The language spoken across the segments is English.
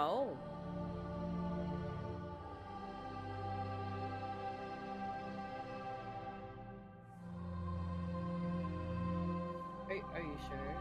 Oh. Are you sure?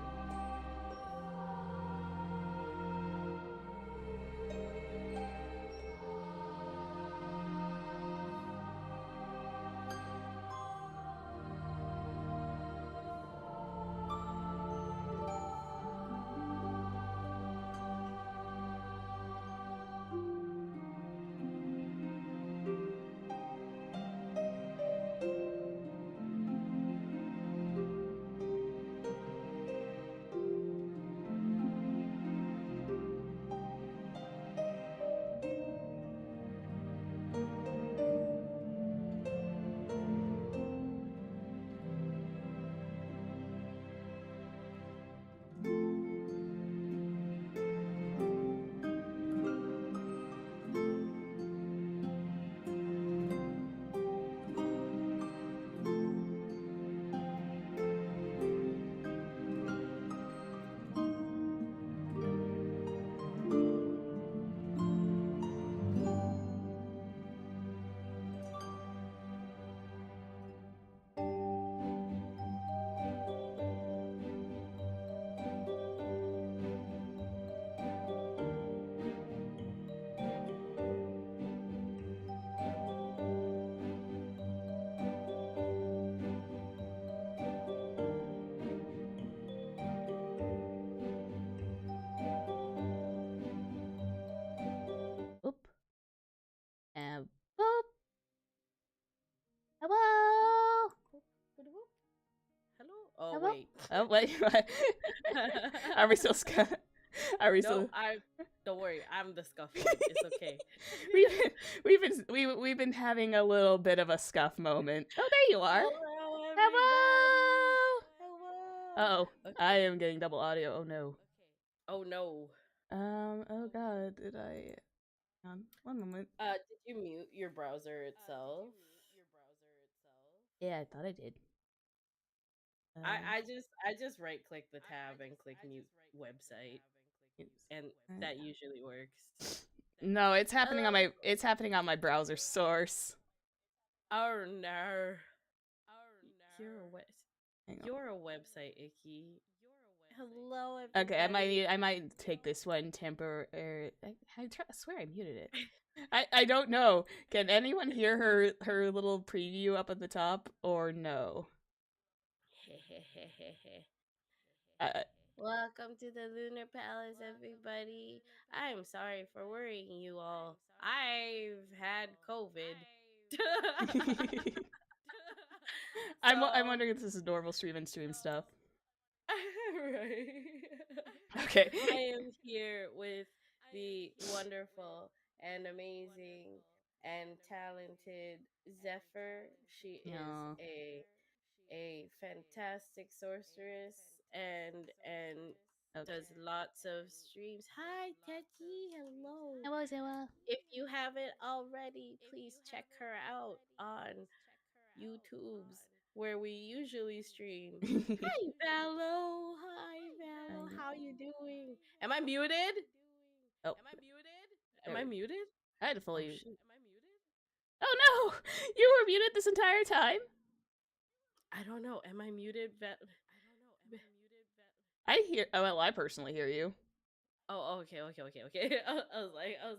Oop. And boop. Hello. Hello? Oh, Hello. wait. Oh wait. Are we still Are we No, still? don't worry. I'm the scuff one. It's okay. We've been having a little bit of a scuff moment. Oh, there you are. Hello, everybody. Hello. Hello. Oh, I Okay. am getting double audio. Oh no. Oh, no. Oh god, did I? One moment. Did you mute your browser itself? Yeah, I thought I did. I just right click the tab and click mute website, Oops. and that usually works. No, Hello. it's happening on my browser source. Oh no. You're a web Hang on. you're a website icky. Hello, Okay, everybody. I might take this one temporary. I swear I muted it. I don't know. Can anyone hear her little preview up at the top or no? Uh, Welcome to the Lunar Palace, everybody. I'm sorry for worrying you all. I've had COVID. I'm So, wondering if this is normal stream and stream stuff. right. Okay. I am here with the wonderful and amazing and talented Zephyr. She is No. a fantastic sorceress and Okay. does lots of streams. Hi, Techie. Hello. Hello, Zilla. If you haven't already, please check her out on YouTube's where we usually stream. Hi, Vallo. Hi, Vallo. How you doing? Am I muted? Oh, Am there I we. muted? I had to Oh fully. shoot. Oh no! You were muted this entire time. I don't know. Am I muted? I hear. Oh well, I personally hear you. Oh, okay. I was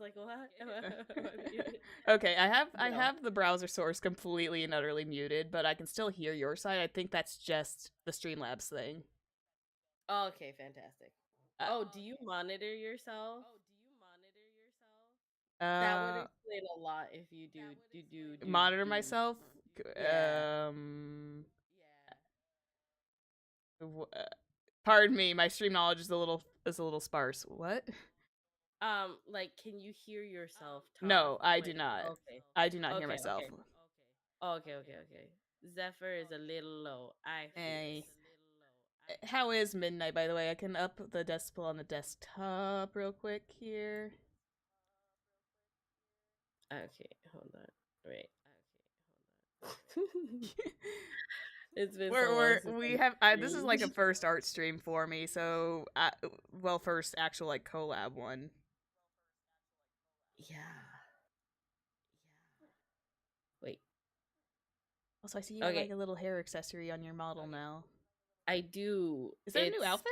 like, what? Am I muted? Okay, I No. have the browser source completely and utterly muted, but I can still hear your side. I think that's just the Streamlabs thing. Okay, fantastic. Uh, Oh, do you monitor yourself? That would uh explain a lot if you monitor do. myself. Yeah. Um, w- uh, Pardon me, my stream knowledge is a little sparse. What? Like, can you hear yourself talk? No, I do Like, not. okay, I do not hear okay, myself. okay, okay. Zephyr is a little low. I fix. Hey. How is midnight, by the way? I can up the decibel on the desktop real quick here. Okay, hold on. Wait. It's been so long since We I have this is like a streamed. first art stream for me, so well, first actual like collab one. Yeah. Wait. Also, I see you have like a little hair accessory on your model now. I do. Is that a new outfit?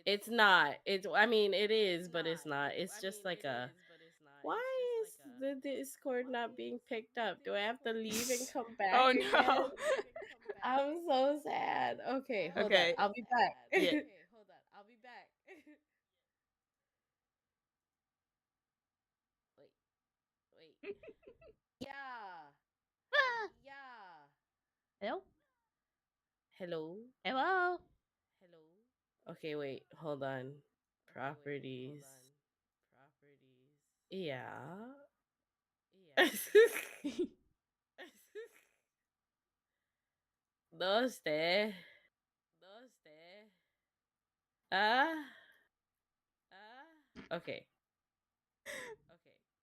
It's not. It's. I mean, it is, but it's not. It's just like a. Why is the Discord not being picked up? Do I have to leave and come back Oh again? no. I'm so sad. Okay, hold Okay. on. I'll be back. Yeah. Wait. Yeah. Ah. Yeah. Hello? Hello. Hello? Okay, wait. Hold on. Properties. Yeah. Doste. Ah. Okay.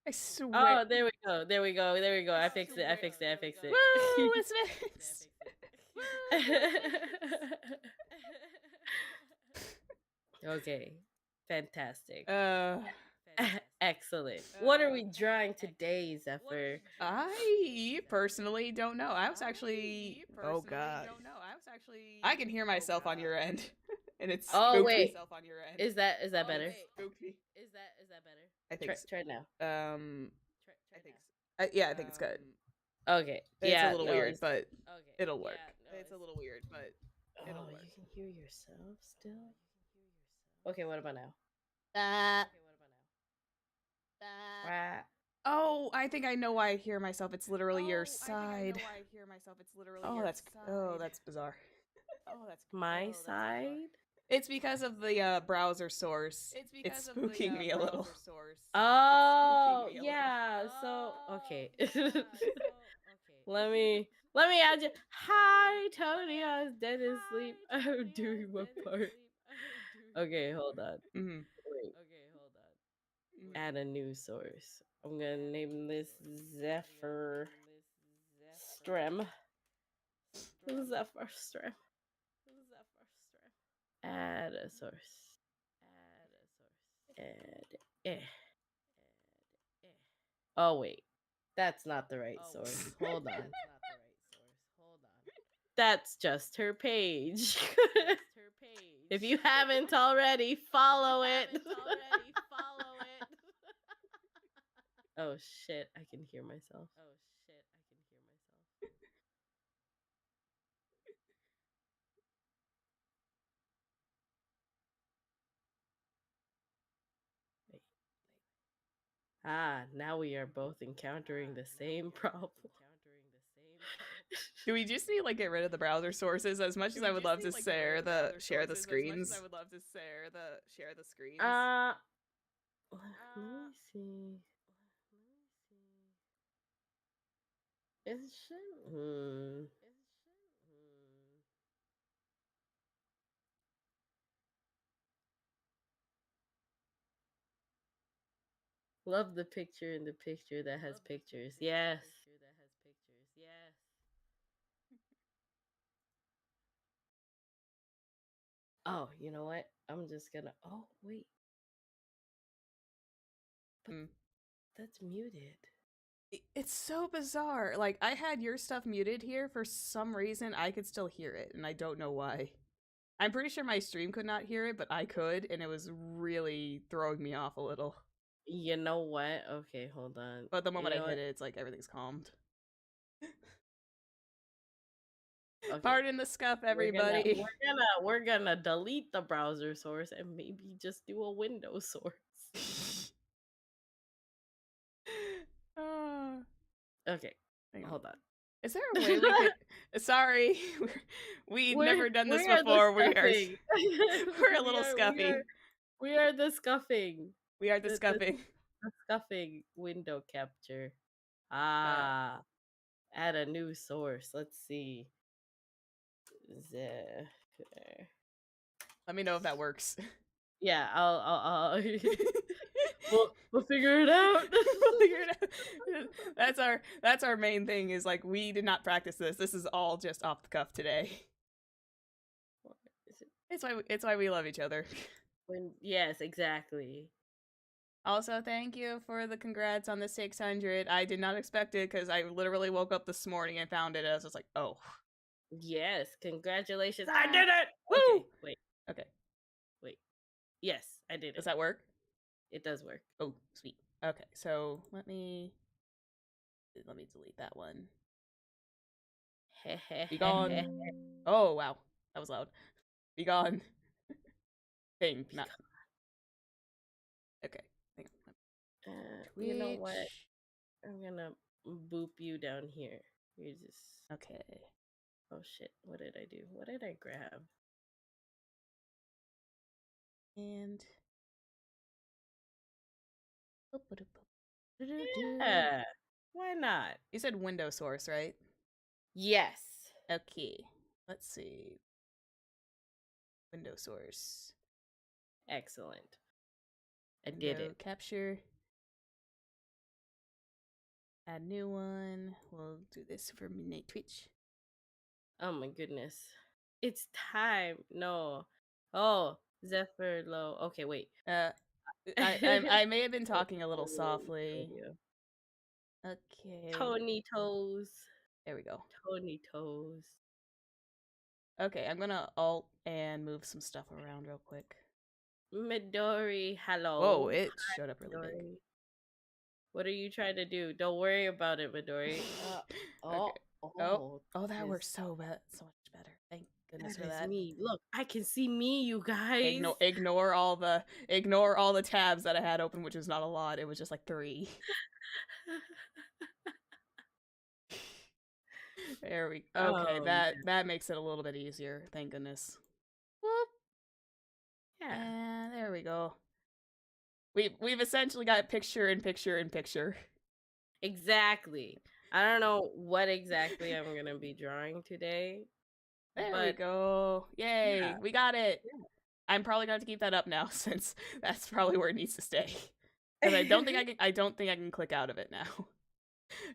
I swear. Oh, there we go. There we go. There we go. I fixed it. I fixed it. I fixed it. Woo! It's fixed. Okay. Fantastic. Uh, Excellent. What are we drawing today, Zephyr? I personally don't know. I was actually. Oh god. I can hear myself on your end, and it's Oh spooky. wait. Is that better? Spooky. I think. Try, try now. I think. So. Yeah, I think it's good. Okay. It's Yeah. a little no, weird, it's- but it'll work. It's a little weird, but it'll Oh, work. you can hear yourself still. Okay. What about now? Wah. Oh, I think I know why I hear myself. It's literally your side. Oh, that's bizarre. My side. It's because of the browser source. It's spooking me a little. Oh, yeah. So okay. Let me add you. Hi, Tony. I was dead asleep. I'm doing my part. Okay, hold on. Mm-hmm. Wait. Add a new source. I'm gonna name this Zephyr Strem. Zephyr Strem. Add a source. Add. Eh. Oh wait, that's not the right source. Hold on. That's just her page. If you haven't already, follow it. Oh shit, I can hear myself. Wait. Ah, now we are both encountering the same problem. Do we just need to like get rid of the browser sources? As much as I would love to share the screens. Let me see. It should. Love the picture in the picture that has pictures. Yes. Oh, you know what? I'm just gonna. Oh, wait. But that's muted. It's so bizarre. Like I had your stuff muted here for some reason. I could still hear it, and I don't know why. I'm pretty sure my stream could not hear it, but I could, and it was really throwing me off a little. You know what? Okay, hold on. But the moment you know I hit it, it's like everything's calmed. Okay. Pardon the scuff, everybody. We're gonna delete the browser source and maybe just do a Windows source. Okay, hold on. Is there a way we could? Sorry, we've never done this before. We're a little scuffy. We are the scuffing. We are the scuffing. The scuffing window capture. Ah, add a new source. Let's see. Zephyr. Let me know if that works. Yeah, I'll we'll figure it out. We'll figure it out. That's our main thing. Is like we did not practice this. This is all just off the cuff today. It's why we love each other. Yes, exactly. Also, thank you for the congrats on the 600. I did not expect it because I literally woke up this morning and found it. And I was just like, oh. Yes, congratulations. I did it. Woo! Okay, wait, Okay. wait. Yes, I did Does it. that work? It does work. Oh, sweet. Okay, so let me delete that one. Be gone. Oh, wow. That was loud. Be gone. Thing, not. Okay. Hang on. You know what? Twitch. I'm gonna boop you down here. You're just. Okay. Oh shit! What did I do? What did I grab? And. Yeah. Why not? You said window source, right? Yes. Okay. Let's see. Window source. Excellent. I did Window it. capture. Add new one. We'll do this for Midnight Twitch. Oh my goodness. It's time. No. Oh, Zephyr low. Okay, wait. I may have been talking a little softly. Okay. Tony toes. There we go. Tony toes. Okay, I'm gonna alt and move some stuff around real quick. Midori, Whoa, hello. it Hi, showed up really big. Midori. What are you trying to do? Don't worry about it, Midori. Okay. Oh, that this, works so much better. Thank goodness that for is that. me. Look, I can see me, you guys. Ignore all the tabs that I had open, which was not a lot. It was just like 3. There we. Okay, Oh, that makes it a little bit easier. Thank goodness. Whoop. yeah. And there we go. We've essentially got picture in picture in picture. Exactly. I don't know what exactly I'm gonna be drawing today, There we but go. Yay, yeah. we got it. I'm probably gonna have to keep that up now since that's probably where it needs to stay. Because I don't think I can click out of it now.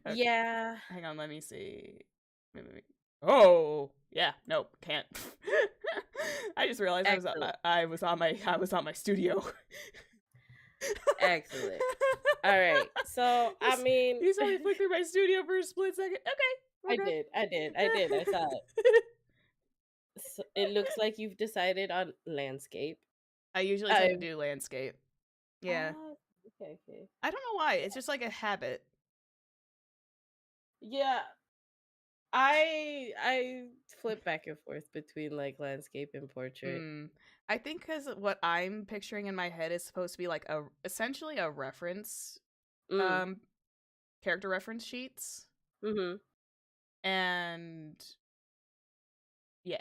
Okay. Yeah. Hang on, let me see. Oh, yeah, nope, can't. I just realized Excellent. I was on my studio. Excellent. All right. So, I mean, You saw me flick through my studio for a split second. Okay, we're I good. did. I saw it. So it looks like you've decided on landscape. I usually tend to do landscape. Yeah. Okay. I don't know why. It's just like a habit. Yeah, I flip back and forth between like landscape and portrait. I think because what I'm picturing in my head is supposed to be like essentially a reference, Mm. character reference sheets, Mm-hmm. and yeah.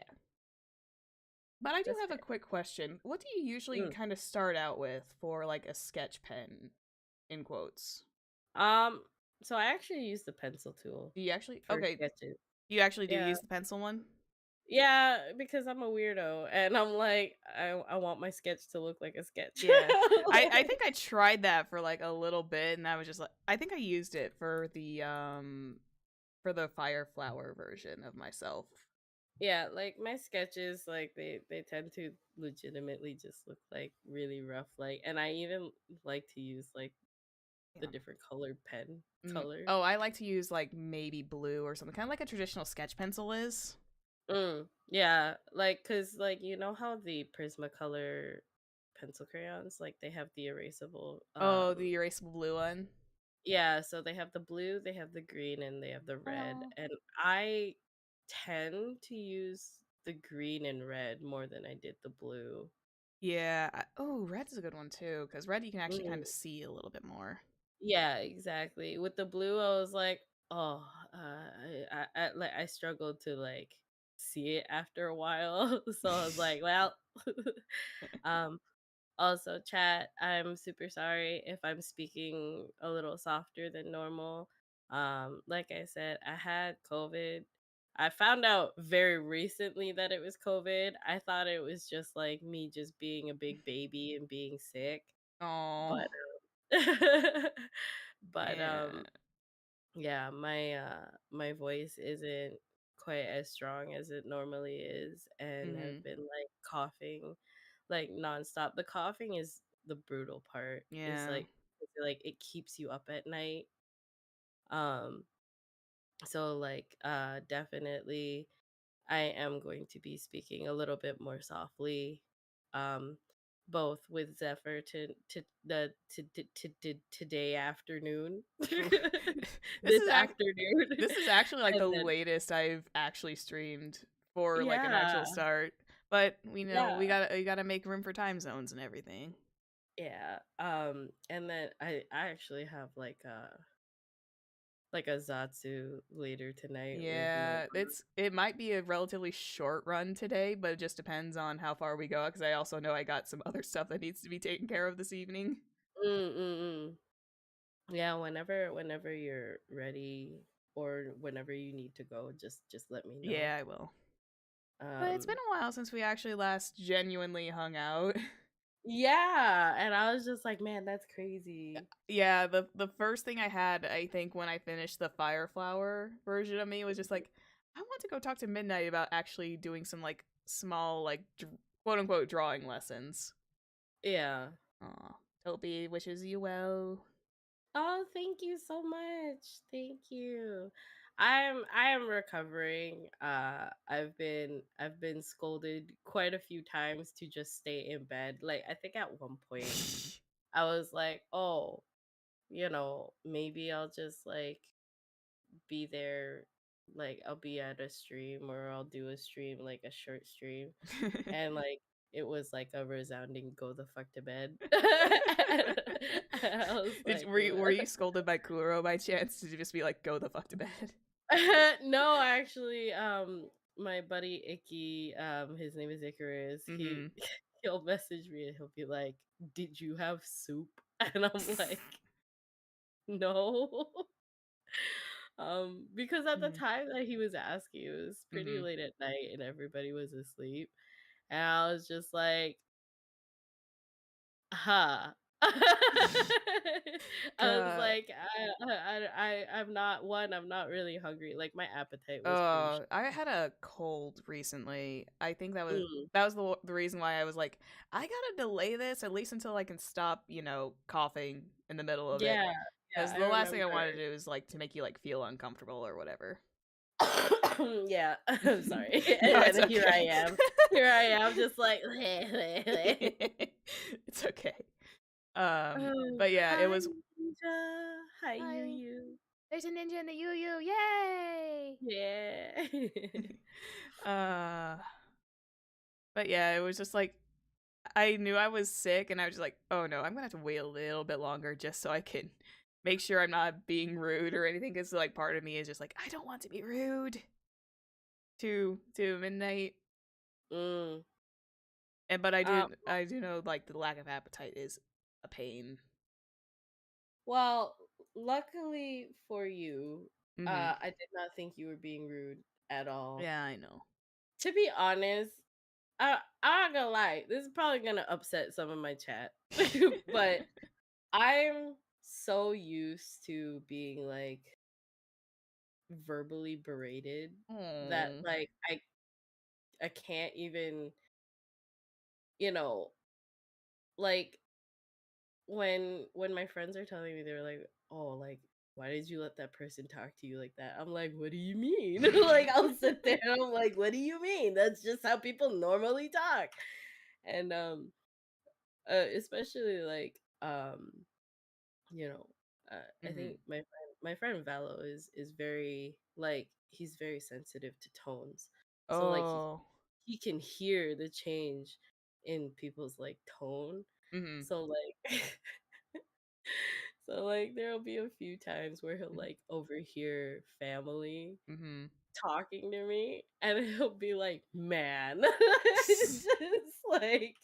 But I do That's have a fair. quick question. What do you usually kind of start out with for like a sketch pen, in quotes? So I actually use the pencil tool Do you actually? for Okay, sketches. you actually do Yeah. use the pencil one? Yeah, because I'm a weirdo and I'm like I want my sketch to look like a sketch. Yeah. I think I tried that for like a little bit and I was just like I think I used it for the fire flower version of myself. Yeah, like my sketches, like they tend to legitimately just look like really rough. Like, and I even like to use like the Yeah. different colored pen colors. Oh, I like to use like maybe blue or something, kind of like a traditional sketch pencil is. Yeah, like cause like you know how the Prismacolor pencil crayons, like they have the erasable. Oh, the erasable blue one. Yeah, so they have the blue, they have the green, and they have the red. Oh. And I tend to use the green and red more than I did the blue. Yeah. Oh, red's a good one too, because red you can actually kind Mm, of see a little bit more. yeah, exactly. With the blue, I was like, oh, like I struggled to like see it after a while. So I was like, well, um, also, chat, I'm super sorry if I'm speaking a little softer than normal. Like I said, I had COVID. I found out very recently that it was COVID. I thought it was just like me just being a big baby and being sick. Oh. But but Yeah. yeah, my voice isn't quite as strong as it normally is, and I've Mhm. been like coughing like nonstop. The coughing is the brutal part is Yeah. like it keeps you up at night. Um so like definitely I am going to be speaking a little bit more softly, um, both with Zephyr to today afternoon, This this is afternoon, this is actually like and the then latest I've actually streamed for like an yeah, actual start. But we know yeah, we gotta make room for time zones and everything. yeah. And then I actually have like a Zatsu later tonight with my Yeah, it might be a relatively short run today, but it just depends on how far we go. Because I also know I got some other stuff that needs to be taken care of this evening. mm, mm, mm. Yeah, whenever you're ready or whenever you need to go, just let me know. Yeah, I will. But it's been Um a while since we actually last genuinely hung out. yeah, and I was just like, "Man, that's crazy." Yeah, the first thing I had, I think, when I finished the Fireflower version of me was just like, I want to go talk to Midnight about actually doing some like small like quote unquote drawing lessons. Yeah. Aw, Toby wishes you well. Oh, thank you so much. Thank you. I am recovering. I've been scolded quite a few times to just stay in bed. Like I think at one point I was like, "Oh, maybe I'll just like be there, like I'll be at a stream or I'll do a stream, like a short stream." And like it was like a resounding go the fuck to bed. I was like, Were you scolded by Kuro by chance? Did you just be like, go the fuck to bed? no, actually, my buddy Icky, his name is Icarus. Mm-hmm. He'll message me and he'll be like, "Did you have soup?" And I'm like, "No." Because at the Mm-hmm. time that he was asking, it was pretty Mm-hmm. late at night and everybody was asleep. And I was just like, huh. I was God. like, I'm not one. I'm not really hungry. Like my appetite was pretty. I had a cold recently. I think Mm, that was the reason why I was like, I gotta delay this at least until I can stop, coughing in the middle of it. yeah, yeah. Because I the last thing I remember. wanted to do is like to make you like feel uncomfortable or whatever. Yeah, I'm sorry. No, And it's then here I okay. am. Here I am, just like. It's okay. Oh, But yeah, it hi, was. Ninja. Hi, you, Hi, you. there's a ninja in the UU! Yay! Yeah. uh, but yeah, it was just like I knew I was sick, and I was just like, oh no, I'm gonna have to wait a little bit longer just so I can make sure I'm not being rude or anything. Because like part of me is just like I don't want to be rude to Midnight, Mm. and but Um, I do know like the lack of appetite is a pain. well, luckily for you, Mm-hmm. I did not think you were being rude at all. Yeah, I know. To be honest, I'm not gonna lie, this is probably gonna upset some of my chat, but I'm so used to being like verbally berated that Oh. like I can't even, you know, like when my friends are telling me they're like, "Oh, like why did you let that person talk to you like that?" I'm like, "What do you mean?" Like I'll sit there and I'm like, "What do you mean? That's just how people normally talk." And especially like you know, I Mm-hmm. think my friend Valo is very like he's very sensitive to tones. So like Oh. he can hear the change in people's like tone. Mm-hmm. So like so like there'll be a few times where he'll like overhear family Mm-hmm. talking to me and he'll be like, "Man." Just like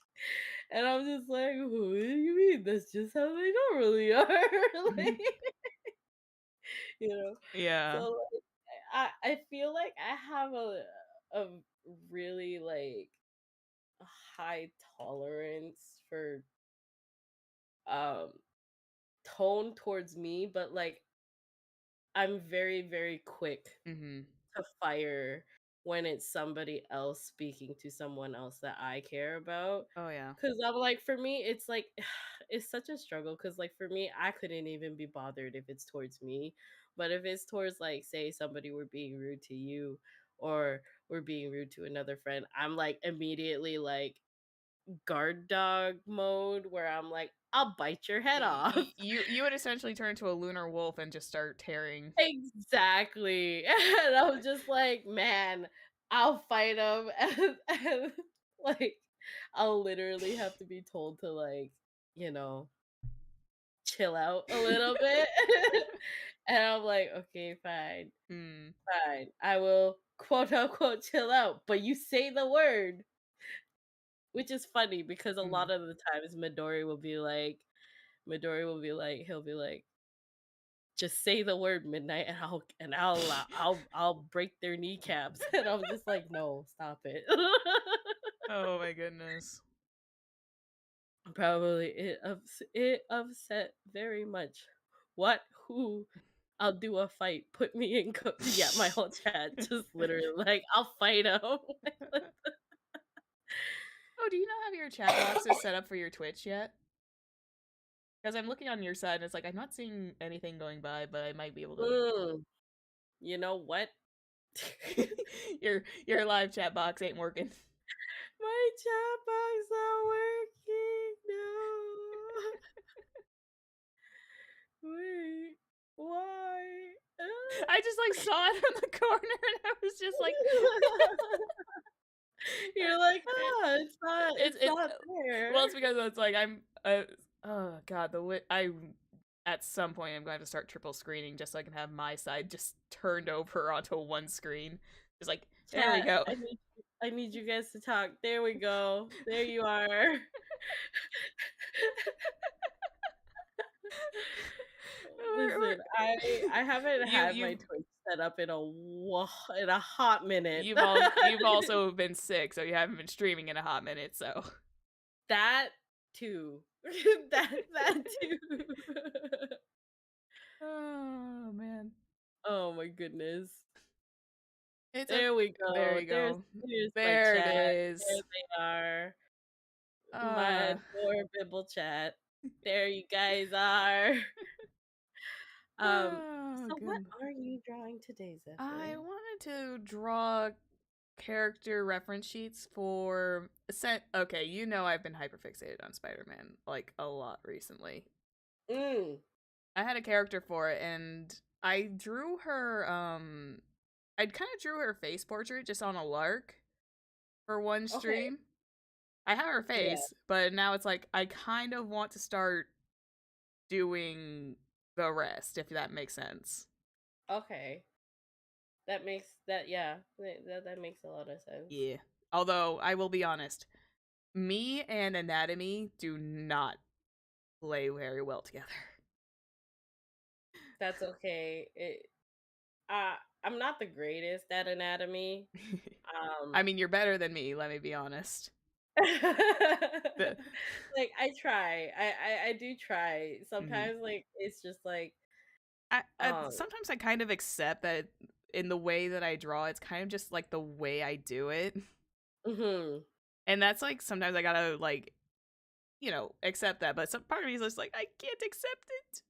and I'm just like, "What do you mean? That's just how they normally are." Like, you know. Yeah. So like, I feel like I have a really like high tolerance for um tone towards me, but like I'm very, very quick Mm-hmm. to fire when it's somebody else speaking to someone else that I care about. Oh yeah. Cause I'm like, for me, it's like it's such a struggle. Cause like for me, I couldn't even be bothered if it's towards me. But if it's towards like, say somebody were being rude to you or were being rude to another friend, I'm like immediately like guard dog mode where I'm like, I'll bite your head off. You would essentially turn into a lunar wolf and just start tearing. Exactly. And I'm just like, man, I'll fight him and like I'll literally have to be told to like, you know, chill out a little bit. And I'm like, okay, fine, Hmm. fine. I will quote unquote chill out. But you say the word, which is funny because a Hmm. lot of the times Midori will be like, he'll be like, just say the word midnight and I'll break their kneecaps. And I'm just like, no, stop it. Oh my goodness. Probably it upset very much. What? Who? I'll do a fight. Put me in yeah, my whole chat just literally like I'll fight him. Oh, do you not have your chat boxes set up for your Twitch yet? Because I'm looking on your side and it's like I'm not seeing anything going by, but I might be able to. Mm, you know what? Your live chat box ain't working. My chat box not working. No. Wait. Why? I just like saw it in the corner and I was just like You're like, it, "Ah, it's it not there." well it's because it's like I'm oh god I at some point I'm going to have to start triple screening just so I can have my side just turned over onto one screen. Just like there we Chat, go. I need you guys to talk. There we go. There you are. We're- Listen, I haven't you had my you've Twitch set up in a hot minute. you've also been sick, so you haven't been streaming in a hot minute. So That too. That too. oh man, Oh my goodness. it's a There we there go. you go. There's my There it chat. There is. they are. My Uh, adorable chat. There you guys are. oh So what good. are you drawing today, I Zephyr? wanted to draw character reference sheets for set. Okay, you know I've been hyperfixated on Spider-Man like a lot recently. Mm, I had a character for it, and I drew her. I kind of drew her face portrait just on a lark for one okay. stream. I have her Yeah. face, but now it's like I kind of want to start doing the rest, if that makes sense. Okay. That makes that yeah. That makes a lot of sense. Yeah. Although I will be honest, me and anatomy do not play very well together. That's okay. I'm not the greatest at anatomy. I Um mean, you're better than me, let me be honest. The like I try. I do try. Mhm. Sometimes like it's just like I um sometimes I kind of accept that in the way that I draw, it's kind of just like the way I do it. mhm. And that's like sometimes I gotta like, accept that. But some part of me is just like, I can't accept it.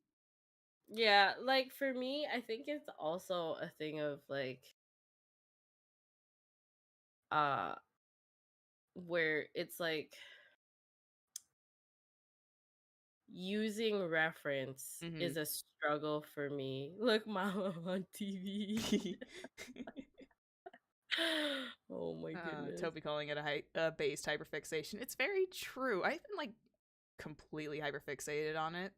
Yeah, like for me, I think it's also a thing of like uh where it's like using reference Hmm. is a struggle for me. Look, mama, I'm on TV. Oh my goodness. Toby calling it a based hyperfixation. It's very true. I've been like completely hyperfixated on it.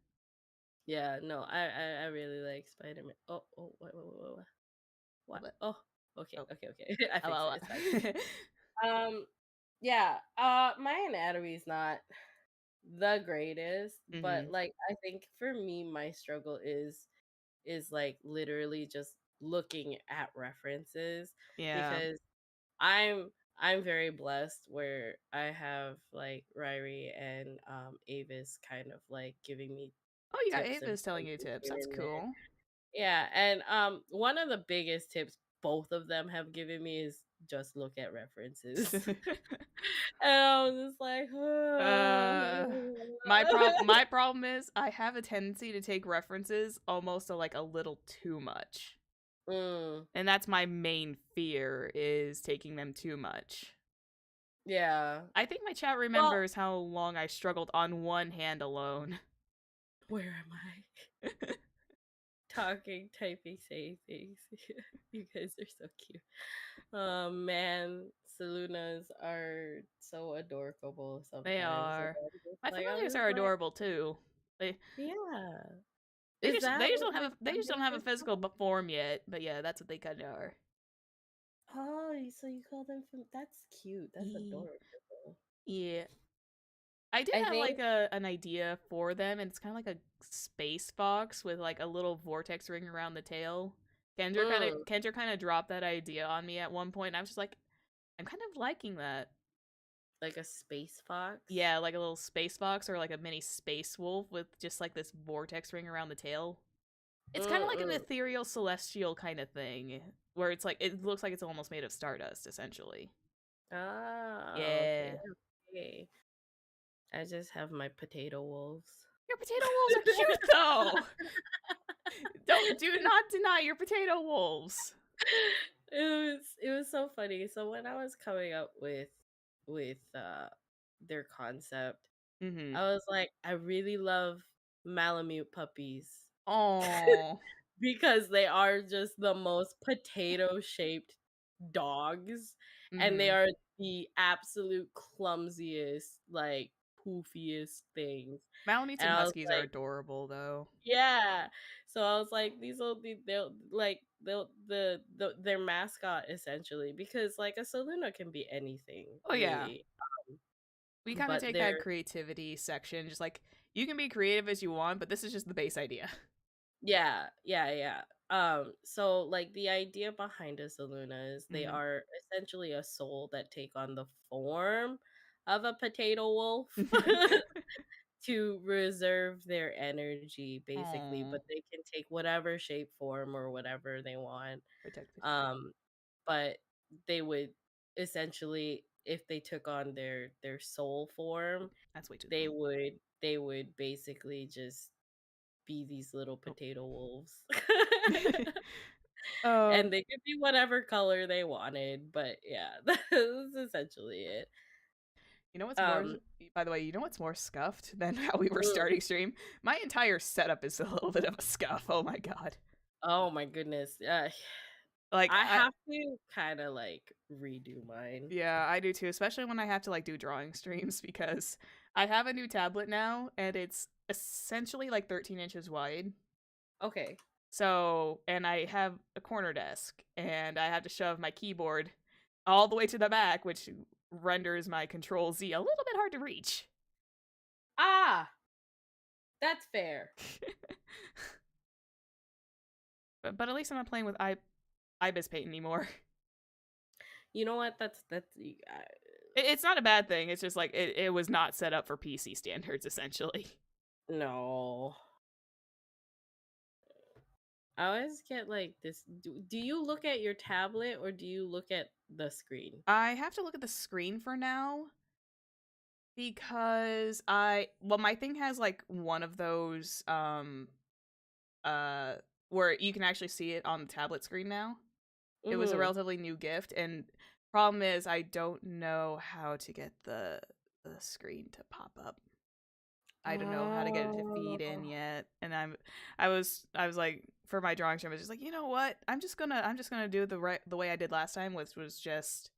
Yeah, no, I really like Spider-Man. Oh, what? What? But Oh, okay, oh, okay, okay. I fixed it. hello. It's fine. Yeah. My anatomy is not the greatest, but Hmm. like I think for me, my struggle is like literally just looking at references Yeah. because I'm very blessed where I have like Ryrie and Avis kind of like giving me Oh, you got tips and Ava's telling you pointers tips. here That's and there. cool. Yeah, and one of the biggest tips both of them have given me is just look at references. And I was just like, my problem is I have a tendency to take references almost like a little too much. mm, And that's my main fear, is taking them too much. yeah. I think my chat Well, remembers how long I struggled on one hand alone. where am I? Talking, typing, saying things. You guys are so cute. Oh man, Salunas are so adorable They sometimes. And are. My I'm familiars just are like, adorable too. They yeah. they Is just that they just what don't have your a they just don't have a familiars physical call? form yet. But yeah, that's what they kind of are. Oh, so you call them from? That's cute. That's E- adorable. Yeah. I did I have like think. an idea for them, and it's kind of like a space fox with like a little vortex ring around the tail. Mm, Kendra kind of dropped that idea on me at one point, and I was just like, I'm kind of liking that. like a space fox. Yeah, like a little space fox or like a mini space wolf with just like this vortex ring around the tail. It's kind of like an Mm-mm. ethereal celestial kind of thing, where it's like it looks like it's almost made of stardust, essentially. Ah, okay, Yeah. okay. I just have my potato wolves. Your potato wolves are cute though. Do not deny your potato wolves. It was so funny. So when I was coming up with their concept, Mm-hmm. I was like, I really love Malamute puppies Oh. because they are just the most potato shaped dogs, and they Mm-hmm. are the absolute clumsiest, like poofiest things. Malamutes And and I was huskies are like, adorable though. yeah. So I was like, these will be they'll like they'll their mascot essentially, because like a Saluna can be anything Oh yeah. really, We kind of but take that they're creativity section, just like you can be creative as you want, but this is just the base idea. yeah, yeah, yeah. So like the idea behind a Saluna is they Mm-hmm. are essentially a soul that take on the form of a potato wolf to reserve their energy basically, Oh. but they can take whatever shape, form, or whatever they want. Protect potato. Um, but they would essentially, if they took on their soul form, That's way too they long. would they would basically just be these little Oh. potato wolves. uh, And they could be whatever color they wanted, but yeah, that's essentially it. you know what's more? Um, By the way, you know what's more scuffed than how we were mm, starting stream? My entire setup is a little bit of a scuff. Oh my god! oh my goodness. Like I have to kind of like redo mine. yeah, I do too, especially when I have to like do drawing streams because I have a new tablet now and it's essentially like 13 inches wide. Okay. So, and I have a corner desk and I have to shove my keyboard all the way to the back, which renders my control Z a little bit hard to reach. Ah, that's fair. But at least I'm not playing with ibis paint anymore. You know what? That's It's not a bad thing. It's just like it was not set up for PC standards, essentially. no. I always get like this. Do you look at your tablet or do you look at the screen? I have to look at the screen for now because my thing has like one of those uh where you can actually see it on the tablet screen now. It was a Mm-hmm. relatively new gift, and problem is I don't know how to get the screen to pop up. I don't know how to get it to feed in Oh. yet, and I was like, for my drawing stream, I was just like, you know what? I'm just gonna do the way I did last time, which was just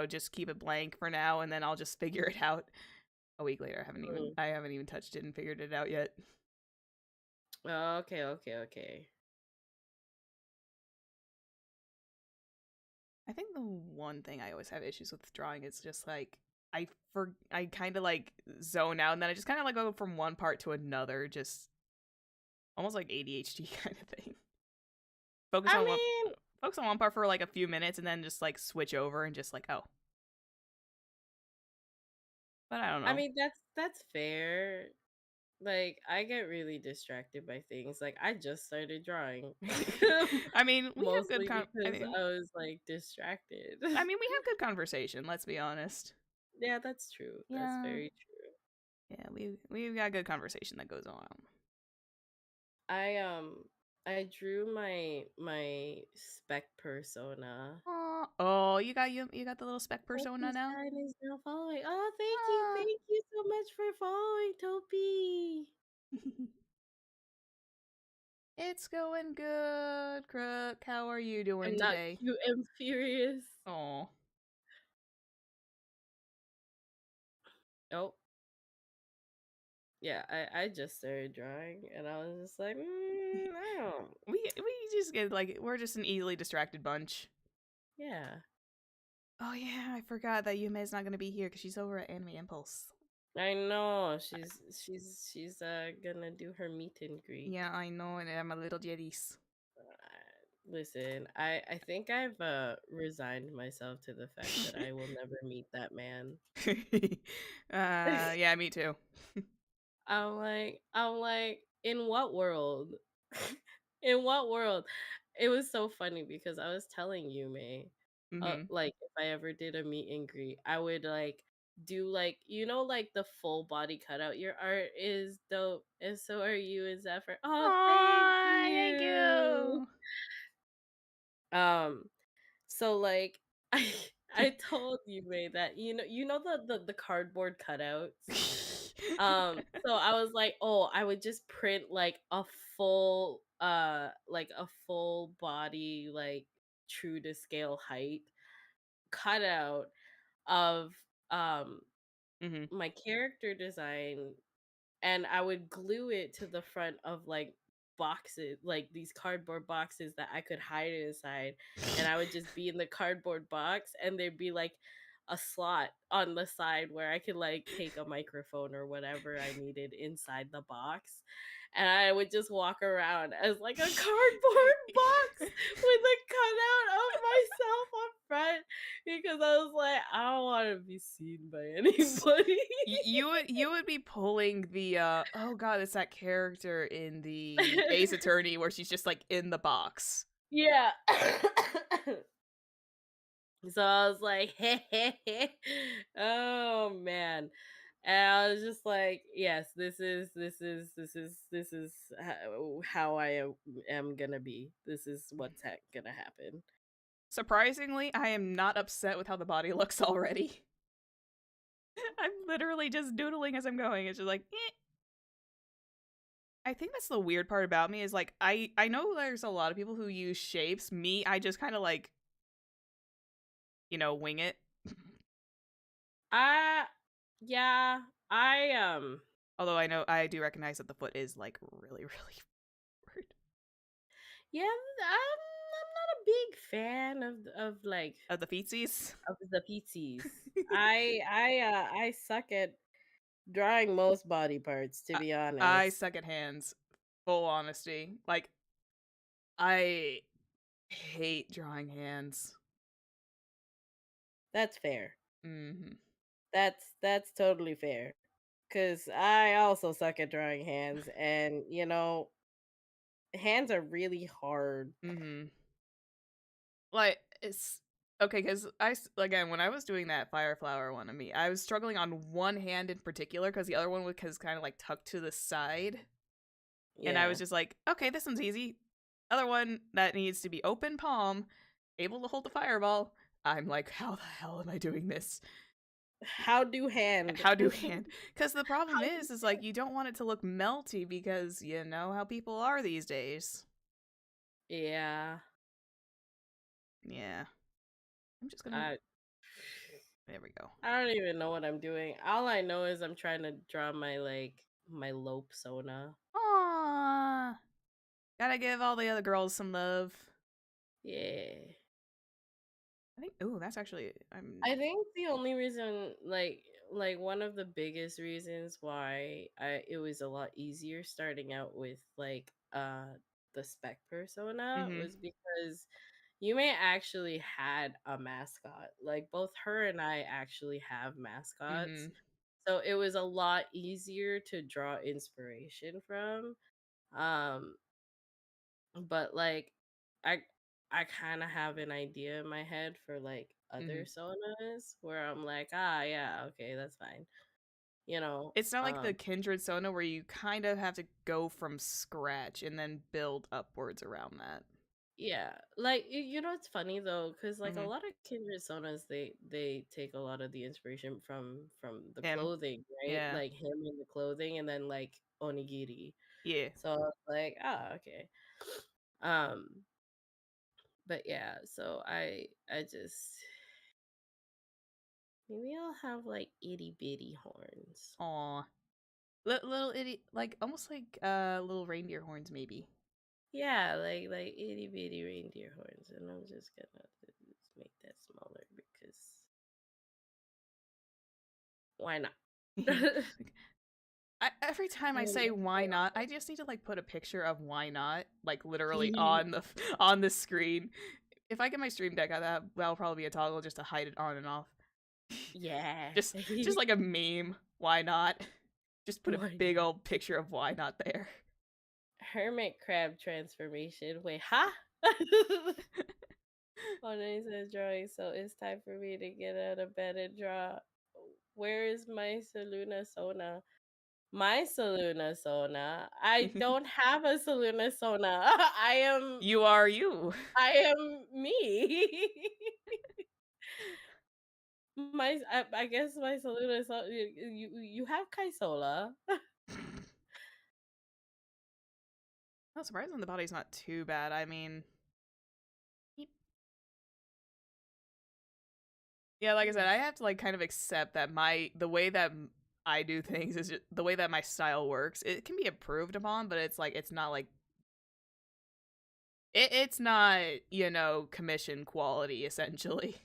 just keep it blank for now, and then I'll just figure it out a week later. Mm. I haven't even touched it and figured it out yet. Okay, okay, okay. I think the one thing I always have issues with drawing is just like I kind of like zone out and then I just kind of like go from one part to another, just almost like ADHD kind of thing. Focus I on one mean, focus on one part for like a few minutes and then just like switch over and just like oh. But I don't I know. mean that's fair. Like, I get really distracted by things. Like, I just started drawing. I mean, we have good Mostly because I was, like, distracted. we have good conversation, let's be honest. Yeah, that's true. That's Yeah. very true. Yeah, we've got good conversation that goes on. I, I drew my spec persona. Aw. Oh, you got the little spec persona Topi's now? sign is now following. Oh, thank you. Ah. Thank you so much for following, Topi. It's going good, Crook. How are you doing I'm not today? cute and furious. Oh. Oh, yeah, I just started drawing and I was just like, I don't. We just get like we're just an easily distracted bunch. Yeah, Oh yeah, I forgot that Yume's not gonna be here because she's over at Anime Impulse. I know. She's gonna do her meet and greet. Yeah, I know, and I'm a little jealous. Listen, I think I've resigned myself to the fact that I will never meet that man. Yeah, me too. I'm like, in what world? In what world? It was so funny because I was telling you, May, Mhm. like if I ever did a meet and greet, I would like do like like the full body cutout. Your art is dope, and so are you and Zephyr. Oh, thank Aw, thank you. you. Um, so like I told you, May, that the cardboard cutouts. So I was like, "Oh, I would just print like a full body, like true to scale height cutout of um Mhm. my character design, and I would glue it to the front of like boxes, like these cardboard boxes that I could hide inside, and I would just be in the cardboard box, and there'd be like a slot on the side where I could like take a microphone or whatever I needed inside the box. And I would just walk around as like a cardboard box with a cutout of myself up front because I was like, I don't want to be seen by anybody. You would be pulling the oh god, it's that character in the Ace Attorney where she's just like in the box. Yeah. So I was like, oh man. And I was just like, yes, this is how I am gonna be. This is what's gonna happen. Surprisingly, I am not upset with how the body looks already. I'm literally just doodling as I'm going. It's just like, eh. I think that's the weird part about me is like I know there's a lot of people who use shapes. Me, I just kind of like, wing it. Uh yeah, Although I know I do recognize that the foot is like really really weird. yeah, I'm not a big fan of like The feetsies. of the PTs. I suck at drawing most body parts, to I, be I honest. suck at hands. Full honesty. Like I hate drawing hands. That's fair. Mhm. That's totally fair. Cause I also suck at drawing hands, and hands are really hard. Mhm. Like it's okay cuz again when I was doing that fire flower one of me, I was struggling on one hand in particular cuz the other one was kind of like tucked to the side. And I was Yeah. just like, okay, this one's easy. Other one that needs to be open palm, able to hold the fireball. I'm like, how the hell am I doing this? How do hand? How do hand? Because the problem How do is like you don't want it to look melty because you know how people are these days. Yeah. Yeah, I'm just gonna. I There we go. I don't even know what I'm doing. All I know is I'm trying to draw my lope sona. Aww, gotta give all the other girls some love. Yeah. I think. Ooh, that's actually. I'm. I think the only reason, like one of the biggest reasons why it was a lot easier starting out with like the spec persona Mhm. was because Yume actually had a mascot. Like both her and I actually have mascots. Mhm. So it was a lot easier to draw inspiration from. Um, but like I I kind of have an idea in my head for like Mm-hmm. other sonas where I'm like, ah, yeah, okay, that's fine. You know, It's not like the Kindred Sona where you kind of have to go from scratch and then build upwards around that. yeah, like you know, it's funny though, because like a Mm-hmm. lot of kindred sonas, they take a lot of the inspiration from the Him. clothing, right? Yeah. Like him in the clothing, and then like onigiri. Yeah. So I was like, ah, okay. Um, but yeah, so I just maybe I'll have like itty bitty horns. Aw. Little itty, like almost like little reindeer horns, maybe. Yeah, like itty bitty reindeer horns, and I'm just gonna just make that smaller because why not? Every time I And say why not, I just need to like put a picture of why not, like literally on the on the screen. If I get my stream deck, that'll probably be a toggle just to hide it on and off. yeah. Just like a meme. Why not? Just put a Why big not? old picture of why not there. Hermit crab transformation. Wait, huh? Oh, no, he says drawing, so it's time for me to get out of bed and draw. Where is my Saluna Sona? My Saluna Sona. I don't have a Saluna Sona. You are you. I am me. I guess my Saluna Sona. You have Kaisola. Not surprising the body's not too bad. I mean, yeah, like I said, I have to like kind of accept that the way that I do things is just, the way that my style works. It can be improved upon, but it's like it's not like it's not, commission quality essentially.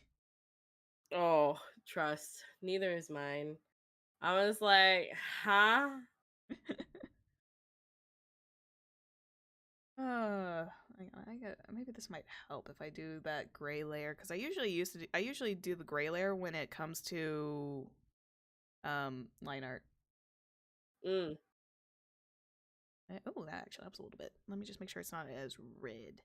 Oh, trust. Neither is mine. I was like, huh? Maybe this might help if I do that gray layer because I usually do the gray layer when it comes to line art. Mm. Oh, that actually helps a little bit. Let me just make sure it's not as red.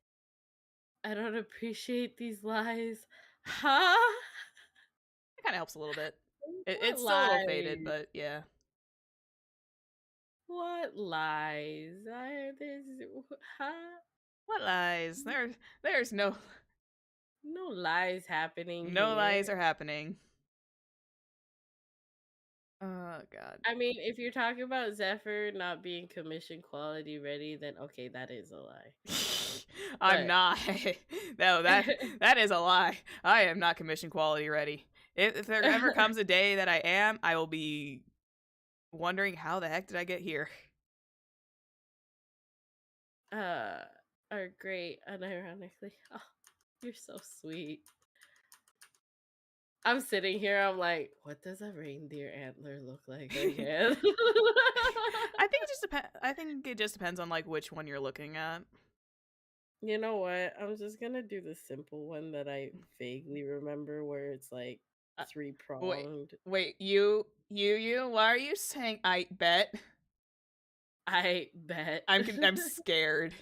I don't appreciate these lies. Huh? It kind of helps a little bit. What It's still a little faded, lies? but yeah. What lies? This, huh? What lies? There's No lies happening no here. lies are happening. Oh god. I mean, if you're talking about Zephyr not being commission quality ready, then okay, that is a lie. I'm But not. No, that is a lie. I am not commission quality ready. If there ever comes a day that I am, I will be wondering how the heck did I get here. uh are great unironically. Oh, you're so sweet. I'm sitting here, I'm like, what does a reindeer antler look like again? I think it just depends on like which one you're looking at. You know what? I'm just gonna do the simple one that I vaguely remember where it's like Uh, three wait, pronged. wait, you. Why are you saying I bet? I bet I'm scared.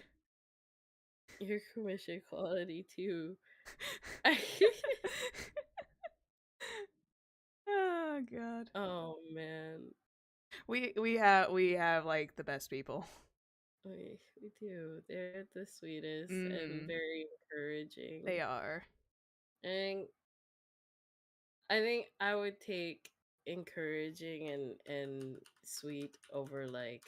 your commission quality too. Oh god. Oh man. We have like the best people. We do. They're the sweetest and Mm-hmm. very encouraging. They are. And I think I would take encouraging and sweet over like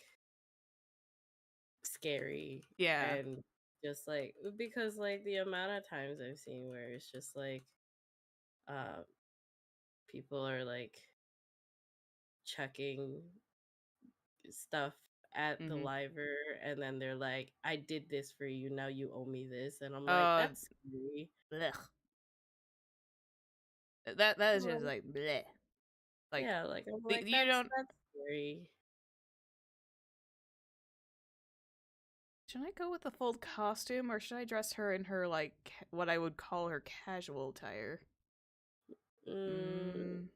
scary Yeah. and just like because like the amount of times I've seen where it's just like uh people are like chucking stuff at the Mm-hmm. liver and then they're like, I did this for you, now you owe me this, and I'm like, Uh, that's scary. blech. That is just Well, like bleh. Like yeah, like I'm like you don't. that's scary. Should I go with the full costume or should I dress her in her like what I would call her casual attire? Mm, Mm.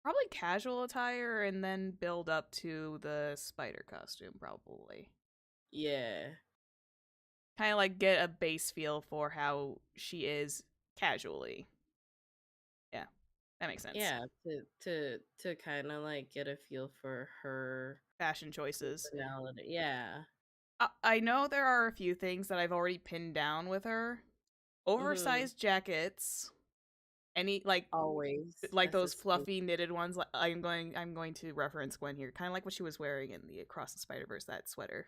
Probably casual attire and then build up to the spider costume, probably. Yeah. Kind of like get a base feel for how she is casually. Yeah, that makes sense. Yeah, to kind of like get a feel for her Fashion choices. personality. Yeah. I know there are a few things that I've already pinned down with her. Mhm. Oversized jackets, any Always. like That's a those staple. fluffy knitted ones. I'm going to reference Gwen here, kind of like what she was wearing in the Across the Spider Verse. That sweater,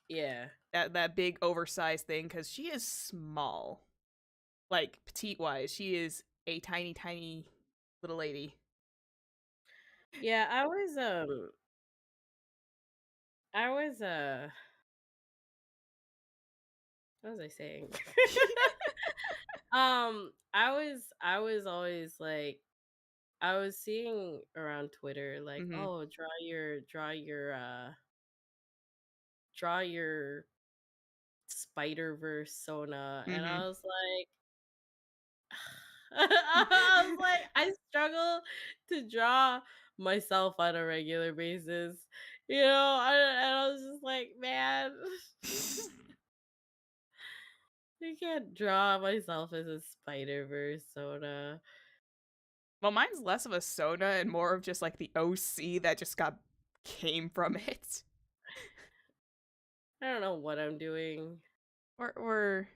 Yeah. that big oversized thing, because she is small, like petite wise. She is a tiny little lady. Yeah, I was what was I saying? I was always like I was seeing around Twitter like, Mhm. "Oh, draw your Spider-Verse Sona." And Mhm. I was like I was like, I struggle to draw myself on a regular basis. And I was just like, man, I can't draw myself as a Spider-Verse Sona. Well, mine's less of a soda and more of just like the OC that just got came from it. I don't know what I'm doing. We're we're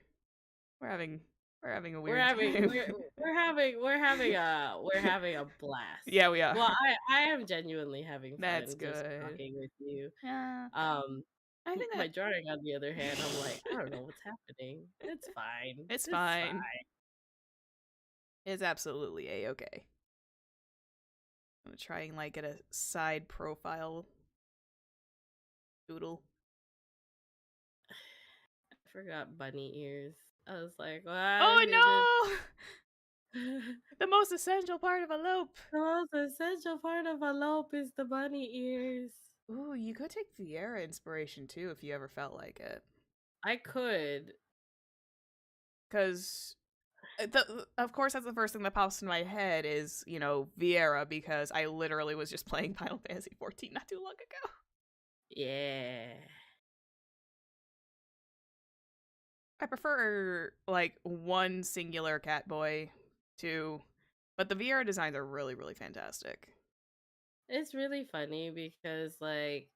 we're having we're having a We're weird having time. we're having a blast. Yeah, we are. Well, I am genuinely having That's fun just good. talking with you. Yeah, Um, I think my that drawing, on the other hand, I'm like, I don't know what's happening. It's fine. it's It's fine. fine. It's absolutely a-okay. I'm gonna try and like get a side profile doodle. I forgot bunny ears. I was like, well, I didn't. Oh no! The most essential part of a lope. The most essential part of a lope is the bunny ears. Ooh, you could take Vieira inspiration too if you ever felt like it. I could. Because of course that's the first thing that pops in my head is Vieira, because I literally was just playing Final Fantasy 14 not too long ago. Yeah. I prefer like one singular cat boy to, but the Vieira designs are really fantastic. It's really funny because like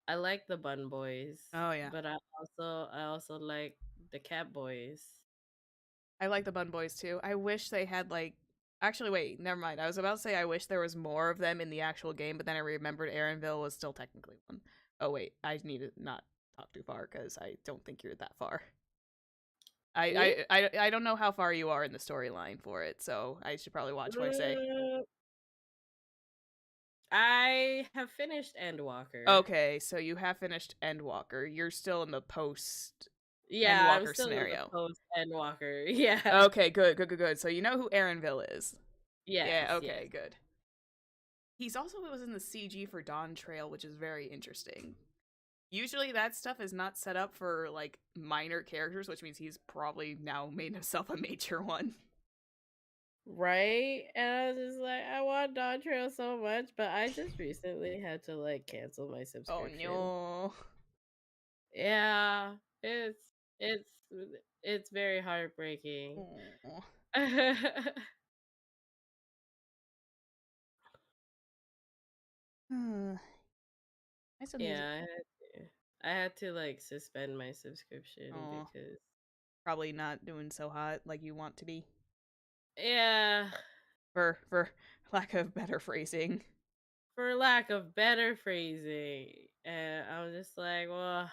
I like the bun boys, Oh yeah, but I also like the cat boys. I like the Bun Boys too. I wish they had like. Actually, wait, never mind. I was about to say I wish there was more of them in the actual game, but then I remembered Aaronville was still technically one. Oh wait, I need to not talk too far because I don't think you're that far. Me? I don't know how far you are in the storyline for it, so I should probably watch what I say. Mm, I have finished Endwalker. Okay, so you have finished Endwalker. You're still in the post Yeah, I'm Endwalker still in the scenario. post Endwalker. Yeah. Okay, good. So you know who Aaronville is. Yes, Yeah, yes. okay, good. He's also was in the CG for Dawn Trail, which is very interesting. Usually that stuff is not set up for like minor characters, which means he's probably now made himself a major one. Right? And I was just like, I want Dawn Trail so much, but I just recently had to like cancel my Oh subscription. no. Yeah, it's it's it's very heartbreaking. Oh. I still need to. Yeah, I had to like suspend my subscription Oh, because probably not doing so hot like you want to be. yeah, For lack of better phrasing. for lack of better phrasing. And I was just like, well,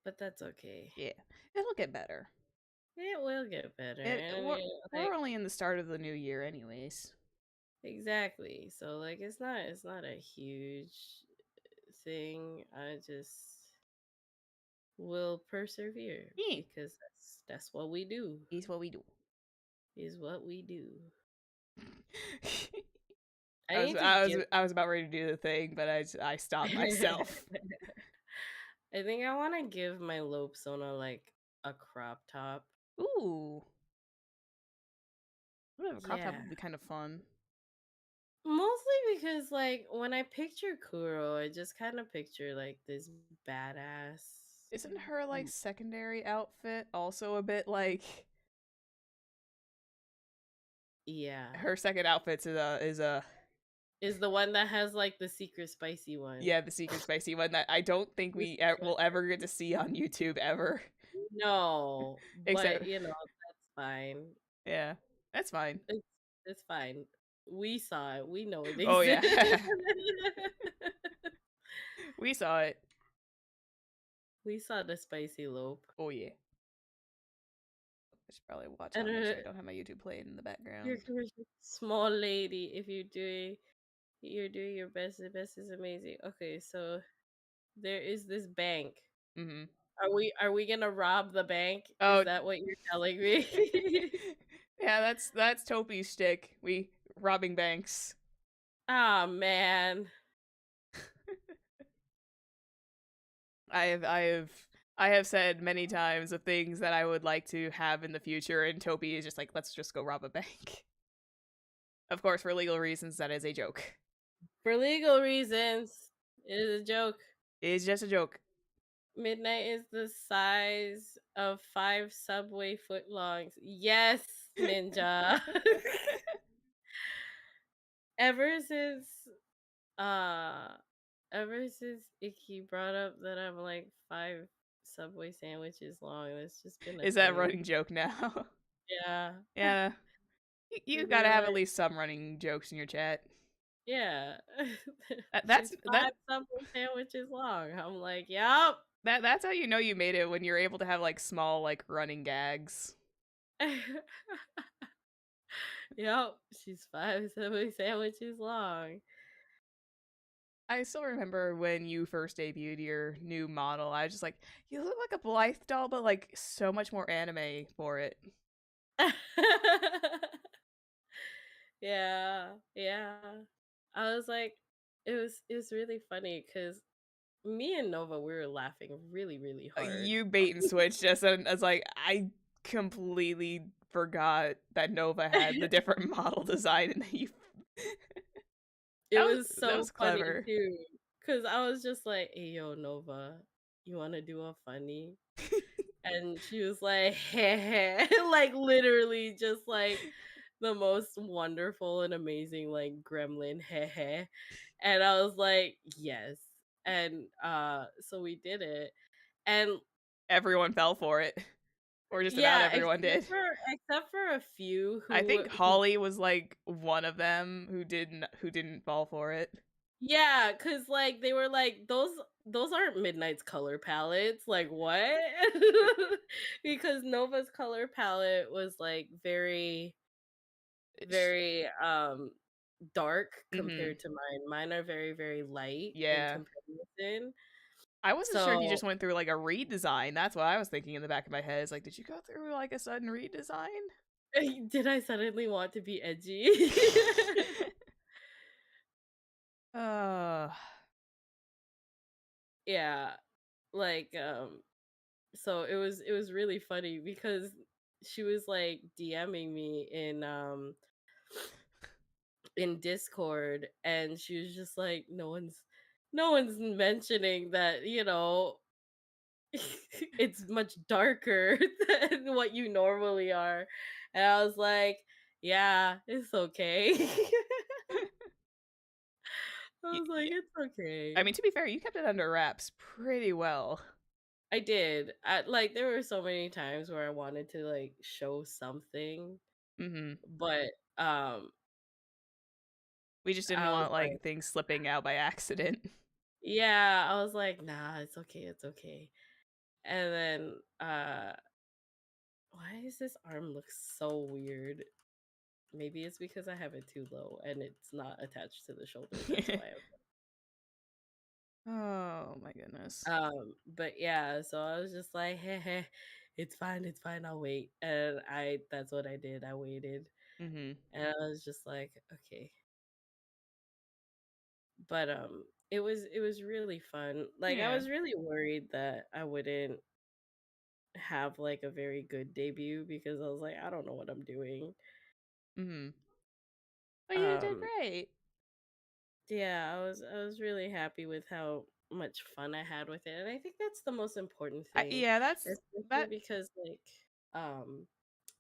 but that's okay. Yeah, it'll get better. It will get better. It And I mean, we're like only in the start of the new year, anyways. exactly. So like it's not a huge thing. I just will persevere Yeah, because that's what we do. is what we do. Is what we do. I I was need to I was give I was about ready to do the thing, but I stopped myself. I think I want to give my Lopesona like a crop top. Ooh, A bit of a crop top Yeah. would be kind of fun. Mostly because, like, when I picture Kuro, I just kind of picture like this badass. Isn't her like m- secondary outfit also a bit like Yeah. her second outfit is a Is the one that has like the secret spicy one. yeah, the secret spicy one that I don't think This we is will ever get to see on YouTube ever. no, but Except that's fine. yeah, that's fine. It's it's fine. We saw it. We know it Oh exists. yeah, we saw it. We saw the spicy lope. Oh yeah. I should probably watch And out, make sure I don't have my YouTube playing in the you're background. small lady. If you're doing your best. The best is amazing. Okay, so there is this bank. Mm-hmm. Are we gonna rob the bank? Is Oh, that what you're telling me? yeah, that's Topi's shtick. We robbing banks. Ah man. I have said many times the things that I would like to have in the future, and Topi is just like, let's just go rob a bank. Of course, for legal reasons, that is a joke. For legal reasons, it is a joke. It's just a joke. Midnight is the size of 5 subway footlongs. Yes, ninja. ever since uh ever since Icky brought up that I'm like 5 subway sandwiches long, it's just been a Is that a thing. running joke now? Yeah. Yeah, you gotta They're have at like, least some running jokes in your chat. yeah. That, that's She's five that subway sandwiches long. I'm like, yup. that's how you know you made it, when you're able to have like small like running gags. Yup. She's 5 subway sandwiches long. I still remember when you first debuted your new model. I was just like, you look like a Blythe doll, but like so much more anime for it. Yeah, yeah. I was like, it was really funny because me and Nova, we were laughing really, really hard. You bait and switch just as like I completely forgot that Nova had the different model design, and then you It was that so was funny clever. too, because I was just like, "Hey, yo, Nova, you want to do a funny?" And she was like, "Heh heh," like literally just like the most wonderful and amazing like gremlin, heh heh. And I was like, "Yes." And so we did it. And Everyone fell for it, or just about yeah, everyone did. except for a few I who think Holly was like one of them who didn't fall for it. yeah, cuz like they were like those aren't Midnight's color palettes. Like what? Because Nova's color palette was like very Sh- very dark Mhm. compared to mine. Mine are very very light in Yeah. comparison. I wasn't sure if you just So went through like a redesign. That's what I was thinking in the back of my head. Is like, did you go through like a sudden redesign? did I suddenly want to be edgy? uh, Yeah, like so it was really funny because she was like DMing me in Discord, and she was just like, no one's mentioning that, it's much darker than what you normally are. And I was like, yeah, it's okay. I was like, yeah. it's I okay. mean, to be fair, you kept it under wraps pretty well. I did. Like there were so many times where I wanted to like show something, Hmm. but um We just didn't I was want like, like things slipping out by accident. yeah, I was like, nah, it's okay, it's okay. And then why does this arm look so weird? Maybe it's because I have it too low and it's not attached to the shoulder. That's why. Oh my goodness. But yeah, so I was just like, hey, hey, it's fine, I'll wait. And that's what I did. I waited. Hmm. And I was just like, okay. But it was really fun. Like I Yeah. was really worried that I wouldn't have like a very good debut because I was like, I don't know what I'm doing. Mm-hmm. Oh, you did Um, great. yeah, I was really happy with how much fun I had with it, and I think that's the most important I, thing, yeah, that's especially that. because um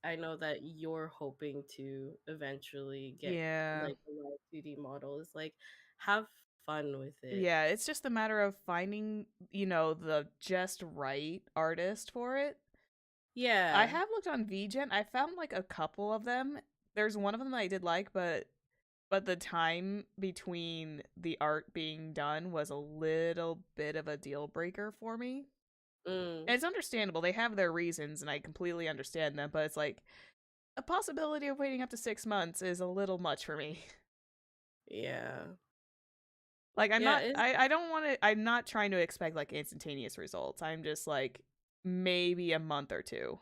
I know that you're hoping to eventually get Yeah, like a live 2D model. Is like have fun with it. yeah. It's just a matter of finding, the just right artist for it. I Yeah. have looked on VGen. I found like a couple of them. There's one of them that I did like, but the time between the art being done was a little bit of a deal breaker for me. Mm, And it's understandable. They have their reasons, and I completely understand them. But it's like a possibility of waiting up to 6 months is a little much for me. yeah. Like I'm Yeah, not. I don't want to. I'm not trying to expect like instantaneous results. I'm just like maybe a month or two,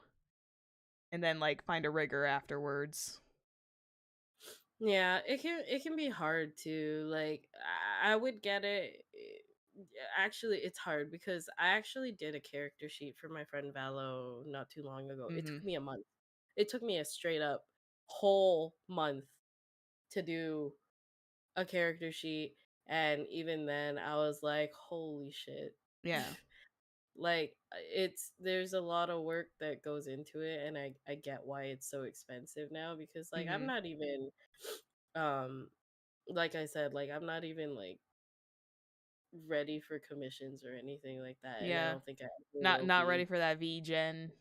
and then like find a rigger afterwards. yeah, it can be hard to like I would get it. Actually, it's hard because I actually did a character sheet for my friend Valo not too long ago. It Mm-hmm. took me a month. It took me a straight up whole month to do a character sheet, and even then I was like, "Holy shit." Yeah. Like it's there's a lot of work that goes into it, and I get why it's so expensive now because like I'm Mm-hmm. not even um like I said, like I'm not even like ready for commissions or anything like that, and I Yeah. don't think I ever Not will not ready be. for that VGen.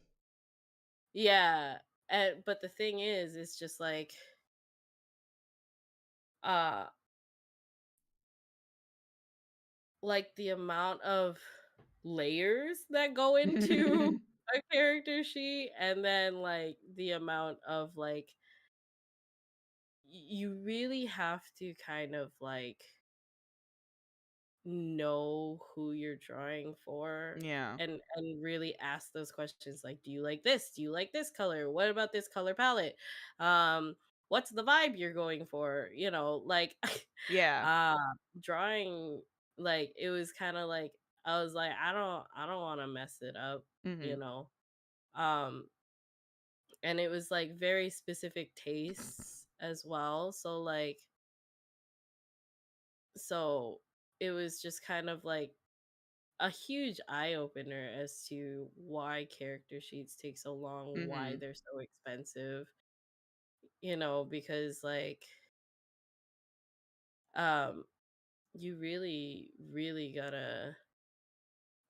Yeah, and but the thing is, it's just uh like the amount of layers that go into a character sheet, and then like the amount of like you really have to kind of like know who you're drawing for, Yeah. and really ask those questions like, do you like this, do you like this color, what about this color palette, um what's the vibe you're going for, like Yeah. uh drawing, like it was kind of like I was like, I don't want to mess it up, you Mm-hmm. know um and it was like very specific tastes as well, so it was just kind of like a huge eye opener as to why character sheets take so long, why Mm-hmm. they're so expensive, because like um you really really gotta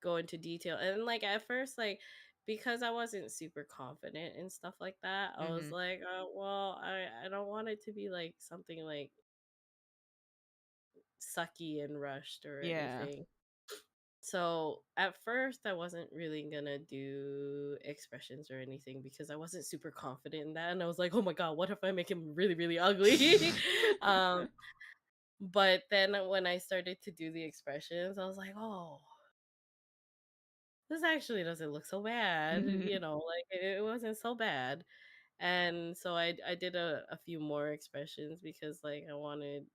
go into detail. And like at first, like because I wasn't super confident and stuff like that, I was Mm-hmm. like, oh well, I don't want it to be like something like sucky and rushed or Yeah. anything. So at first, I wasn't really gonna do expressions or anything because I wasn't super confident in that, and I was like, "Oh my god, what if I make him really, really ugly?" um, but then when I started to do the expressions, I was like, "Oh, this actually doesn't look so bad." Like it wasn't so bad, and so I did a few more expressions because like I wanted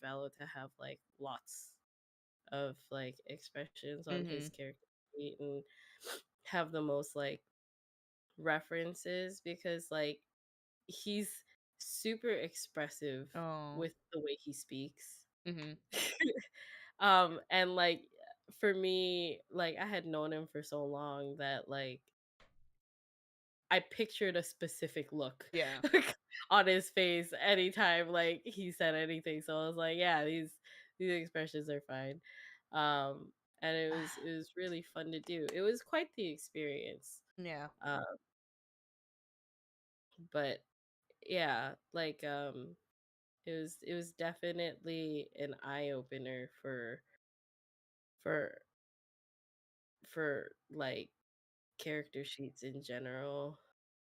Valo to have like lots of like expressions on his Mm-hmm. character sheet and have the most like references because like he's super expressive Oh. with the way he speaks. Mm-hmm. And like for me, like I had known him for so long that like I pictured a specific look Yeah. on his face anytime like he said anything. So I was like, yeah, these expressions are fine. And it was really fun to do. It was quite the experience. Yeah. Um, but yeah, like it was definitely an eye opener for for like character sheets in general.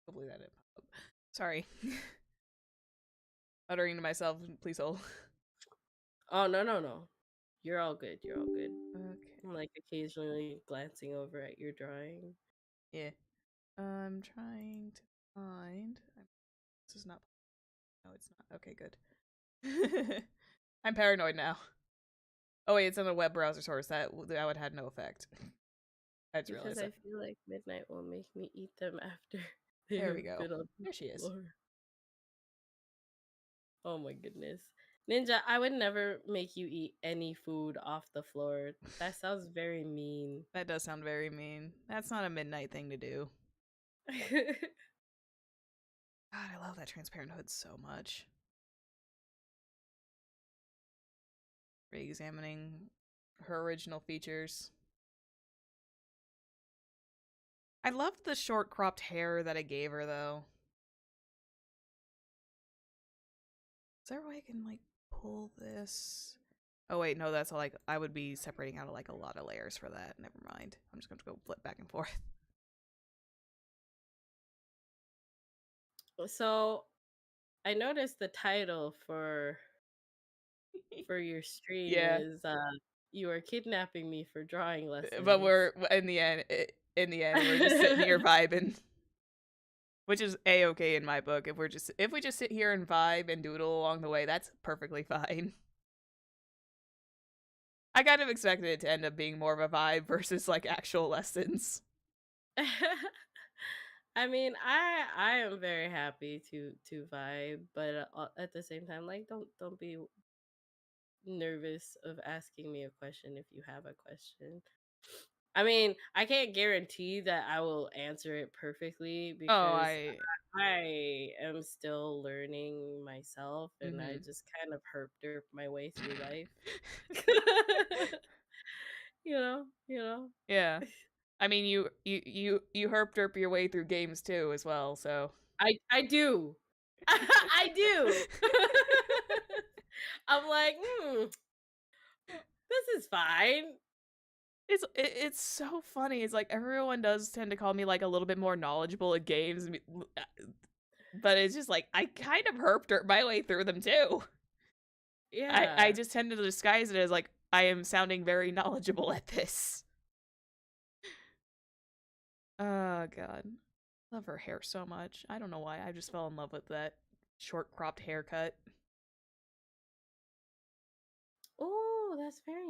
Hopefully that didn't pop up. Sorry. Uttering to myself, please hold. Oh no no no. You're all good. You're all good. Okay. I'm like occasionally glancing over at your drawing. Yeah. I'm trying to find. This is not. No, it's not. Okay, good. I'm paranoid now. Oh wait, it's on a web browser source. That would have no effect. I just Because realized I that. feel like midnight will make me eat them after There they we have go. been on the There she is. floor. Oh my goodness. Ninja, I would never make you eat any food off the floor. That sounds very mean. That does sound very mean. That's not a midnight thing to do. God, I love that transparent hood so much. Re-examining her original features. I loved the short cropped hair that I gave her, though. Is there a way I can, like, pull this? Oh, wait, no, that's like, I would be separating out, like, a lot of layers for that. Never mind. I'm just going to go flip back and forth. So, I noticed the title for your stream Yeah, is you are kidnapping me for drawing but lessons. we're, in the end, we're just sitting here vibing. Which is a-okay in my book. If we just sit here and vibe and doodle along the way, that's perfectly fine. I kind of expected it to end up being more of a vibe versus like actual lessons. I mean, I am very happy to vibe, but at the same time, like don't be nervous of asking me a question if you have a question. I mean, I can't guarantee that I will answer it perfectly Oh, because I am still learning myself and I mm-hmm. just kind of herp derp my way through life. you know. Yeah. I mean, you herp derp your way through games too, as well. So I do. I do. I'm like, this is fine. it's so funny. It's like everyone does tend to call me like a little bit more knowledgeable at games, but it's just like I kind of herp derp my way through them too. I Yeah. just tend to disguise it as like I am sounding very knowledgeable at this. Oh god. Love her hair so much. I don't know why. I just fell in love with that short cropped haircut. Oh, that's very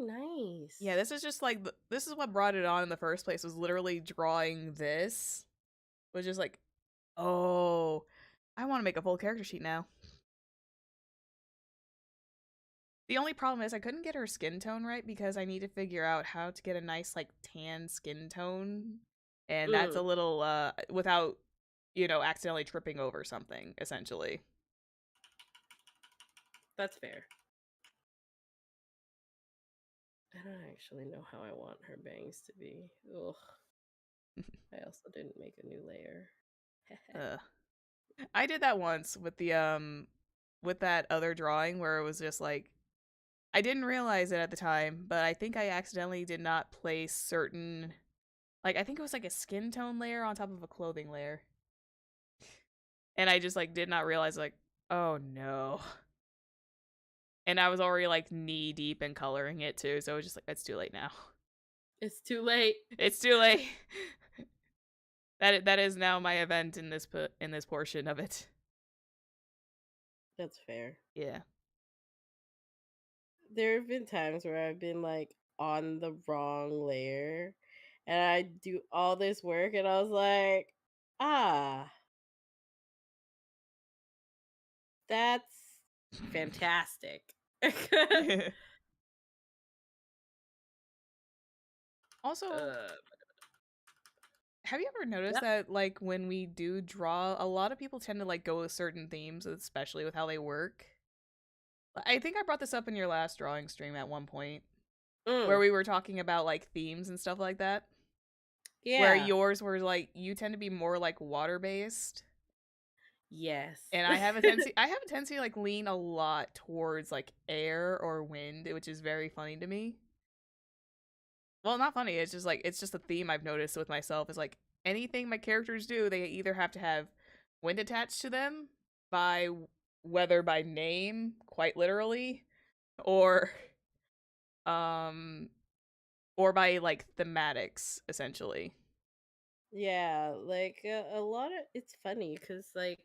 Yeah, nice. this is just like this is what brought it on in the first place, was literally drawing this. Was just like, "Oh, I want to make a full character sheet now." The only problem is I couldn't get her skin tone right because I need to figure out how to get a nice like tan skin tone, and that's a Mm, little without, accidentally tripping over something essentially. that's fair. I don't actually know how I want her bangs to be. Ugh. I also didn't make a new layer. uh, I did that once with that other drawing where it was just like I didn't realize it at the time, but I think I accidentally did not place certain, like, I think it was like a skin tone layer on top of a clothing layer. And I just like did not realize, like, oh no. And I was already like knee deep in coloring it too, so it was just like it's too late now. It's too late. It's too late. That is now my event in this portion of it. That's fair. Yeah. There have been times where I've been like on the wrong layer and I do all this work and I was like, ah, that's fantastic. Also, uh, have you ever noticed yep. that like when we do draw, a lot of people tend to like go with certain themes, especially with how they work? I think I brought this up in your last drawing stream at one point, where Mm, we were talking about like themes and stuff like that. Where yeah. yours were like you tend to be more like water based, Yes. and I have a tendency to like lean a lot towards like air or wind, which is very funny to me. Well, not funny. It's just like it's just a theme I've noticed with myself. Is like anything my characters do, they either have to have wind attached to them by whether by name, quite literally, or um or by like thematics, essentially. Yeah, like a lot of it's funny cuz like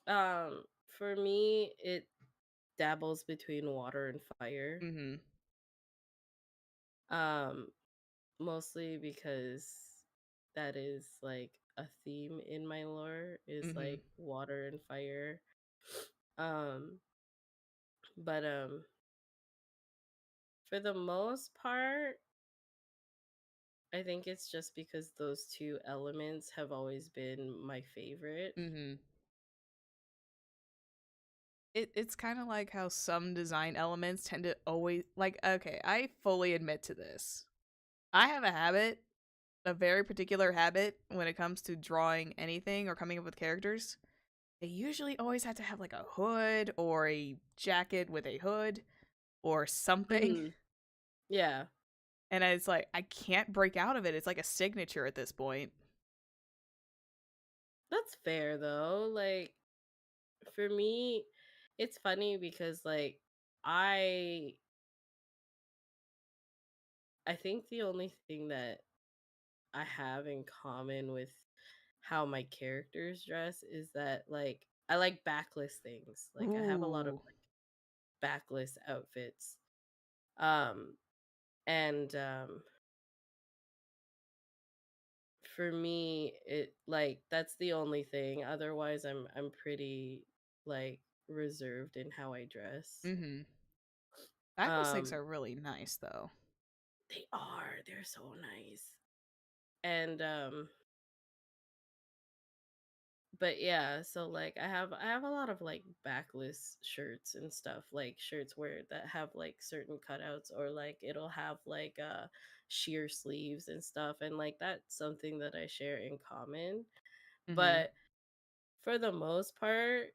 for me it dabbles between water and fire. Mm-hmm. Um mostly because that is like a theme in my lore is Mm-hmm. like water and fire. Um, but for the most part, I think it's just because those two elements have always been my favorite. Mm-hmm. It's kind of like how some design elements tend to always like. Okay, I fully admit to this. I have a habit, a very particular habit when it comes to drawing anything or coming up with characters. They usually always have to have like a hood or a jacket with a hood or something. Mhm. Yeah, And it's like I can't break out of it. It's like a signature at this point. that's fair though. Like for me, it's funny because like I I think the only thing that I have in common with how my characters dress is that like I like backless things. Like I have a lot of Ooh. backless outfits. Um and for me it like that's the only thing. Otherwise I'm pretty like reserved in how I dress. Mm-hmm. Backless things Um are really nice though. they're so nice. And but yeah, so like I have a lot of like backless shirts and stuff, like shirts where that have like certain cutouts or like it'll have like sheer sleeves and stuff, and like that's something that I share in common. Mm-hmm. But for the most part,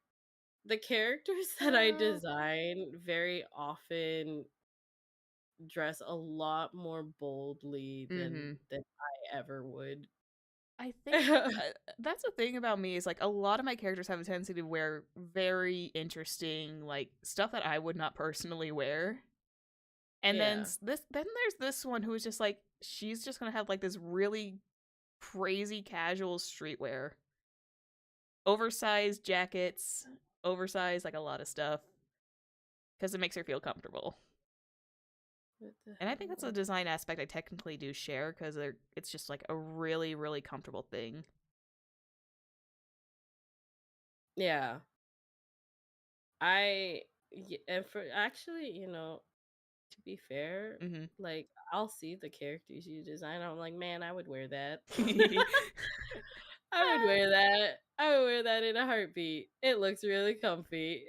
the characters that I Uh, design very often dress a lot more boldly mm-hmm. than I ever would. I think that's the thing about me is like a lot of my characters have a tendency to wear very interesting like stuff that I would not personally wear. And Yeah. then there's this one who is just like she's just gonna have like this really crazy casual streetwear, oversized jackets, oversized like a lot of stuff because it makes her feel comfortable. What the And I think that's a hell? design aspect I technically do share because it's just like a really really comfortable thing. Yeah. And for actually, to be fair, Mm-hmm. like I'll see the characters you design. I'm like, man, I would wear that. I would wear that. I would wear that in a heartbeat. It looks really comfy.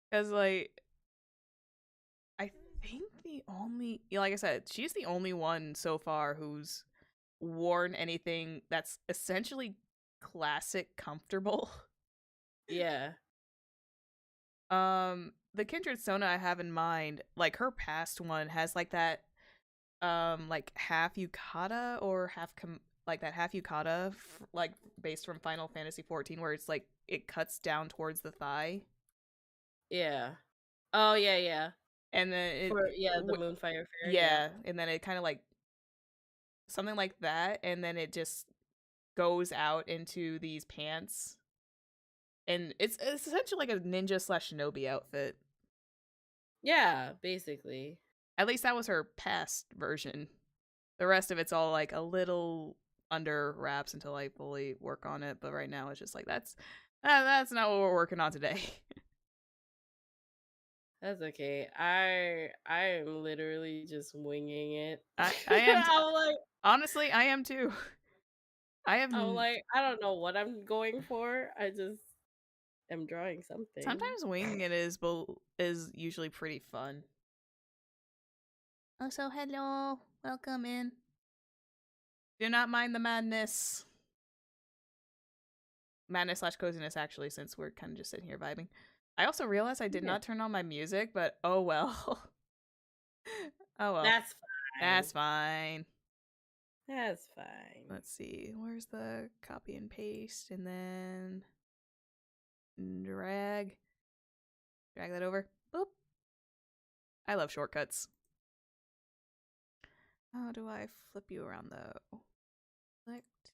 Because like I think the only, yeah, like I said, she's the only one so far who's worn anything that's essentially classic comfortable. Yeah. The Kindred Sona I have in mind, like her past one has like that, like half yukata or like that half yukata, like based from Final Fantasy 14, where it's like it cuts down towards the thigh, Yeah. Oh yeah, yeah. and then For yeah, the Moonfire Fair, yeah. yeah, and then it kind of like something like that, and then it just goes out into these pants, and it's essentially like a ninja slash shinobi outfit. Yeah, basically. At least that was her past version. The rest of it's all like a little under wraps until I fully work on it. But right now it's just like that's not what we're working on today. That's okay. I am literally just winging it. I am honestly I am too. I have I don't know what I'm going for. I just am drawing something. sometimes winging it is usually pretty fun. Oh, so hello, welcome in. Do not mind the madness. Madness slash coziness, actually, since we're kind of just sitting here vibing. I also realized I did Yeah. not turn on my music, but oh well. Oh well. That's That's fine. fine. That's fine. Let's see. Where's the copy and paste? And then drag. Drag that over. Boop. I love shortcuts. How do I flip you around though? Select.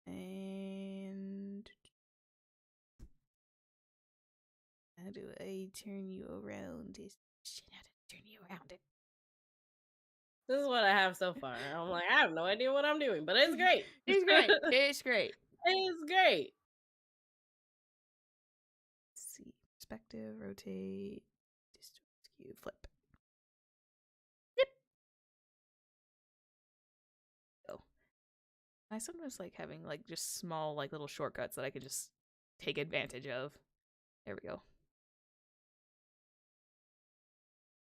And how do I turn you around? How to turn you around? This is what I have so far. I'm like, I have no idea what I'm doing, but it's great. It's great. It's great. It's great. Let's see. Perspective, rotate, distort, skew, flip. Yep. Go. I sometimes like having like just small like little shortcuts that I could just take advantage of. There we go.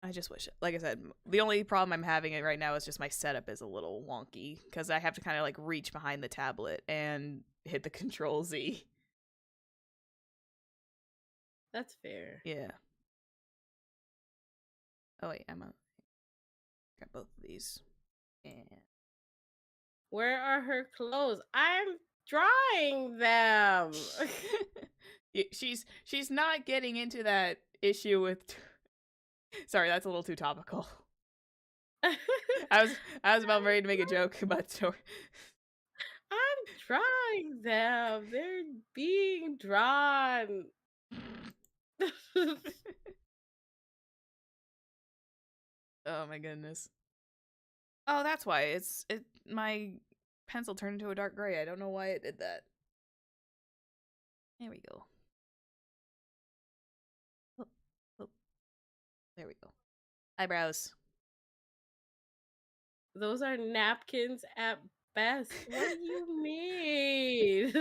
I just wish, like I said, the only problem I'm having it right now is just my setup is a little wonky because I have to kind of like reach behind the tablet and hit the Control Z. That's fair. Yeah. Oh wait, I'm gonna grab both of these. And Where are her clothes? I'm drawing them. she's not getting into that issue with. Sorry, that's a little too topical. I was about ready to make a joke about story. I'm drawing them. They're being drawn. Oh my goodness. Oh, that's why my pencil turned into a dark gray. I don't know why it did that. There we go. Oh, oh. There we go. Eyebrows. Those are napkins at best. What do you mean?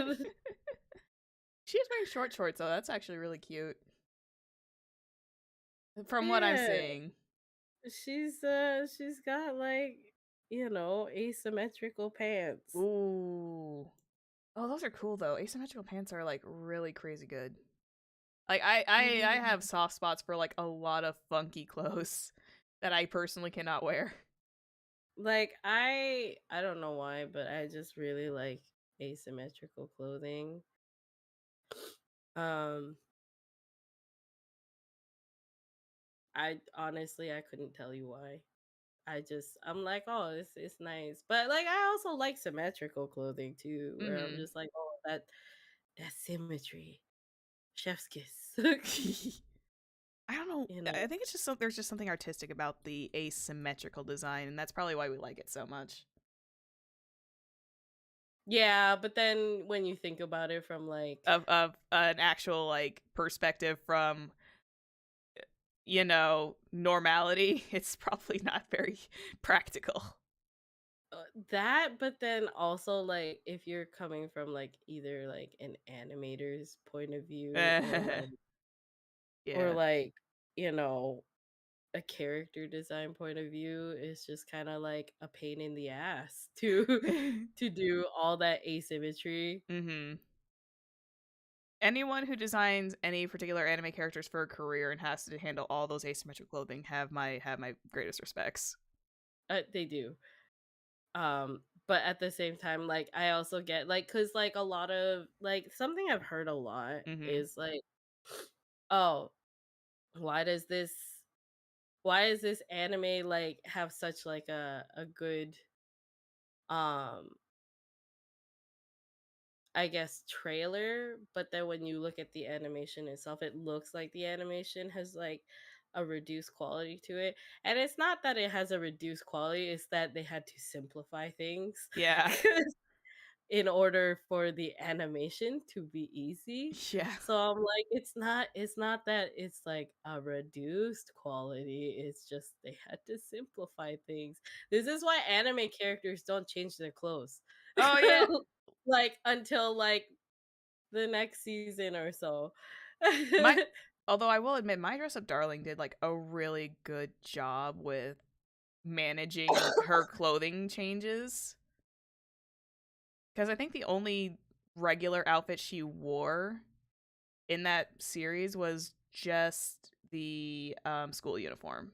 She's wearing short shorts, though. That's actually really cute. From what I'm Yeah. seeing. She's got like, asymmetrical pants. Ooh. Oh, those are cool though. Asymmetrical pants are like really crazy good. Like I have soft spots for like a lot of funky clothes that I personally cannot wear. Like I don't know why, but I just really like asymmetrical clothing. Um I honestly I couldn't tell you why. I'm like, oh, it's nice. But like I also like symmetrical clothing too, where I'm just like, oh, that symmetry. Chef's kiss. I don't know. you know. I think it's just there's just something artistic about the asymmetrical design, and that's probably why we like it so much. Yeah, but then when you think about it from like Of an actual like perspective from normality, it's probably not very practical. that, but then also like if you're coming from like either like an animator's point of view or Yeah. like, you know, a character design point of view, it's just kind of like a pain in the ass to to do all that asymmetry. Mhm. Anyone who designs any particular anime characters for a career and has to handle all those asymmetric clothing have my greatest respects. They do. But at the same time, like I also get like cuz like a lot of like something I've heard a lot Mhm. is like, oh, why does this why is this anime like have such like a good um I guess trailer, but then when you look at the animation itself, it looks like the animation has like a reduced quality to it. And it's not that it has a reduced quality, it's that they had to simplify things Yeah. in order for the animation to be easy. Yeah. So I'm like, it's not that it's like a reduced quality, it's just they had to simplify things. This is why anime characters don't change their clothes. Oh yeah. Like until like the next season or so. My Although I will admit my dress up darling did like a really good job with managing her clothing changes. Cuz I think the only regular outfit she wore in that series was just the school uniform.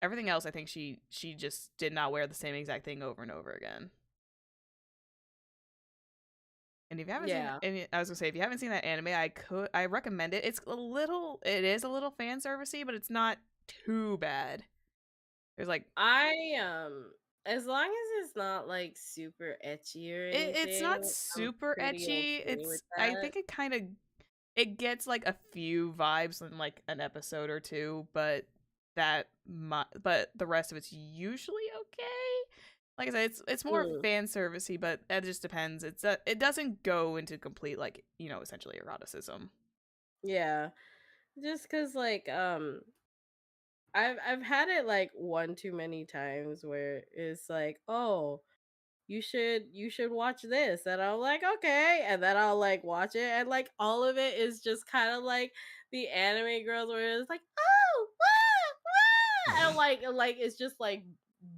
Everything else I think she just did not wear the same exact thing over and over again. And if you haven't seen, Yeah. and I was gonna say, if you haven't seen that anime, I recommend it. It is a little fan servicey, but it's not too bad. There's like, I as long as it's not like super etchy or it's anything, not I'm super pretty etchy. okay with I that. think it gets like a few vibes in like an episode or two, but that much, but the rest of it's usually okay. Like I said, it's more Mm, fan servicey, but it just depends. It doesn't go into complete like essentially eroticism. yeah, just because like I've had it like one too many times where it's like, oh, you should watch this, and I'm like, okay, and then I'll like watch it, and like all of it is just kind of like the anime girls where it's like, oh, wah, wah, and like it's just like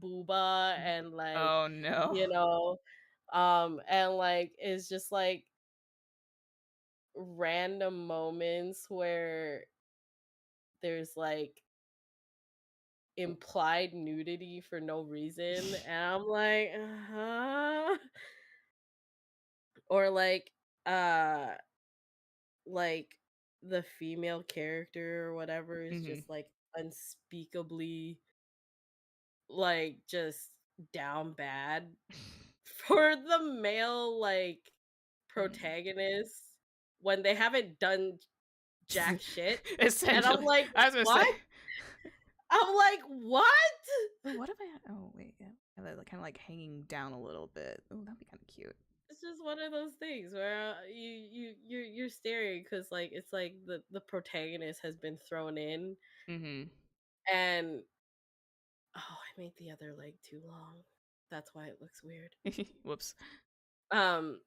booba and like, Oh no. you know, and like it's just like random moments where there's like implied nudity for no reason, and I'm like, uh-huh. Or uh like the female character or whatever is Hmm. just like unspeakably like just down bad for the male like protagonist when they haven't done jack shit. And I'm Essentially, like, I was gonna say. what? I'm like, what? Oh, what if I had? Oh wait, yeah, have that kind of like hanging down a little bit. Oh, that'd be kind of cute. It's just one of those things where you're staring because like it's like the protagonist has been thrown in, Mm-hmm. and oh, I made the other leg too long. That's why it looks weird. Whoops. Um,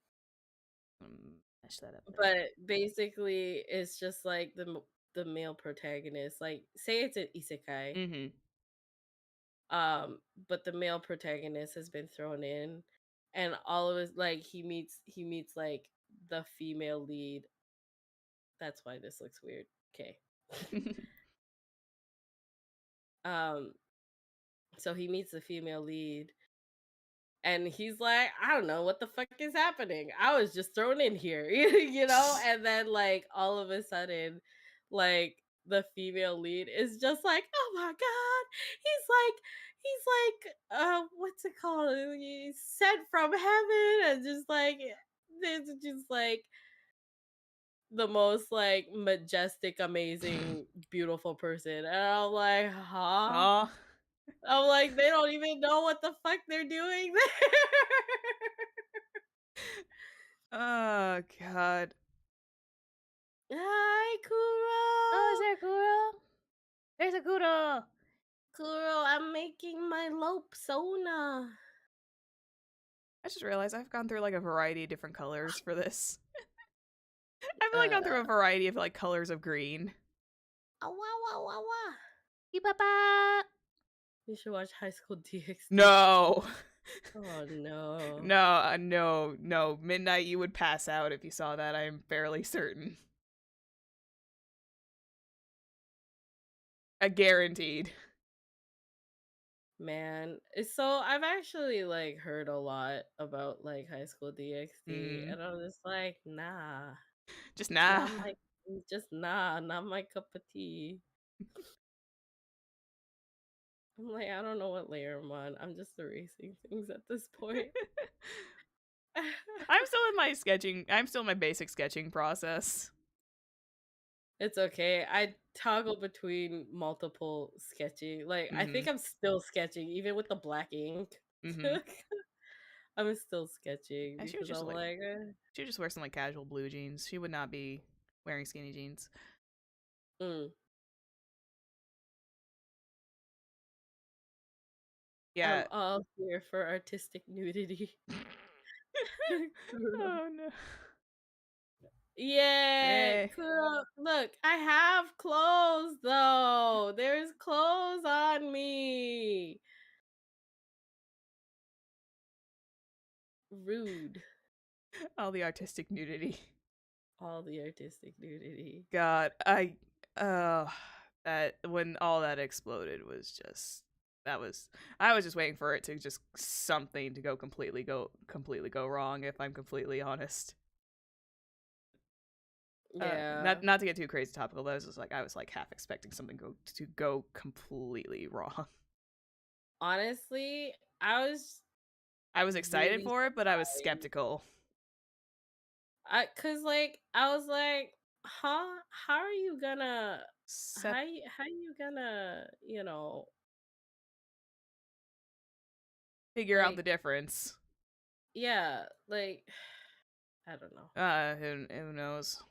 Mesh that up there. but basically, it's just like the male protagonist. Like, say it's an isekai. Mm-hmm. But the male protagonist has been thrown in, and all of his like he meets like the female lead. That's why this looks weird. Okay. um, so he meets the female lead, and he's like, I don't know what the fuck is happening. I was just thrown in here, And then, like, all of a sudden, like, the female lead is just like, oh my God. What's it called? He's sent from heaven. And just like, it's just like the most like majestic, amazing, beautiful person. And I'm like, huh? Oh. I'm like, they don't even know what the fuck they're doing there. Oh god. Hi, Oh, is Kuro. there Kuro? There's a Kuro. Kuro, I'm making my lope sona. I just realized I've gone through like a variety of different colors for this. I've like gone Uh, through a variety of like colors of green. awa, wa, wa, wa. Papa. You should watch High School DxD. No. Oh no. No, no. Midnight, you would pass out if you saw that. I am fairly certain. A guaranteed. Man, so I've actually like heard a lot about like High School DxD, Mm-hmm. and I'm just like, nah, Just nah. not my, just nah, not my cup of tea. I'm like, I don't know what layer I'm on. I'm just erasing things at this point. I'm still in my sketching. I'm still in my basic sketching process. It's okay. I toggle between multiple sketching. Like, I Mm-hmm. think I'm still sketching, even with the black ink. Mm-hmm. I'm still sketching And she would because just I'm like like, she would just wear some like casual blue jeans. She would not be wearing skinny jeans. mm, I'm Yeah. all here for artistic nudity. Oh no. Yeah, Hey. cool. Look, I have clothes though. There's clothes on me. Rude. All the artistic nudity. All the artistic nudity. God, that when all that exploded was just that was I was just waiting for it to just something to completely go wrong if I'm completely honest. Yeah. Not to get too crazy topical, but I was like half expecting something to go completely wrong. Honestly, I was I was excited really for it, but I was surprised. skeptical. Cause like I was like, huh? How are you gonna? how you gonna, figure out the like, difference. yeah, like, I don't know. Who knows?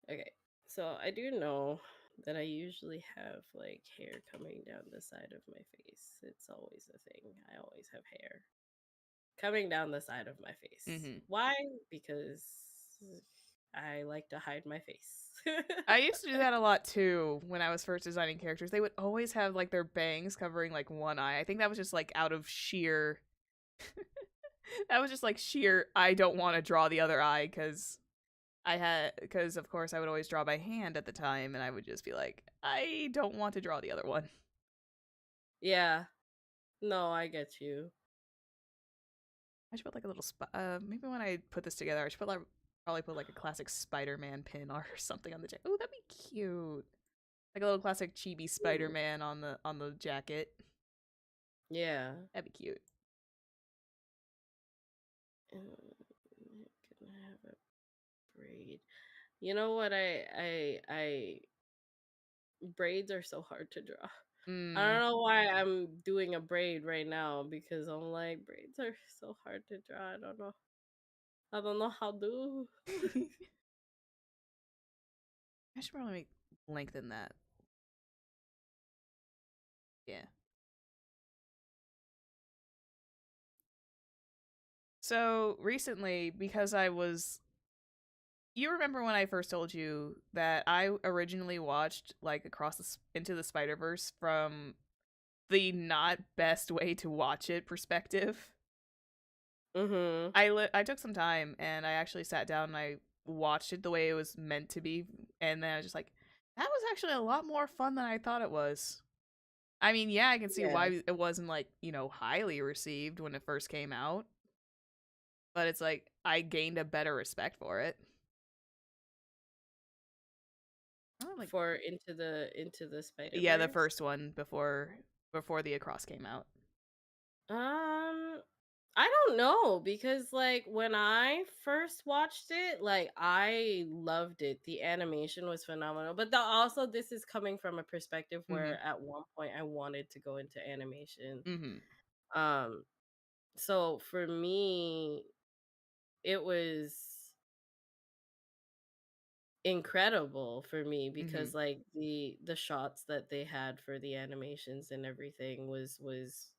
Okay, so I do know that I usually have like hair coming down the side of my face. It's always a thing. I always have hair coming down the side of my face. Mm-hmm. Why? Because I like to hide my face. I used to do that a lot too when I was first designing characters. They would always have like their bangs covering like one eye. I think that was just like out of sheer that was just like sheer I don't want to draw the other eye because of course I would always draw by hand at the time and I would just be like I don't want to draw the other one. Yeah, no, I get you. I should put like a little maybe when I put this together I should put like probably put like a classic Spider-Man pin art or something on the jacket. Oh, that'd be cute. Like a little classic chibi Ooh, Spider-Man on the jacket. yeah. That'd be cute. Can I have a braid? You know what? I braids are so hard to draw. I don't Mm. know why I'm doing a braid right now because I'm like braids are so hard to draw. I don't know. I don't know how to. I should probably lengthen that. Yeah. So recently, because you remember when I first told you that I originally watched like Into the Spider Verse from the not best way to watch it perspective. Mhm. I took some time and I actually sat down and I watched it the way it was meant to be, and then I was just like, that was actually a lot more fun than I thought it was. I mean, yeah, I can see Yeah. why it wasn't like, highly received when it first came out, but it's like I gained a better respect for it. Oh, like For into the Spider yeah, the Verse. first one before the Across came out. Um, I don't know because like when I first watched it, like I loved it. The animation was phenomenal. But also this is coming from a perspective Mhm. where at one point I wanted to go into animation. Mhm. Um so for me it was incredible for me Mhm. because like the shots that they had for the animations and everything was Oh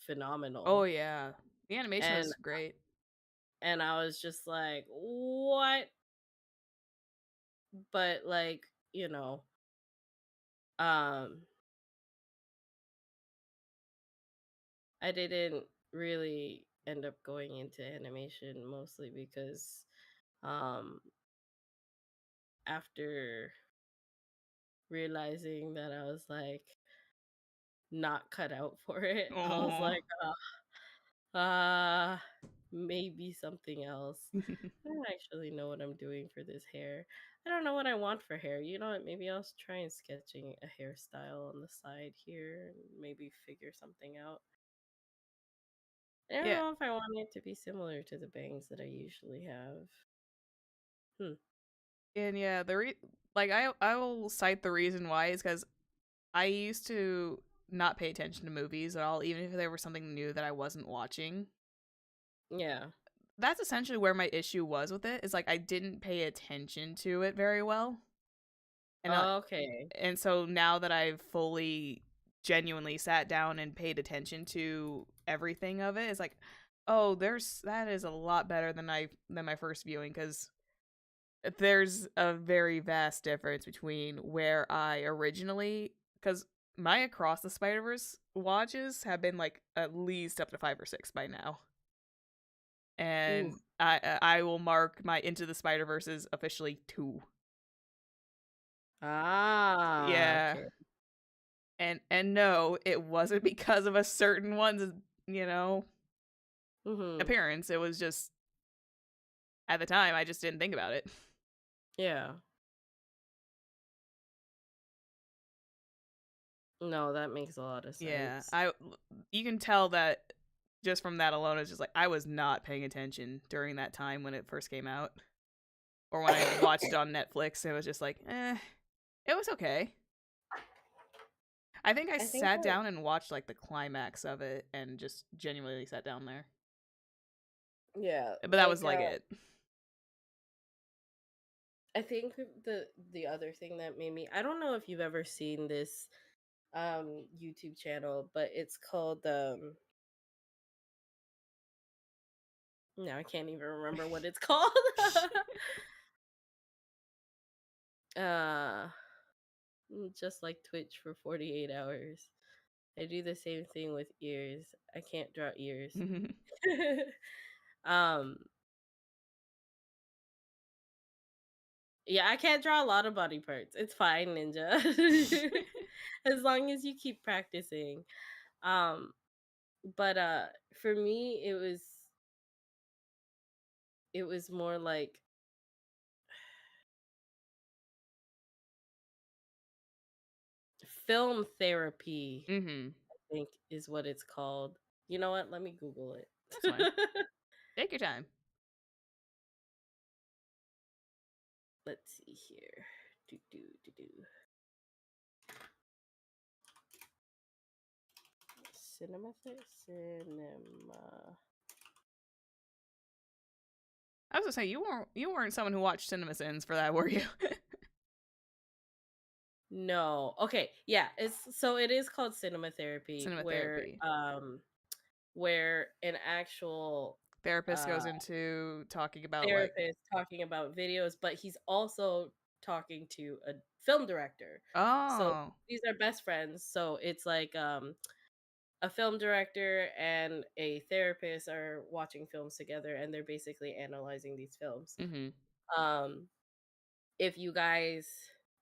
phenomenal. yeah. The animation And was great. I was just like, "What?" But like, um I didn't really end up going into animation mostly because um after realizing that I was like not cut out for it, I was Oh. like, uh maybe something else. I don't actually know what I'm doing for this hair. I don't know what I want for hair. You know what? Maybe I'll try and sketching a hairstyle on the side here and maybe figure something out. I don't Yeah. know if I want it to be similar to the bangs that I usually have. Hmm. And yeah, like I will cite the reason why is cuz I used to not pay attention to movies at all even if there was something new that I wasn't watching. Yeah. That's essentially where my issue was with it. Is like I didn't pay attention to it very well. And Okay. and so now that I've fully genuinely sat down and paid attention to everything of it, it's like, oh, that is a lot better than my first viewing because there's a very vast difference between where I originally because my Across the Spider Verse watches have been like at least up to 5 or 6 by now, Ooh. and I will mark my Into the Spider Verses officially 2. Ah, Yeah, okay. and no, it wasn't because of a certain one's you know Mhm. appearance. It was just at the time I just didn't think about it. Yeah. No, that makes a lot of Yeah, sense. you can tell that just from that alone. It's just like I was not paying attention during that time when it first came out, or when I watched it on Netflix, it was just like, it was okay. I think I I think sat that, down and watched like the climax of it and just genuinely sat down there. yeah, But that was like it. I think the other thing that made me, I don't know if you've ever seen this YouTube channel, but it's called no, I can't even remember what it's called. uh just like Twitch for 48 hours. I do the same thing with ears. I can't draw ears. um yeah, I can't draw a lot of body parts. It's fine, Ninja. As long as you keep practicing. Um but for me it was more like film therapy, Mhm. I think is what it's called. You know what? Let me Google it. That's fine. Take your time. Let's see here. Do do do do. Cinema. I was gonna say you weren't someone who watched Cinema Sins for that, were you? No. Okay. Yeah. It is called cinema therapy, Cinema where therapy. an actual Therapist uh goes into talking about like, therapist talking about videos, but he's also talking to a film director. So oh, these are best friends. So it's like a film director and a therapist are watching films together, and they're basically analyzing these films. mhm, Um if you guys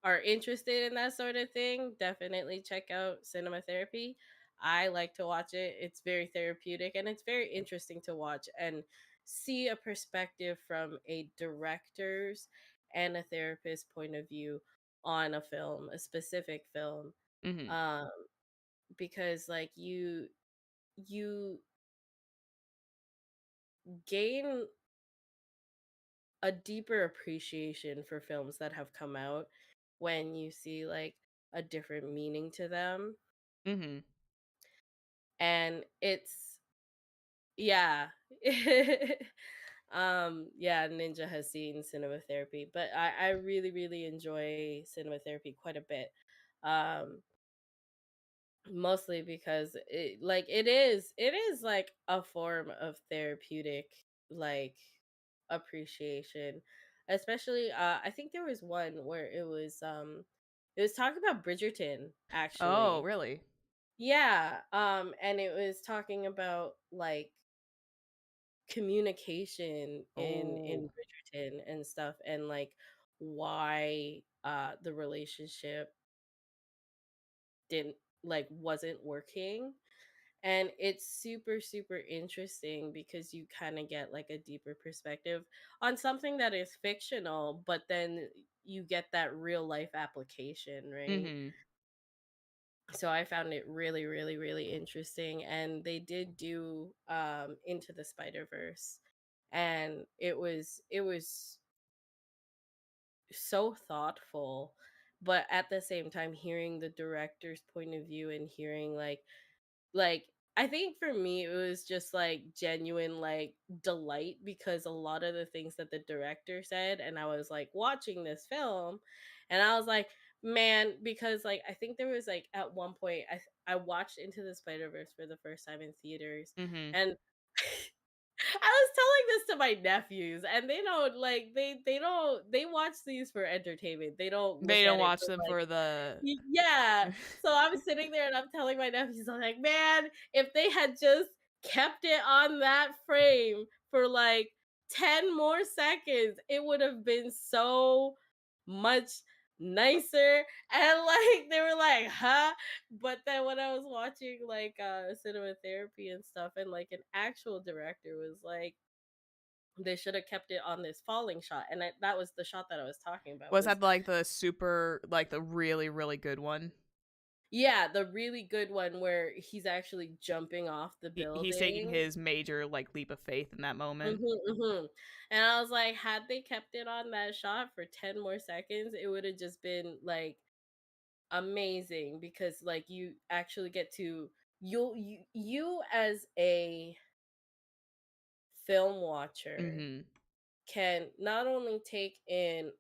are interested in that sort of thing, definitely check out cinema therapy. I like to watch it. It's very therapeutic and it's very interesting to watch and see a perspective from a director's and a therapist's point of view on a film, a specific film. mhm, Um because like you gain a deeper appreciation for films that have come out when you see like a different meaning to them. mhm. And it's, yeah. Yeah, Ninja has seen cinema therapy, but I really really enjoy cinema therapy quite a bit. um Mostly because it is like a form of therapeutic, like, appreciation. Especially I think there was one where it was talking about Bridgerton, Oh, actually. really? Yeah, and it was talking about like communication in Oh, Bridgerton and stuff, and like why the relationship didn't like wasn't working. And it's super super interesting because you kind of get like a deeper perspective on something that is fictional, but then you get that real life application, right? mhm. So I found it really really really interesting, and they did do Into the Spider Verse, and it was so thoughtful, but at the same time hearing the director's point of view and hearing like I think for me it was just like genuine like delight, because a lot of the things that the director said, and I was like watching this film and I was like, man, because like I think there was like at one point I watched Into the Spider-Verse for the first time in theaters, Mhm. and I was telling this to my nephews, and they don't like they watch these for entertainment. They don't They look don't at it watch for them like, for the yeah. So I'm sitting there and I'm telling my nephews, I'm like, man, if they had just kept it on that frame for like 10 more seconds, it would have been so much nicer. And like they were like, huh? But then when I was watching like cinema therapy and stuff, and like an actual director was like, they should have kept it on this falling shot. And that was the shot that I was talking about was was, that like the super like the really really good one? Yeah, the really good one where he's actually jumping off the He's taking building. his major like leap of faith in that moment. Mhm, mhm. And I was like, had they kept it on that shot for 10 more seconds, it would have just been like amazing because like you actually get to you as a film watcher Mhm. can not only take in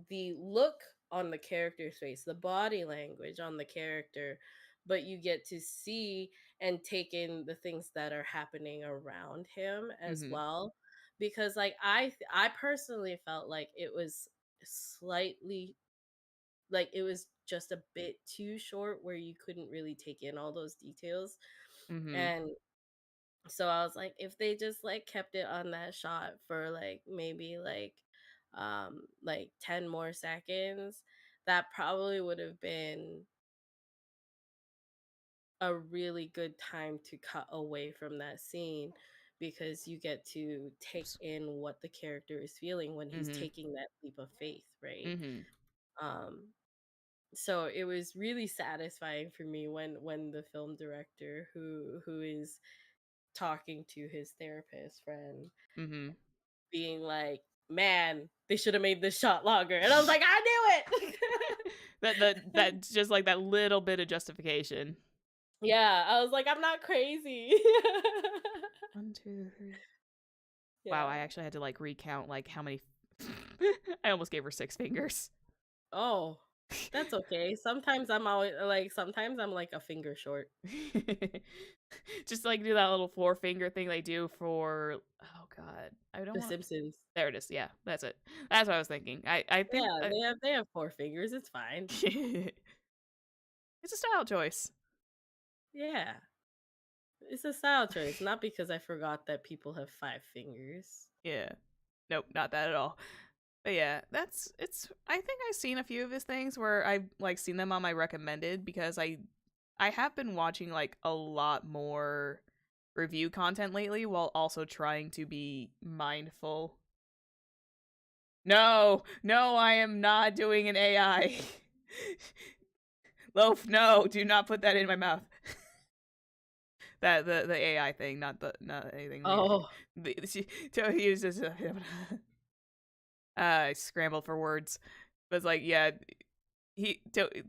the look on the character's face, the body language on the character, but you get to see and take in the things that are happening around him as Mhm. well. Because like I personally felt like it was slightly like it was just a bit too short where you couldn't really take in all those details. Mhm. And so I was like, if they just like kept it on that shot for like maybe like 10 more seconds, that probably would have been a really good time to cut away from that scene because you get to take Oops. in what the character is feeling when he's Mhm. taking that leap of faith, right? Mhm. Um so it was really satisfying for me when the film director who is talking to his therapist friend Mhm. being like, "Man, they should have made this shot longer." And I was like, "I knew it." That's just like that little bit of justification. Yeah, I was like, "I'm not crazy." 1, 2, 3. Wow, I Yeah. actually had to like recount like how many I almost gave her 6 fingers. Oh, that's okay. Sometimes I'm like a finger short. Just like do that little four-finger thing they do for oh god, I don't The want Simpsons. there it is, yeah, that's it. That's what I was thinking. I think Yeah, they have 4 fingers, it's fine. it's a style choice. Yeah. It's a style choice, not because I forgot that people have 5 fingers. Yeah. Nope, not that at all. But yeah, that's it's I think I've seen a few of his things where I've like seen them on my recommended because I have been watching like a lot more review content lately while also trying to be mindful. No, no, I am not doing an AI. Loaf, no, do not put that in my mouth. That the AI thing, not anything related. Oh, To use this. I scrambled for words. But it's like, yeah,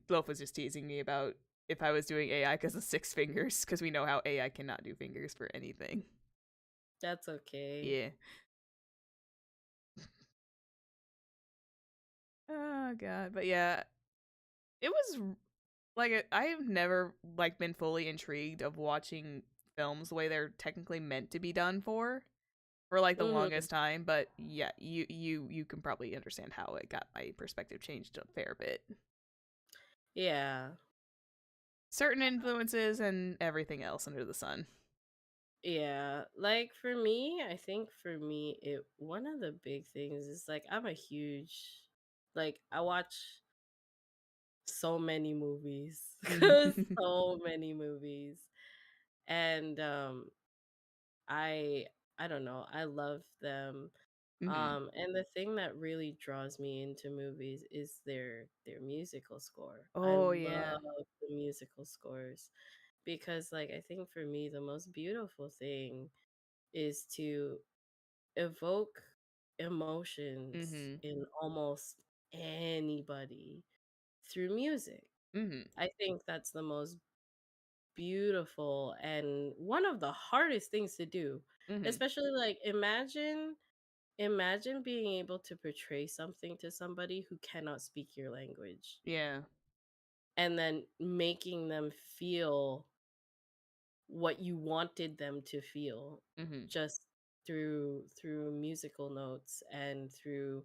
Loaf was just teasing me about if I was doing AI because of 6 fingers, because we know how AI cannot do fingers for anything. that's okay. Yeah. Oh god, but yeah, it was like I've never like been fully intrigued of watching films the way they're technically meant to be done for like the Mhm. longest time. But yeah, you can probably understand how it got my perspective changed a fair bit. Yeah. Certain influences and everything else under the sun. Yeah, like for me, I think for me, it one of the big things is like I'm a huge like I watch so many movies. Mhm. So many movies. And I I don't know, I love them. Mhm. And the thing that really draws me into movies is their musical score. I Oh yeah. love the musical scores because like I think for me the most beautiful thing is to evoke emotions Mhm. in almost anybody through music. Mhm. I think that's the most beautiful and one of the hardest things to do. Mhm. Especially like imagine being able to portray something to somebody who cannot speak your language Yeah. and then making them feel what you wanted them to feel Mhm. just through musical notes and through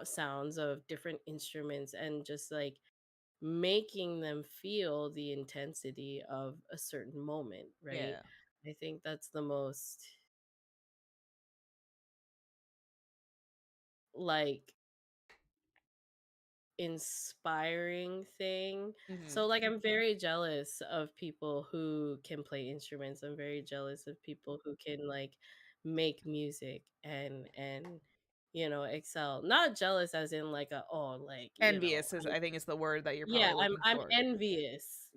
sounds of different instruments and just like making them feel the intensity of a certain moment, right? Yeah. I think that's the most like inspiring thing. Mhm. So like I'm very jealous of people who can play instruments. I'm very jealous of people who can like make music and excel. Not jealous as in like a, oh, like, Envious is, I think, is the word that you're yeah, probably looking I'm for. envious,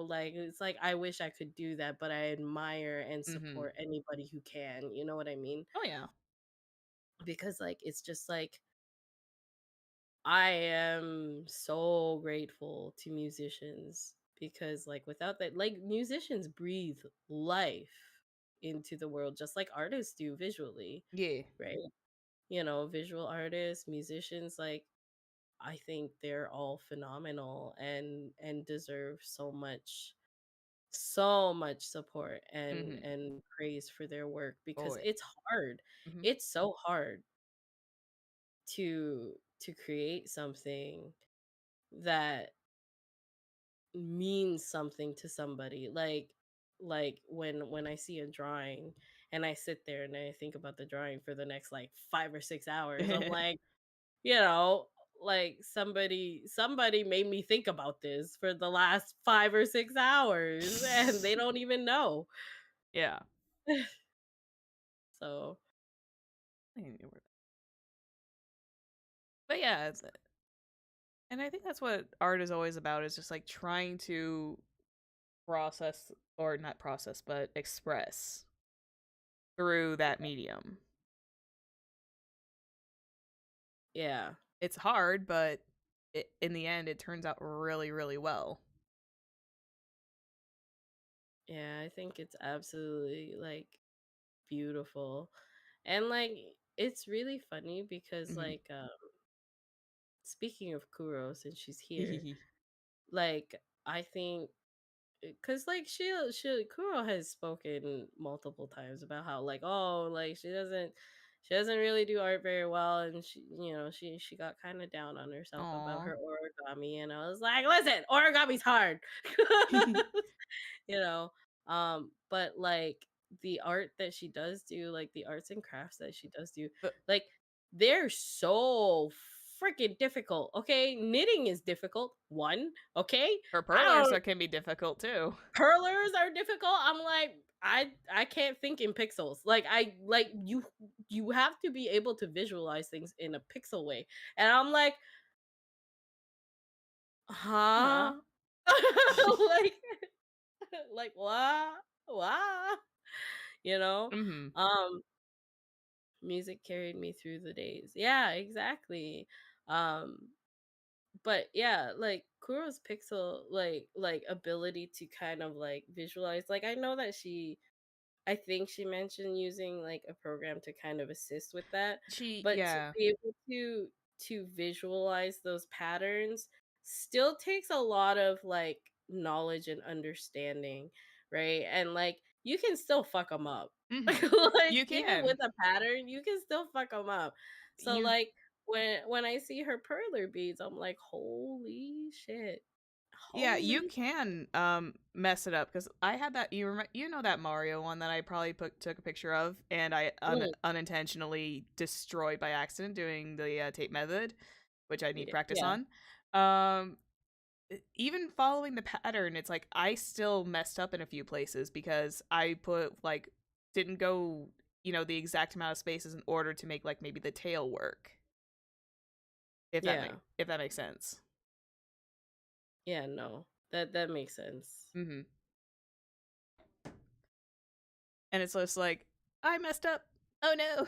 like it's like I wish I could do that, but I admire and Mm-hmm. support anybody who can, you know what I mean? Oh yeah. Because like it's just like I am so grateful to musicians because like without that, like, musicians breathe life into the world just like artists do visually, Yeah. right? Visual artists, musicians, like, I think they're all phenomenal and deserve so much support and Mm-hmm. and praise for their work Oh because yeah. it's hard. Mm-hmm. It's so hard to create something that means something to somebody. Like when I see a drawing and I sit there and I think about the drawing for the next like 5 or 6 hours, I'm like, you know, like somebody made me think about this for the last 5 or 6 hours and they don't even know. Yeah. So, But yeah, and I think that's what art is always about, is just like trying to process, or not process, but express through that medium. yeah. It's hard, but in the end, it turns out really, really well. Yeah, I think it's absolutely like beautiful. And like it's really funny because Hmm. like speaking of Kuro, since she's here, like I think because like she Kuro has spoken multiple times about how like, oh, like she doesn't really do art very well, and she got kind of down on herself about Aw. her origami, and I was like, listen, origami's hard. you know but like the art that she does do, like the arts and crafts that she does do, But like they're so freaking difficult. Okay, knitting is difficult, one. Okay, for I perlers, don't that can be difficult too. curlers are difficult. I'm like, I can't think in pixels. Like I like you have to be able to visualize things in a pixel way, and I'm like, Aw. huh. like like what you know Hmm. um music carried me through the days. Yeah, exactly. um but yeah, like Kuro's pixel like ability to kind of like visualize, like I know that I think she mentioned using like a program to kind of assist with that, but to Yeah. be able to visualize those patterns still takes a lot of like knowledge and understanding, right? And like you can still fuck them up. Hmm. Like You even with can. a pattern, you can still fuck them up. So You like when I see her perler beads, I'm like, holy shit. Yeah, you Holy can mess it up, because I had that, you know that Mario one that I probably took a picture of, and I shit. unintentionally destroyed by accident doing the tape method, which I need Yeah. practice Yeah. on. Um Even following the pattern, it's like I still messed up in a few places because I put like didn't go, the exact amount of spaces in order to make like maybe the tail work. Yeah. If that makes sense. Yeah, no. That makes sense. Mhm. And it's just like, I messed up. Oh no.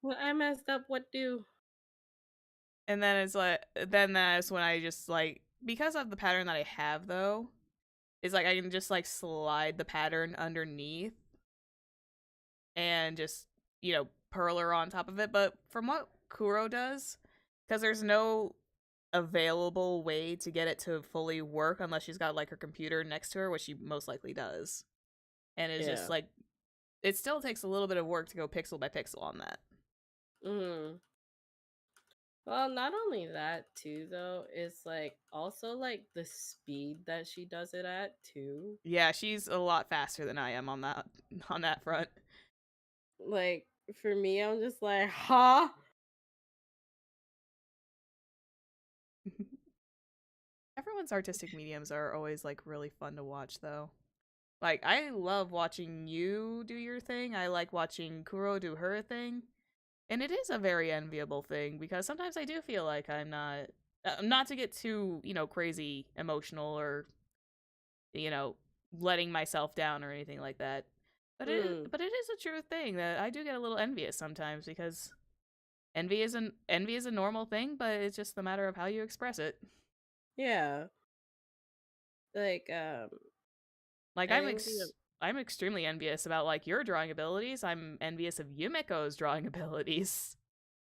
Well, I messed up, what do? And then it's like, then that's when I just like, because of the pattern that I have though, is like I can just like slide the pattern underneath and just, perler on top of it. But from what Kuro does, because there's no available way to get it to fully work unless she's got like her computer next to her, which she most likely does. And it's just Yeah. like, it still takes a little bit of work to go pixel by pixel on that. Mhm. Well, not only that too though, it's like also like the speed that she does it at too. Yeah, she's a lot faster than I am on that front. Like for me, I'm just like, huh? Everyone's artistic mediums are always like really fun to watch though. Like I love watching you do your thing. I like watching Kuro do her thing. And it is a very enviable thing because sometimes I do feel like I'm not to get too, crazy emotional or, you know, letting myself down or anything like that. Mm, But it is a true thing that I do get a little envious sometimes because envy is a normal thing, but it's just the matter of how you express it. yeah. Like, Like I think the I'm extremely envious about like your drawing abilities. I'm envious of Yumiko's drawing abilities.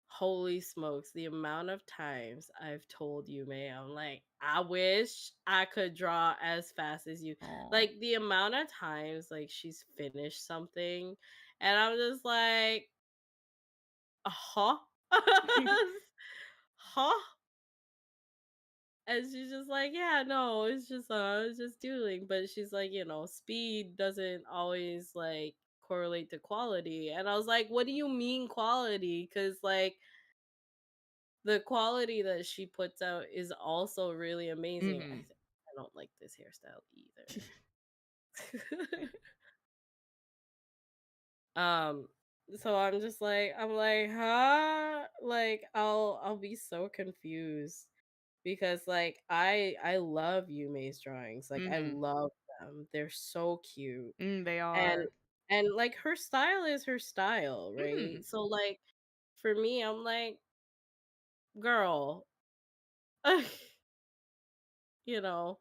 holy smokes, the amount of times I've told you, May, I'm like, I wish I could draw as fast as you. Oh. Like the amount of times like she's finished something and I'm just like, huh? huh? And she's just like, yeah, no, it's just doodling. But she's like, speed doesn't always like correlate to quality. And I was like, what do you mean quality? Because like the quality that she puts out is also really amazing. Mhm. I don't like this hairstyle either. um, so I'm like, huh? Like I'll be so confused because like I love Yume's drawings. Like I Mhm. love them. They're so cute. They And are. like her style is her style, right? Mhm. So like for me, I'm like, girl, you know,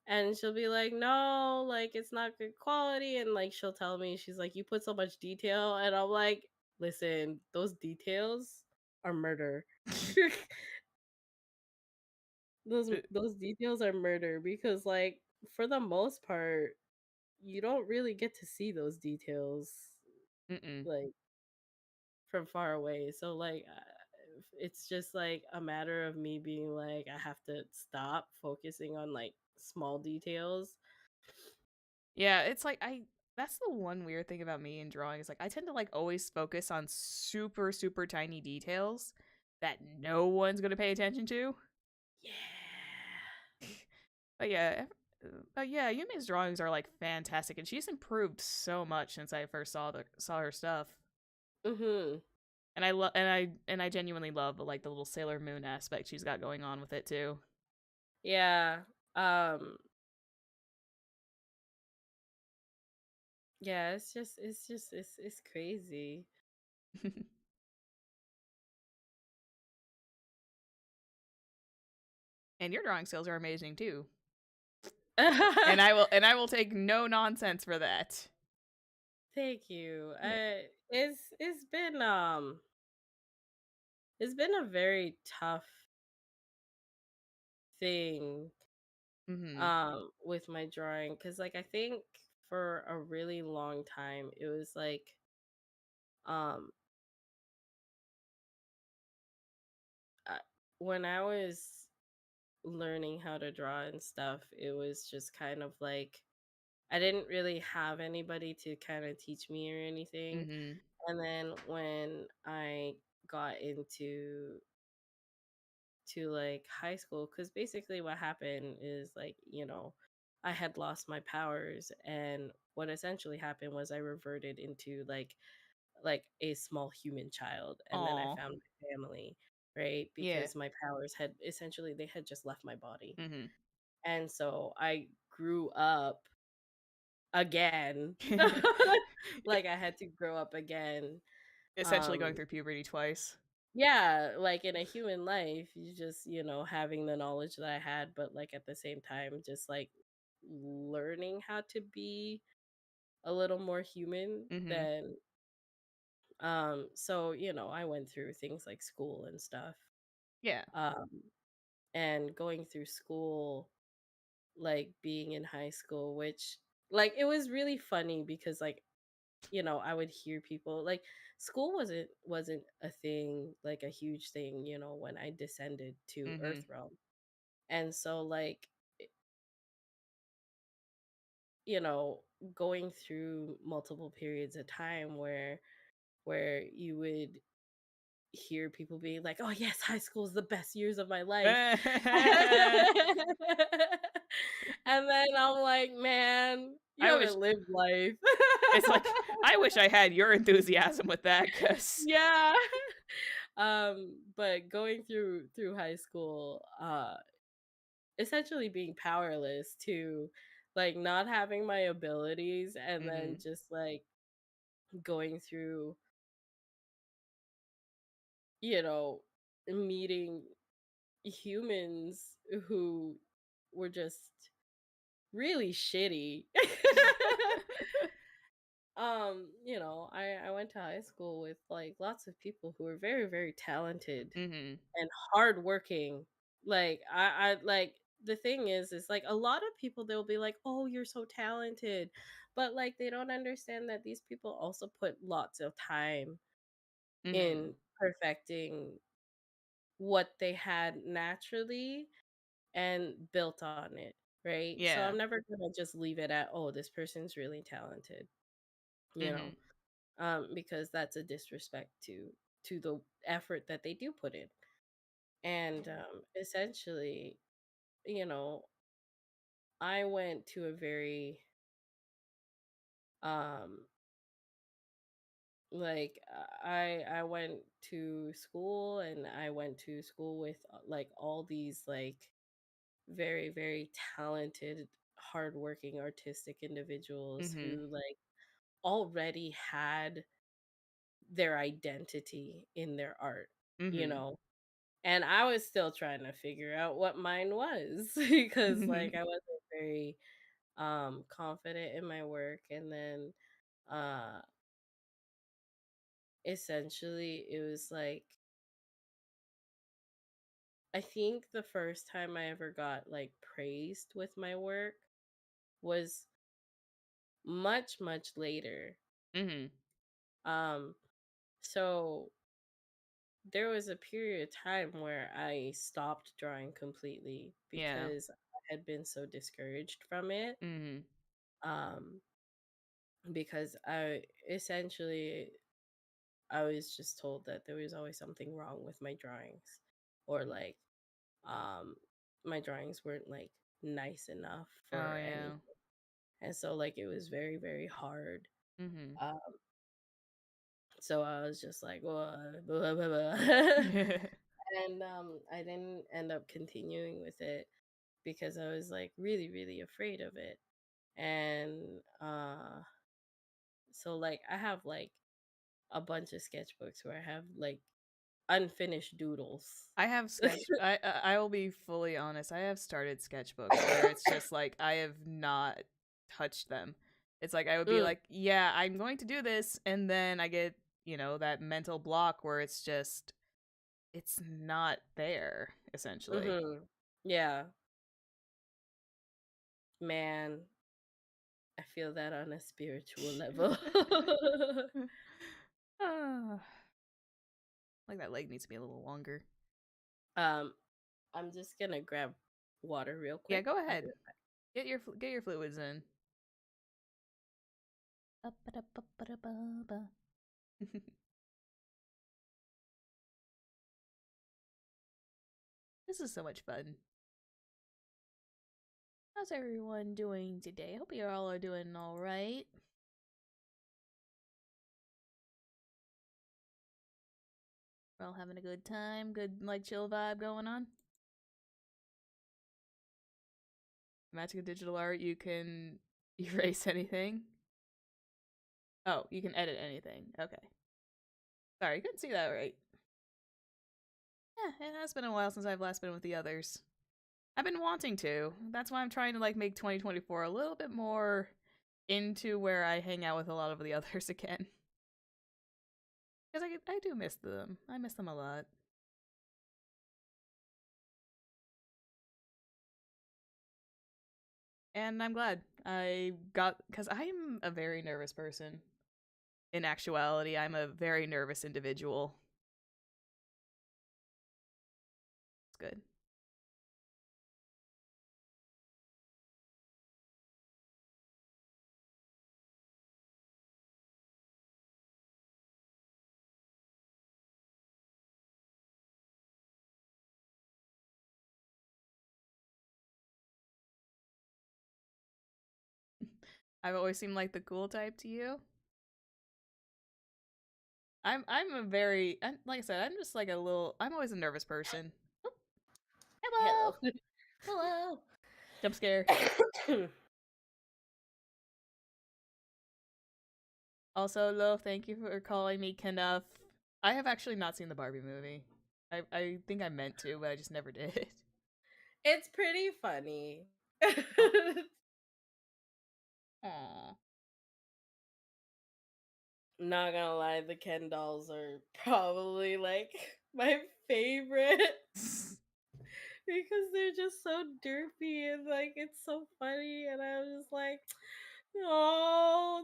and she'll be like, no, like it's not good quality. And like she'll tell me, she's like, you put so much detail. And I'm like, listen, those details are murder. Those details are murder because like for the most part, you don't really get to see those details Mm-mm. like from far away. So like it's just like a matter of me being like I have to stop focusing on like small details. Yeah, it's like that's the one weird thing about me in drawing is like I tend to like always focus on super super tiny details that no one's going to pay attention to. Yeah. But yeah, Yumi's drawings are like fantastic and she's improved so much since I first saw her stuff. Mhm. And I genuinely love like the little Sailor Moon aspect she's got going on with it too. Yeah. Um yeah, it's crazy. And your drawing skills are amazing too. Thank And I will take no nonsense for that. you. Yeah. It's been a very tough thing Mhm. with my drawing cuz like I think for a really long time it was like um uh, when I was learning how to draw and stuff, it was just kind of like I didn't really have anybody to kind of teach me or anything. Mhm. And then when I got into like high school, because basically what happened is like, I had lost my powers, and what essentially happened was I reverted into like a small human child, and then I Aw. found my family, right? Yeah. Because my powers had essentially they had just left my body. Mhm. And so I grew up again. Like I had to grow up again. Essentially going Um through puberty twice. yeah, like in a human life, you just, having the knowledge that I had, but like at the same time just like learning how to be a little more human Mhm. than so, I went through things like school and stuff. Yeah. Um and going through school, like being in high school, which like it was really funny because like I would hear people like school wasn't a thing, like a huge thing, when I descended to Mhm. Earthrealm. And so like, you know, going through multiple periods of time where you would hear people being like, "Oh yes, high school is the best years of my life." And then I'm like, "Man, you I wish haven't lived life." it's like I wish I had your enthusiasm with that cuz Yeah. But going through high school, essentially being powerless to like not having my abilities and then Mhm. just like going through, you know, meeting humans who were just really shitty. I went to high school with like lots of people who were very, very talented Mhm. and hardworking. Like I like the thing is like a lot of people they'll be like, "Oh, you're so talented," but like they don't understand that these people also put lots of time Mhm. in perfecting what they had naturally and built on it, right? So Yeah. I'm never gonna just leave it at, "Oh, this person's really talented," you know, Mhm. because that's a disrespect to the effort that they do put in. And essentially, you know, I went to a very um I went to school and I went to school with like all these like very, very talented, hardworking, artistic individuals Mhm. who like already had their identity in their art, you Mhm. know? And I was still trying to figure out what mine was because like I wasn't very confident in my work. And then uh essentially it was like I think the first time I ever got like praised with my work was much, much later. Mhm. Um, so there was a period of time where I stopped drawing completely Yeah. because I had been so discouraged from it. Mhm. Um, because I was just told that there was always something wrong with my drawings, or like um my drawings weren't like nice enough Oh, for anything. yeah. And so like it was very, very hard. Mhm. Um, so I was just like, "Well, blah, blah, blah." And I didn't end up continuing with it because I was like really, really afraid of it. And so like I have like a bunch of sketchbooks where I have like unfinished doodles. I have sketch I will be fully honest, I have started sketchbooks where it's just like I have not touched them. It's like I would be Mm, like, "Yeah, I'm going to do this," and then I get, that mental block where it's not there, essentially. mhm. Yeah, man, I feel that on a spiritual level. Ah, like that leg needs to be a little longer. um, I'm just gonna grab water real Yeah, quick. go I'll ahead. Get your fluids in. This is so much fun. How's everyone doing today? Hope you all are doing all right. We're all having a good time, good like chill vibe going on. Magic and digital art, you can erase anything. Oh, you can edit anything. Okay. Sorry, couldn't see that right. Yeah, it has been a while since I've last been with the others. I've been wanting to. That's why I'm trying to like make 2024 a little bit more into where I hang out with a lot of the others again. Because I do miss them. I miss them a lot. And I'm glad I got, because I'm a very nervous person. In actuality, I'm a very nervous individual. It's good. I've always seemed like the cool type to you. I'm a very like I said, I'm just like a little. I'm always a nervous person. Oh, Hello. hello. Hello. Jump scare. Also, Lo, thank you for calling me Knuff. I have actually not seen the Barbie movie. I think I meant to, but I just never did. It's pretty funny. Oh. Aww. Not gonna lie, the Ken dolls are probably like my favorite because they're just so derpy and like it's so funny, and I was just like, oh,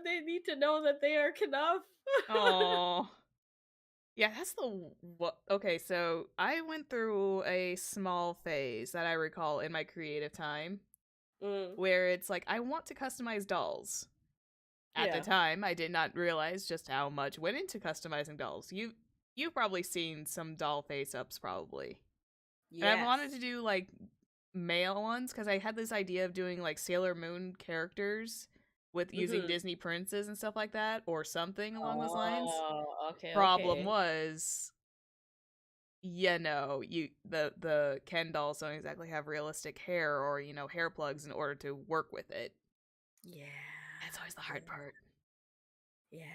they need to know that they are enough. Aww. Yeah, that's the what. Okay, so I went through a small phase that I recall in my creative time Mm, where it's like I want to customize dolls. At the yeah. time, I did not realize just how much went into customizing dolls. You've probably seen some doll face ups probably. And I've wanted Yes. to do like male ones because I had this idea of doing like Sailor Moon characters with using Mhm. Disney princes and stuff like that or something along those lines. Oh, okay, Problem okay. was, no, the Ken dolls don't exactly have realistic hair or hair plugs in order to work with it. Yeah. That's always the hard Yeah. part. Yeah.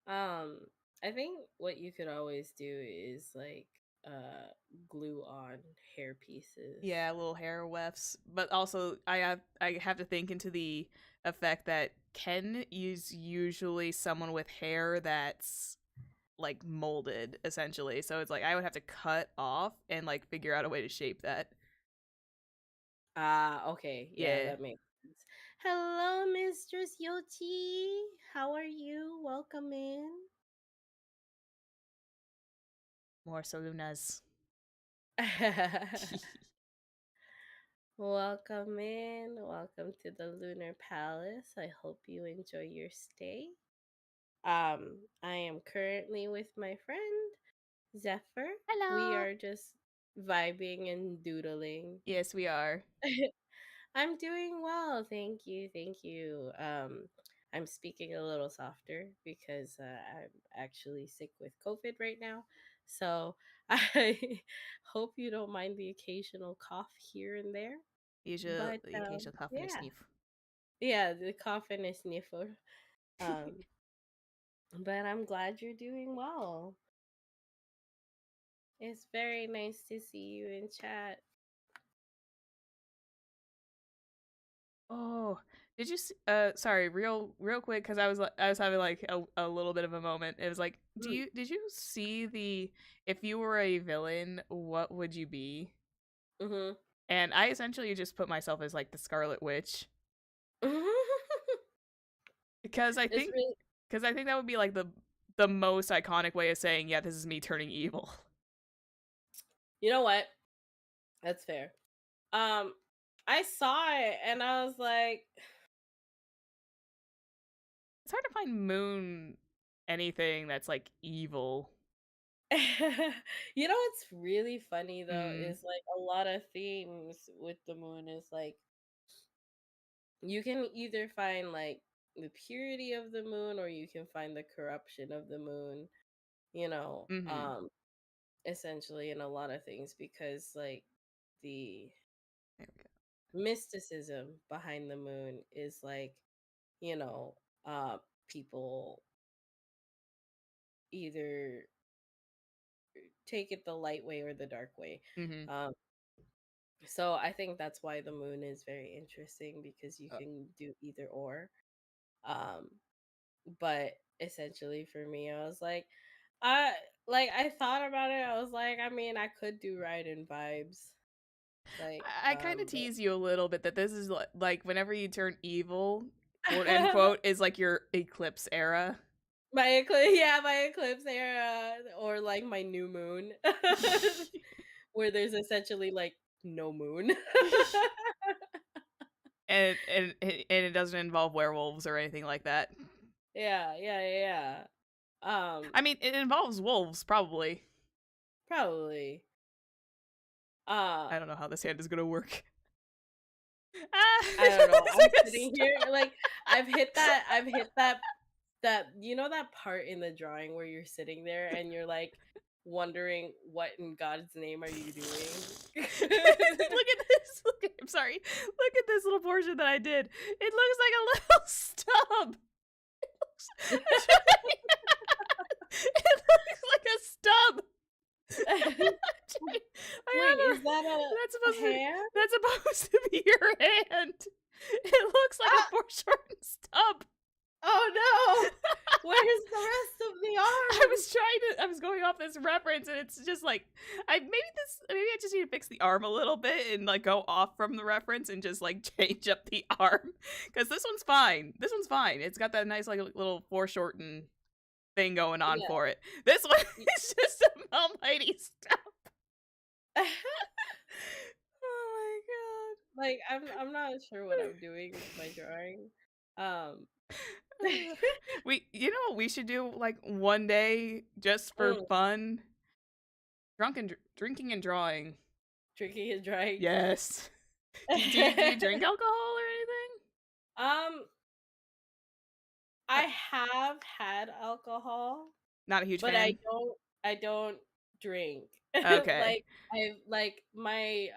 Um, I think what you could always do is like uh glue on hair pieces. Yeah, little hair wefts, but also I have to think into the effect that Ken is usually someone with hair that's like molded essentially. So it's like I would have to cut off and like figure out a way to shape that. Ah, okay. Yeah, Yeah, that makes sense. Hello, Mistress Yoti. How are you? Welcome in. more Solunas. Welcome in. Welcome to the Lunar Palace. I hope you enjoy your stay. I am currently with my friend Zephyr. We Hello. are just vibing and doodling. Yes, we are. I'm doing well, thank you, thank you. I'm speaking a little softer because I'm actually sick with COVID right now, so I hope you don't mind the occasional cough here and there. Usually, But the occasional cough and a yeah, sniff. yeah, the cough and a sniffle. Um, but I'm glad you're doing well. It's very nice to see you in chat. Oh, did you? Sorry, real quick, because I was having like a little bit of a moment. It was like, did you see the if you were a villain, what would you be? Mm-hmm. And I essentially just put myself as like the Scarlet Witch because I It's think really, because I think that would be like the most iconic way of saying, yeah, this is me turning evil. you know what? That's fair. Um, I saw it and I was like, It's hard to find Moon anything that's like evil. you know what's really funny though Hmm. is like a lot of themes with the moon is like you can either find like the purity of the moon or you can find the corruption of the moon, you know, Mm-hmm. essentially in a lot of things because like the There we go. mysticism behind the moon is like, you know, people either take it the light way or the dark way. Mm-hmm. Um, so I think that's why the moon is very interesting because you can do either or. Um, but essentially for me, I was I I thought about it. I was like, I mean, I could do ride and vibes, like, I kind of but tease you a little bit that this is like whenever you turn evil, quote unquote, is like your eclipse era. my eclipse, yeah, my eclipse era, or like my new moon, where there's essentially like no moon. And it doesn't involve werewolves or anything like that. Yeah, yeah, yeah. I mean, it involves wolves probably. Probably. Uh, I don't know how this hand is gonna work. Ah, I don't know. I'm it's gonna sitting here like I've hit that that that part in the drawing where you're sitting there and you're like wondering what in God's name are you doing? Look at this. I'm sorry. Look at this little portion that I did. It looks like a little stub. It looks like a stub. Wait, is that That's a hand? supposed to be your hand. It looks like a Ah! foreshortened stub. Oh no! Where's the rest of the arm? I was going off this reference, and it's just like maybe I just need to fix the arm a little bit and like go off from the reference and just like change up the arm, because this one's fine. This one's fine. It's got that nice like little foreshortened thing going on Yeah. for it. This one is just a almighty stub. Oh my Like I'm not sure what I'm doing with my drawing. Um god. You know what we should do like one day just for mm, fun? Drinking and drawing. drinking and drawing. Yes. Do you drink alcohol or anything? Um I have had alcohol, Not a huge but fan. I don't drink. Okay. Like like my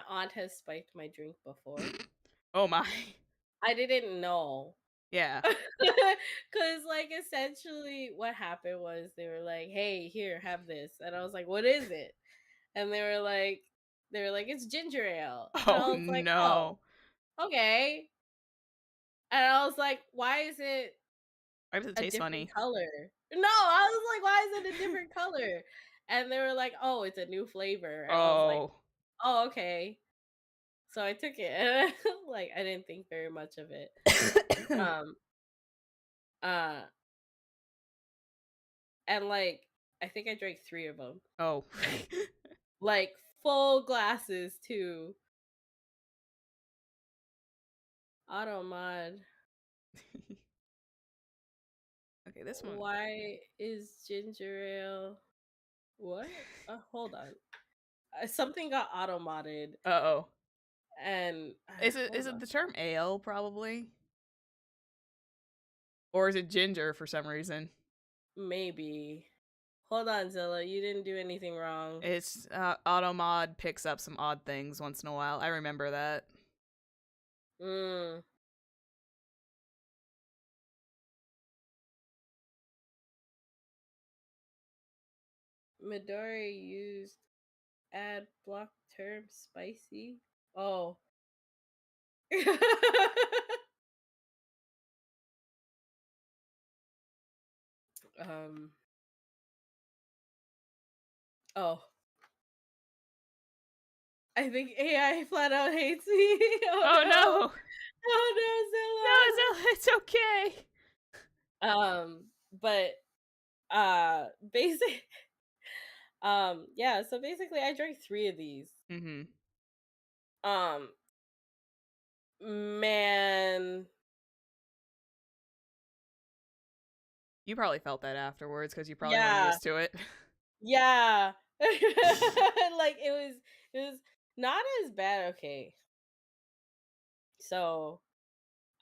aunt has spiked my drink before. Oh my. I didn't know. Yeah. Cause like essentially what happened was they were like, "Hey, here, have this," and I was like, "What is it?" And they were like, "It's ginger ale," and Oh I was like, "Oh, no. okay." And I was like, "Why is it Why does it a taste different funny? color?" No, I was like, "Why is it a different color?" And they were like, "Oh, it's a new flavor," and I was like, Oh. "Oh, okay." So I took it, and like I didn't think very much of it. Um, uh, and like I think I drank 3 of them. Oh. Like full glasses too. Auto mod. Okay, this one. Why is ginger ale? What? Hold on. Something got auto modded, Uh-oh. and Is hold it on. the term ale probably? Or is it ginger for some reason? Maybe. Hold on, Zilla. You didn't do anything wrong. It's Automod picks up some odd things once in a while. I remember that. Mm. Midori used add block term spicy. Oh. um. Oh. I think AI flat out hates me. Oh Oh no. no. Oh no, No, it's okay. Zilla. But basic yeah, so basically I drank 3 of these. Mhm. Um man, You probably felt that afterwards cuz you probably weren't yeah. used to it. Yeah. Like it was not as bad, okay. So,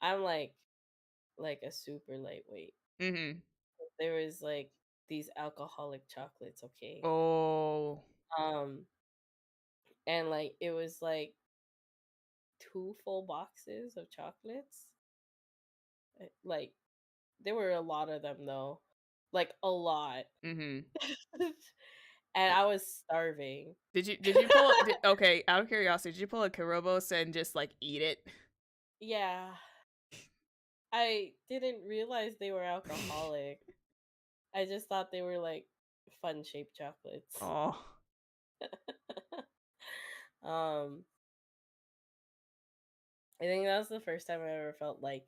I'm like a super lightweight. Mhm. There was like these alcoholic chocolates, okay. Oh. Um and like it was like 2 full boxes of chocolates. Like there were a lot of them though. Like a lot. Mhm. And I was starving. Did you pull okay, out of curiosity, did you pull a Karobos and just like eat it? Yeah. I didn't realize they were alcoholic. I just thought they were like fun shaped chocolates. Oh. um I think that was the first time I ever felt like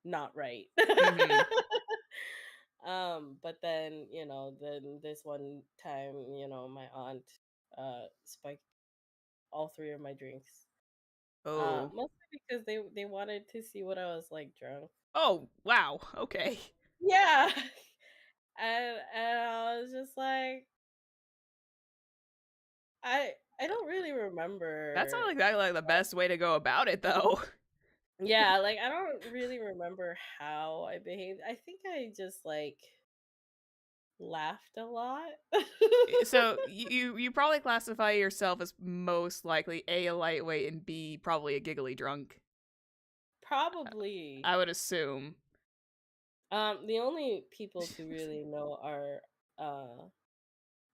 not right. Mhm. But then, then this one time, my aunt spiked all 3 of my drinks. Oh. Mostly because they wanted to see what I was like drunk. Oh, wow. Okay. Yeah. And I was just like I don't really That sounds remember. like that like the best way to go about it though. Yeah, like I don't really remember how I behaved. I think I just like laughed a lot. So you probably classify yourself as most likely a lightweight and B probably a giggly drunk. Probably. I would assume. The only people to really know are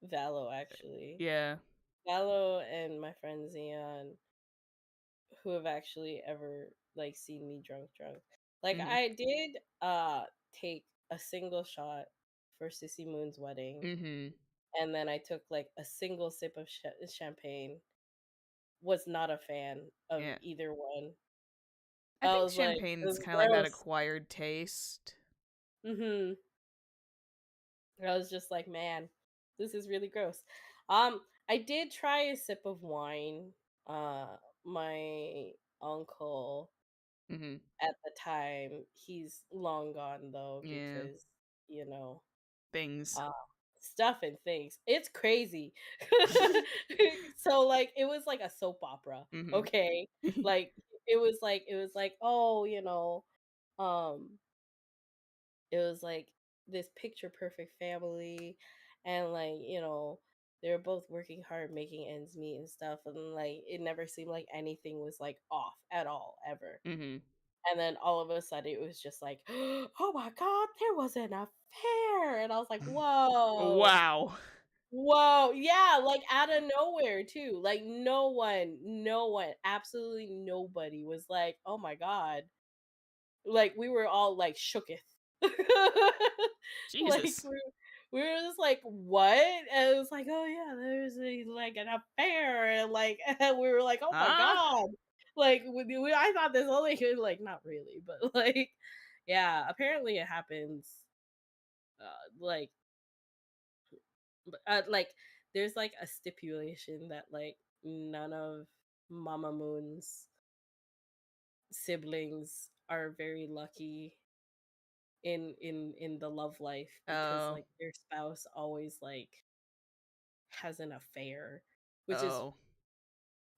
Valo actually. Yeah. Valo and my friend Zion who have actually ever like seen me drunk. Like Mhm. I did take a single shot for Sissy Moon's wedding Mhm. and then I took like a single sip of champagne. Was not a fan of Yeah. either one. I I think was like, it champagne's was kind of like that gross. acquired taste. Mhm. I was just like, man, this is really gross. I did try a sip of wine. My uncle Mhm. at the time, he's long gone though Yeah. because you know, Things. uh, stuff and things. It's crazy. So like, it was like a soap opera. Mhm. Okay, like it was like oh um it was like this picture perfect family and like they were both working hard making ends meet and stuff and like it never seemed like anything was like off at all ever Mhm. and then all of a sudden it was just like oh my god there was an affair and I was like whoa Wow. whoa yeah like out of nowhere too like no one absolutely nobody was like oh my god like, we were all, like, shooketh. Like, Jesus. we were just like, "What?" And it was like, "Oh, yeah, there's a like, an affair," and, like, and we were like, "Oh my Huh? god." Like, I thought this only could like, not really, but, like, yeah, apparently it happens, like like, there's, like, a stipulation that, like, none of Mama Moon's siblings are very lucky in the love life because Oh. like their spouse always like has an affair which is Oh.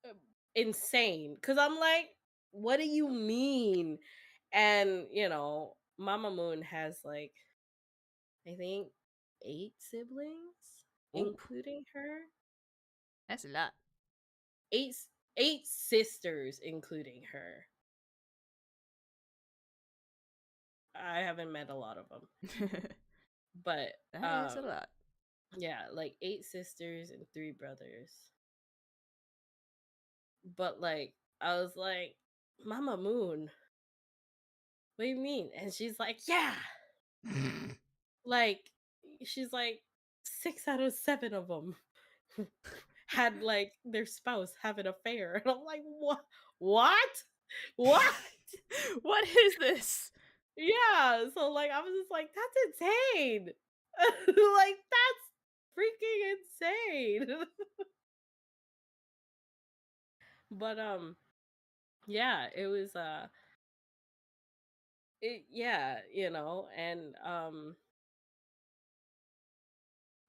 uh, insane because I'm like what do you mean and Mama Moon has like I think 8 siblings Ooh. including her That's a lot. eight eight sisters including her. I haven't met a lot of them but That is a lot. yeah like 8 sisters and 3 brothers. But, like, I was like, "Mama Moon, what do you mean?" And she's like, "Yeah." Like, she's like, 6 out of 7 of them had, like, their spouse have an affair. And I'm like, "What? What? What?" What is this? Yeah, so, like, I was just like, "That's insane." Like, that's freaking insane. But, yeah, it was, yeah, and,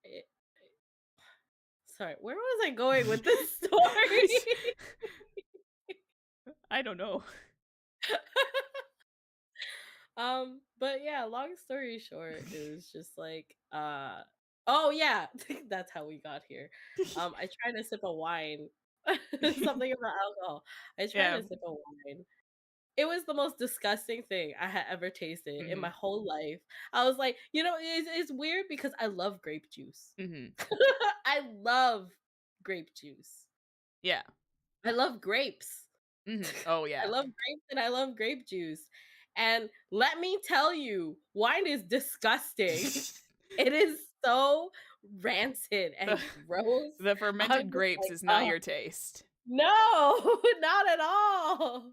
it sorry, where was I going with this story? I don't know. But yeah, long story short, it was just like, oh yeah, that's how we got here. I tried a sip of wine. Something about alcohol. I tried Yeah. a sip of wine. It was the most disgusting thing I had ever tasted in my Mhm. whole life. I was like, it's weird because I love grape juice. Mhm. I love grape juice. Yeah. I love grapes. Mhm. Oh, I yeah. love grapes and I love grape juice. And let me tell you, wine is disgusting. It is so rancid The and gross. the I'm fermented just grapes like, is not oh, your taste. no, not at all.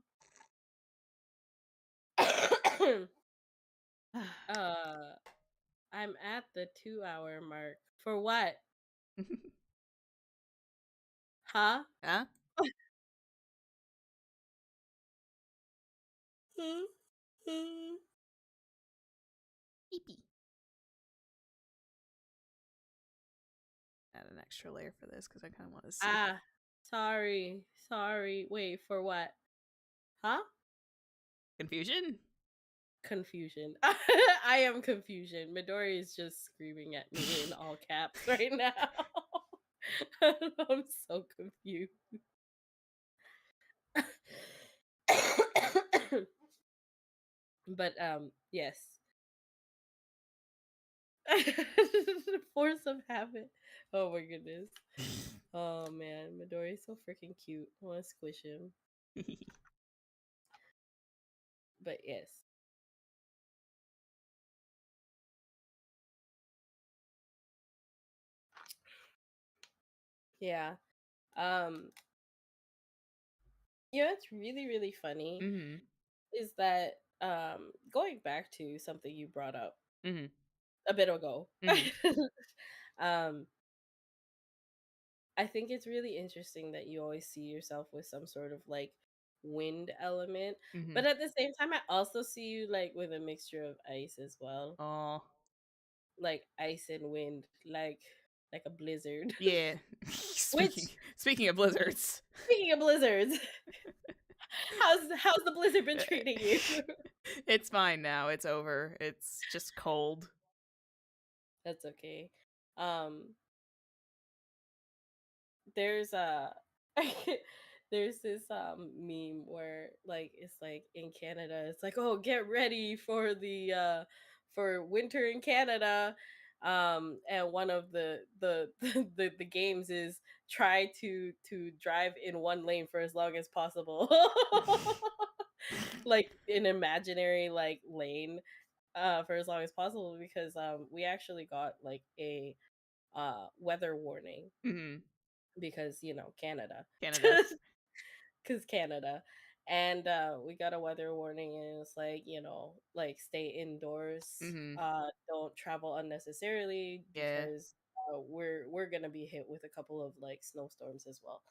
uh, I'm at the 2 hour mark. For what? Huh? Huh? Eepy. Add an extra layer for this because I kind of want to see. Ah, sorry. Sorry. Wait, for what? Huh? Confusion? Confusion. I am confusion. Midori is just screaming at me in all caps right now. I'm so confused. But yes. Force of habit. Oh my goodness. Oh man, Midori's so freaking cute. I want to squish him. But yes. Yeah. Um it's really really funny Mhm. is that going back to something you brought up Mhm. a bit ago. Mhm. um I think it's really interesting that you always see yourself with some sort of like wind element, Mhm. but at the same time I also see you like with a mixture of ice as well. Aw. Like ice and wind, like a blizzard. Yeah. Which Speaking of blizzards. speaking of blizzards, how's the blizzard been treating you? It's fine now, it's over. It's just cold. That's okay. Um there's a there's this meme where like it's like in Canada it's like, oh, get ready for the for winter in Canada, and one of the games is try to drive in one lane for as long as possible. Like an imaginary like lane for as long as possible because we actually got like a weather warning Mhm. because Canada. Canada. Because Canada. And we got a weather warning, and it's like, like stay indoors, Mhm. don't travel unnecessarily Yeah. because we're gonna be hit with a couple of like snowstorms as well.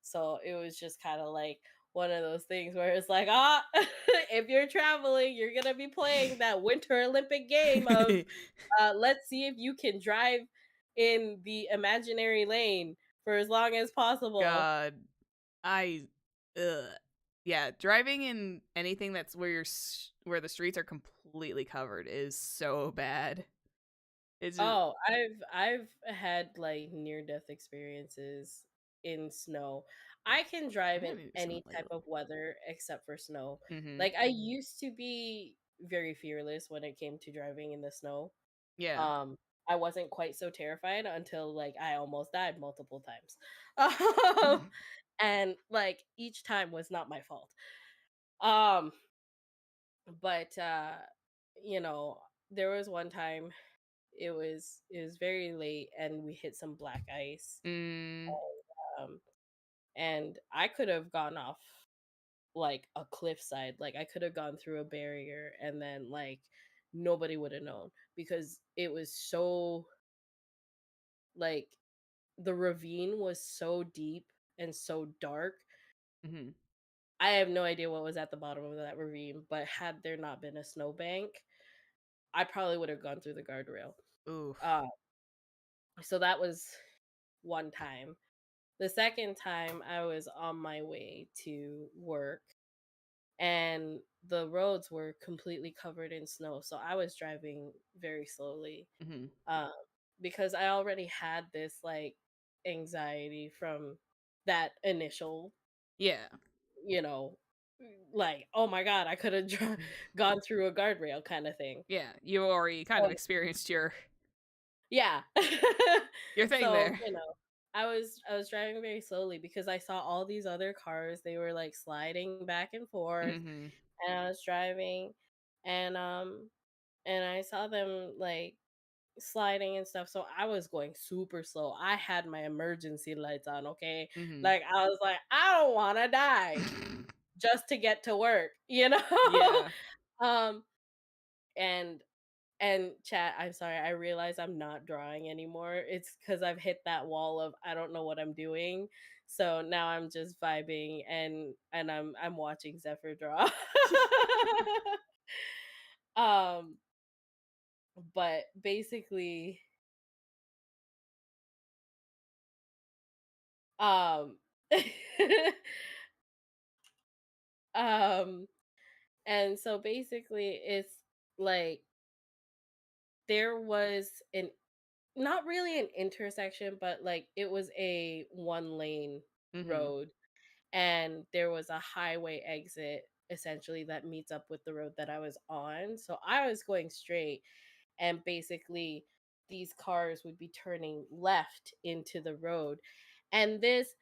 So it was just kind of like one of those things where it's like, if you're traveling, you're gonna be playing that Winter Olympic game of let's see if you can drive in the imaginary lane for as long as possible. God. I ugh. Yeah, driving in anything that's where where the streets are completely covered is so bad. It's just Oh, I've had like near death experiences in snow. I can I drive in haven't even snow any type lately. of weather except for snow. Mhm. Like I used to be very fearless when it came to driving in the snow. Yeah. Um I wasn't quite so terrified until like I almost died multiple times. And like each time was not my fault. Um but you know, there was one time it was very late and we hit some black ice, Mm. um and I could have gone off like a cliffside, like I could have gone through a barrier and then like nobody would have known because it was so like the ravine was so deep and so dark. Mhm. I have no idea what was at the bottom of that ravine, but had there not been a snowbank I probably would have gone through the guardrail. Oof. uh so that was one time. The second time, I was on my way to work and the roads were completely covered in snow. So I was driving very slowly, Mhm. um, because I already had this like anxiety from that initial, Yeah. you know, like, oh my God, I could have gone through a guardrail kind of thing. Yeah, you already kind of So, experienced yeah. your thing So, there. I was driving very slowly because I saw all these other cars. They were like sliding back and forth, Mhm. and I was driving, and I saw them like sliding and stuff. So I was going super slow. I had my emergency lights on, okay? Mhm. Like I was like, I don't want to die just to get to work, you know? Yeah. um and chat, I'm sorry, I realize I'm not drawing anymore. It's because I've hit that wall of I don't know what I'm doing. So now I'm just vibing and I'm watching Zephyr draw. um, but basically, um, um, And so basically it's like there was an not really an intersection, but like it was a one lane Mhm. road, and there was a highway exit essentially that meets up with the road that I was on. So I was going straight, and basically these cars would be turning left into the road. And this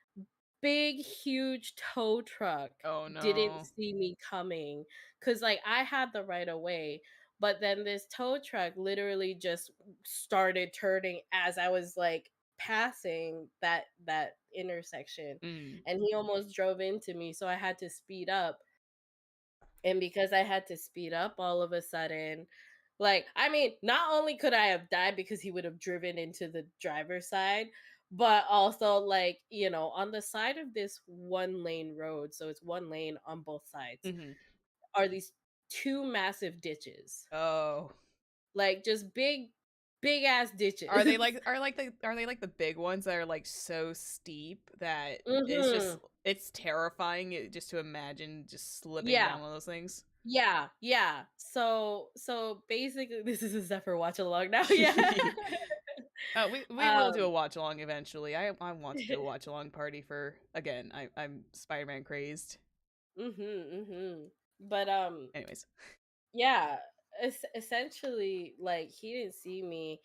big huge tow truck Oh didn't no. see me coming, cuz like I had the right of way, but then this tow truck literally just started turning as I was like passing that intersection, Mm. and he almost drove into me, so I had to speed up. And because I had to speed up all of a sudden, like, I mean, not only could I have died because he would have driven into the driver's side, but also, like, on the side of this one lane road, so it's one lane on both sides, Mhm. are these two massive ditches. Oh. Like, just big ass Are they ditches. like are they like the big ones that are like so steep that Mhm. it's terrifying just to imagine just slipping Yeah. down one of those things? Yeah. Yeah. So basically this is a Zephyr watch along now. Yeah. We will do a um watch along eventually. I want to do a watch along party for again. I'm Spider-Man crazed. Mhm, mhm. But, Anyways. yeah, essentially, like, he didn't see me,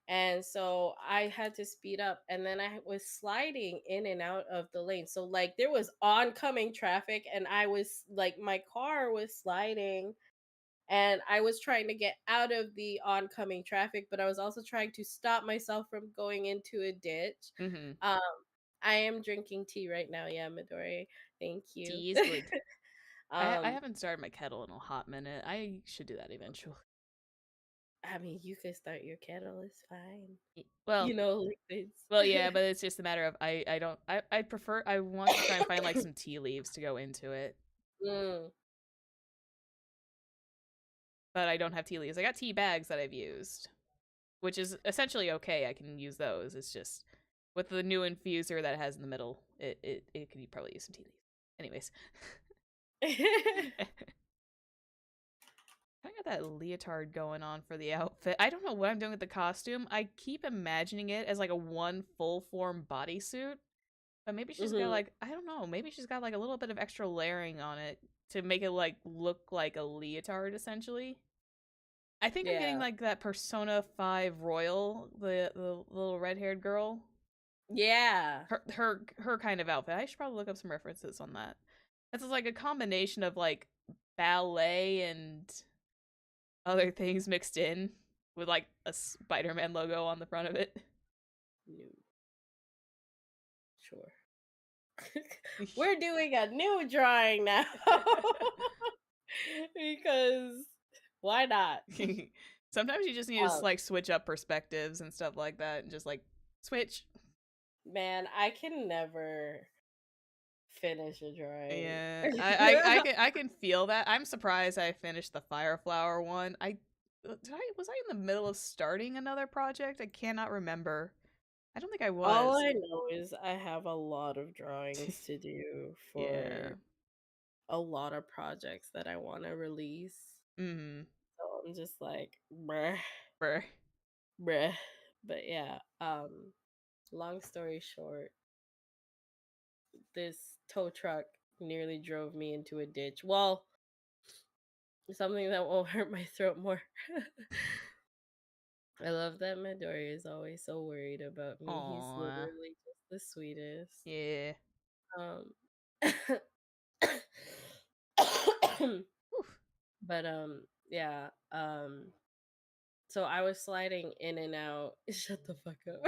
and so I had to speed up, and then I was sliding in and out of the lane, so, like, there was oncoming traffic, and I was like, my car was sliding, and I was trying to get out of the oncoming traffic, but I was also trying to stop myself from going into a ditch. Mhm. Um, I am drinking tea right now, yeah, Midori, thank you. Tea is good. I Um haven't started my kettle in a hot minute. I should do that eventually. I mean, you could start your kettle, it's fine. Well, Liquids. yeah, but it's just a matter of I don't I prefer I want to try and find like some tea leaves to go into it, Mm, but I don't have tea leaves. I got tea bags that I've used, which is essentially okay. I can use those. It's just with the new infuser that it has in the middle, it could probably use some tea leaves. Anyways, I got that leotard going on for the outfit. I don't know what I'm doing with the costume. I keep imagining it as like a one full form bodysuit. But maybe she's got mhm, like I don't know, maybe she's got like a little bit of extra layering on it to make it like look like a leotard essentially. I think I'm getting yeah. like that Persona 5 Royal, the little red-haired girl. Yeah. Her kind of outfit. I should probably look up some references on that. It's like a combination of like ballet and other things mixed in with like a Spider-Man logo on the front of it. New. Sure. We're doing a new drawing now. Because why not? Sometimes you just need to Um, like switch up perspectives and stuff like that and just like switch. Man, I can never finish a drawing. Yeah, I can feel that. I'm surprised I finished the fire flower one. I was I in the middle of starting another project? I cannot remember. I don't think I All was. I know is I have a lot of drawings to do for Yeah. a lot of projects that I want to release. Mhm. So I'm just like, bruh, Brr. bruh. But yeah, long story short, this tow truck nearly drove me into a ditch. Well, something that won't hurt my throat more. I love that Midori is always so worried about me. He's Aw. literally just the sweetest. Yeah. Um, Whew. but yeah. So I was sliding in and out. Shut the fuck up.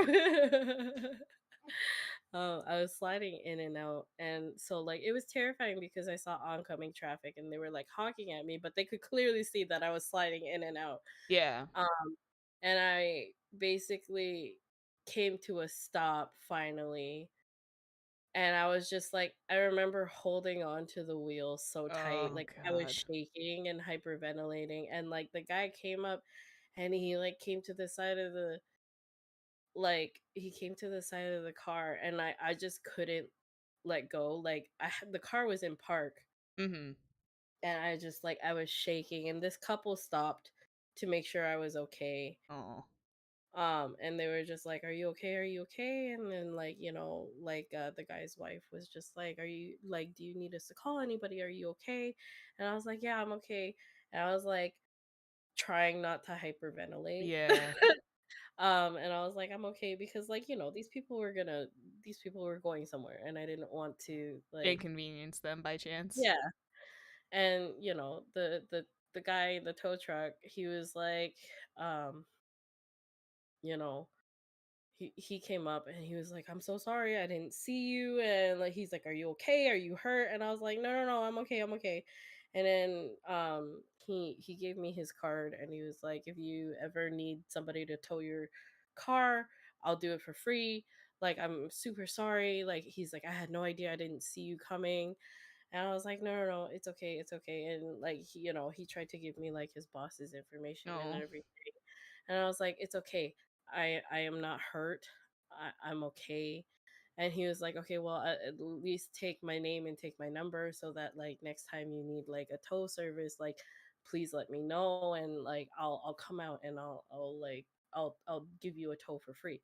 I was sliding in and out, and so like it was terrifying because I saw oncoming traffic, and they were like honking at me, but they could clearly see that I was sliding in and out. Yeah. Um, and I basically came to a stop finally, and I was just like, I remember holding on to the wheel so tight, Oh like I was god. shaking and hyperventilating, and like the guy came up, and he like came to the side of the he came to the side of the car, and I just couldn't let go. Like the car was in park, Mhm. and I just like I was shaking, and this couple stopped to make sure I was okay. Oh. And they were just like, "Are you okay? Are you okay?" And then like, the guy's wife was just like, "Are you like, do you need us to call anybody? Are you okay?" And I was like, "Yeah, I'm okay." And I was like trying not to hyperventilate. Yeah. And I was like, "I'm okay," because like, these people were going somewhere, and I didn't want to like, Inconvenience them by chance. yeah. And the guy in the tow truck, he was like, um, you know, he came up and he was like, "I'm so sorry, I didn't see you." And like he's like, "Are you okay? Are you hurt?" And I was like, "No, no, no, I'm okay, I'm okay." And then he gave me his card, and he was like, "If you ever need somebody to tow your car, I'll do it for free. Like, I'm super sorry." Like he's like, "I had no idea, I didn't see you coming." And I was like, "No, no, no, it's okay, it's okay." And like he tried to give me like his boss's information and No. everything. And I was like, "It's okay. I am not hurt. I'm okay." And he was like, "Okay, well, at least take my name and take my number so that like next time you need like a tow service, like please let me know, and like I'll come out and I'll give you a tow for free."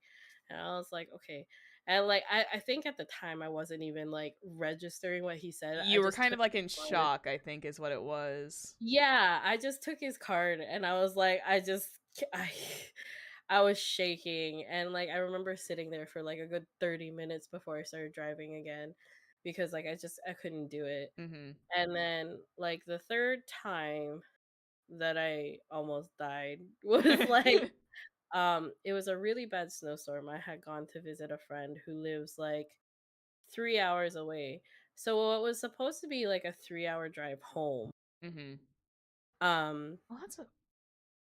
And I was like, "Okay." And like I think at the time I wasn't even like registering what he said. I You were just kind took of like in his card. shock, I think is what it was. Yeah, I just took his card, and I was like, I I was shaking, and like I remember sitting there for like a good 30 minutes before I started driving again, because like I couldn't do it. Mhm. And then like the third time that I almost died was like it was a really bad snowstorm. I had gone to visit a friend who lives like 3 hours away. So what was supposed to be like a 3-hour drive home. Mhm. Um Well, that's a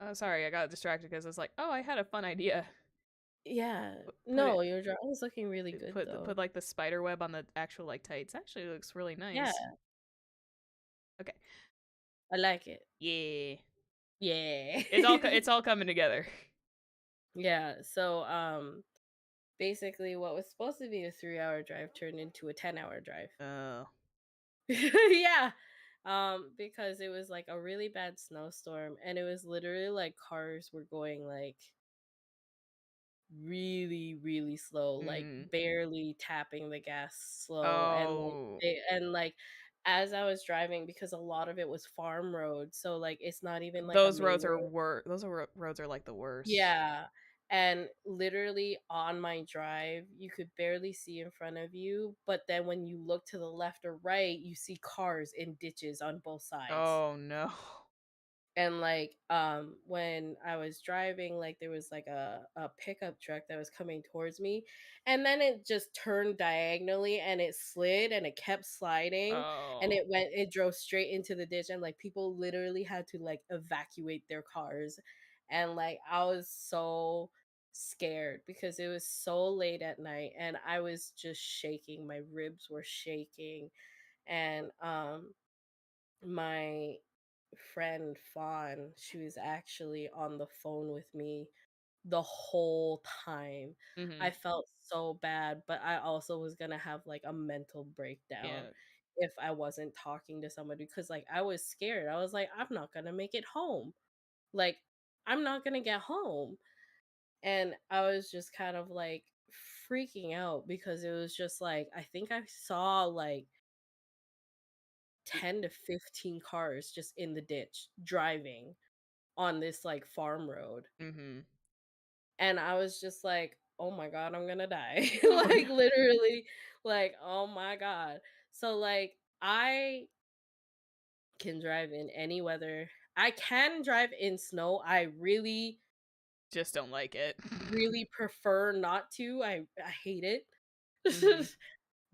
oh, sorry, I got distracted because I was like, "Oh, I had a fun idea." Yeah. Put No, it your drawing is looking really good put, though. like, the spider web on the actual, like, tights. Actually looks really Yeah, nice. Okay. I like it. Yeah. Yeah. It's all coming together. Yeah, so, basically what was supposed to be a 3-hour drive turned into a 10-hour drive. Oh. Yeah, because it was, like, a really bad snowstorm, and it was literally, like, cars were going, like, really, really slow, like, Mhm. barely tapping the gas slow, and, Oh. as I was driving, because a lot of it was farm road, so, like, it's not even, like, a Those main roads are road. wor those are ro roads are, like, the worst. Yeah, and literally on my drive, you could barely see in front of you, but then when you look to the left or right, you see cars in ditches on both sides. Oh, no. And like when I was driving, like there was like a pickup truck that was coming towards me, and then it just turned diagonally and it slid and it kept sliding, and Oh. it drove straight into the ditch, and like people literally had to like evacuate their cars. And like I was so scared because it was so late at night and I was just shaking, my ribs were shaking. And my friend Fawn, she was actually on the phone with me the whole time. I Mhm. felt so bad, but I also was gonna have like a mental breakdown Yeah. if I wasn't talking to somebody, because like I was scared. I was like, I'm not gonna make it home. Like, I'm not gonna get home. And I was just kind of like freaking out because it was just like I think I saw like 10 to 15 cars just in the ditch driving on this, like, farm road, Mhm. and I was just like, "Oh my god, I'm gonna die." Oh, no. Like, literally, like, "Oh my god." So, like, I can drive in any weather. I can drive in snow. I really, Just don't like it. really prefer not to. I hate it. Mhm.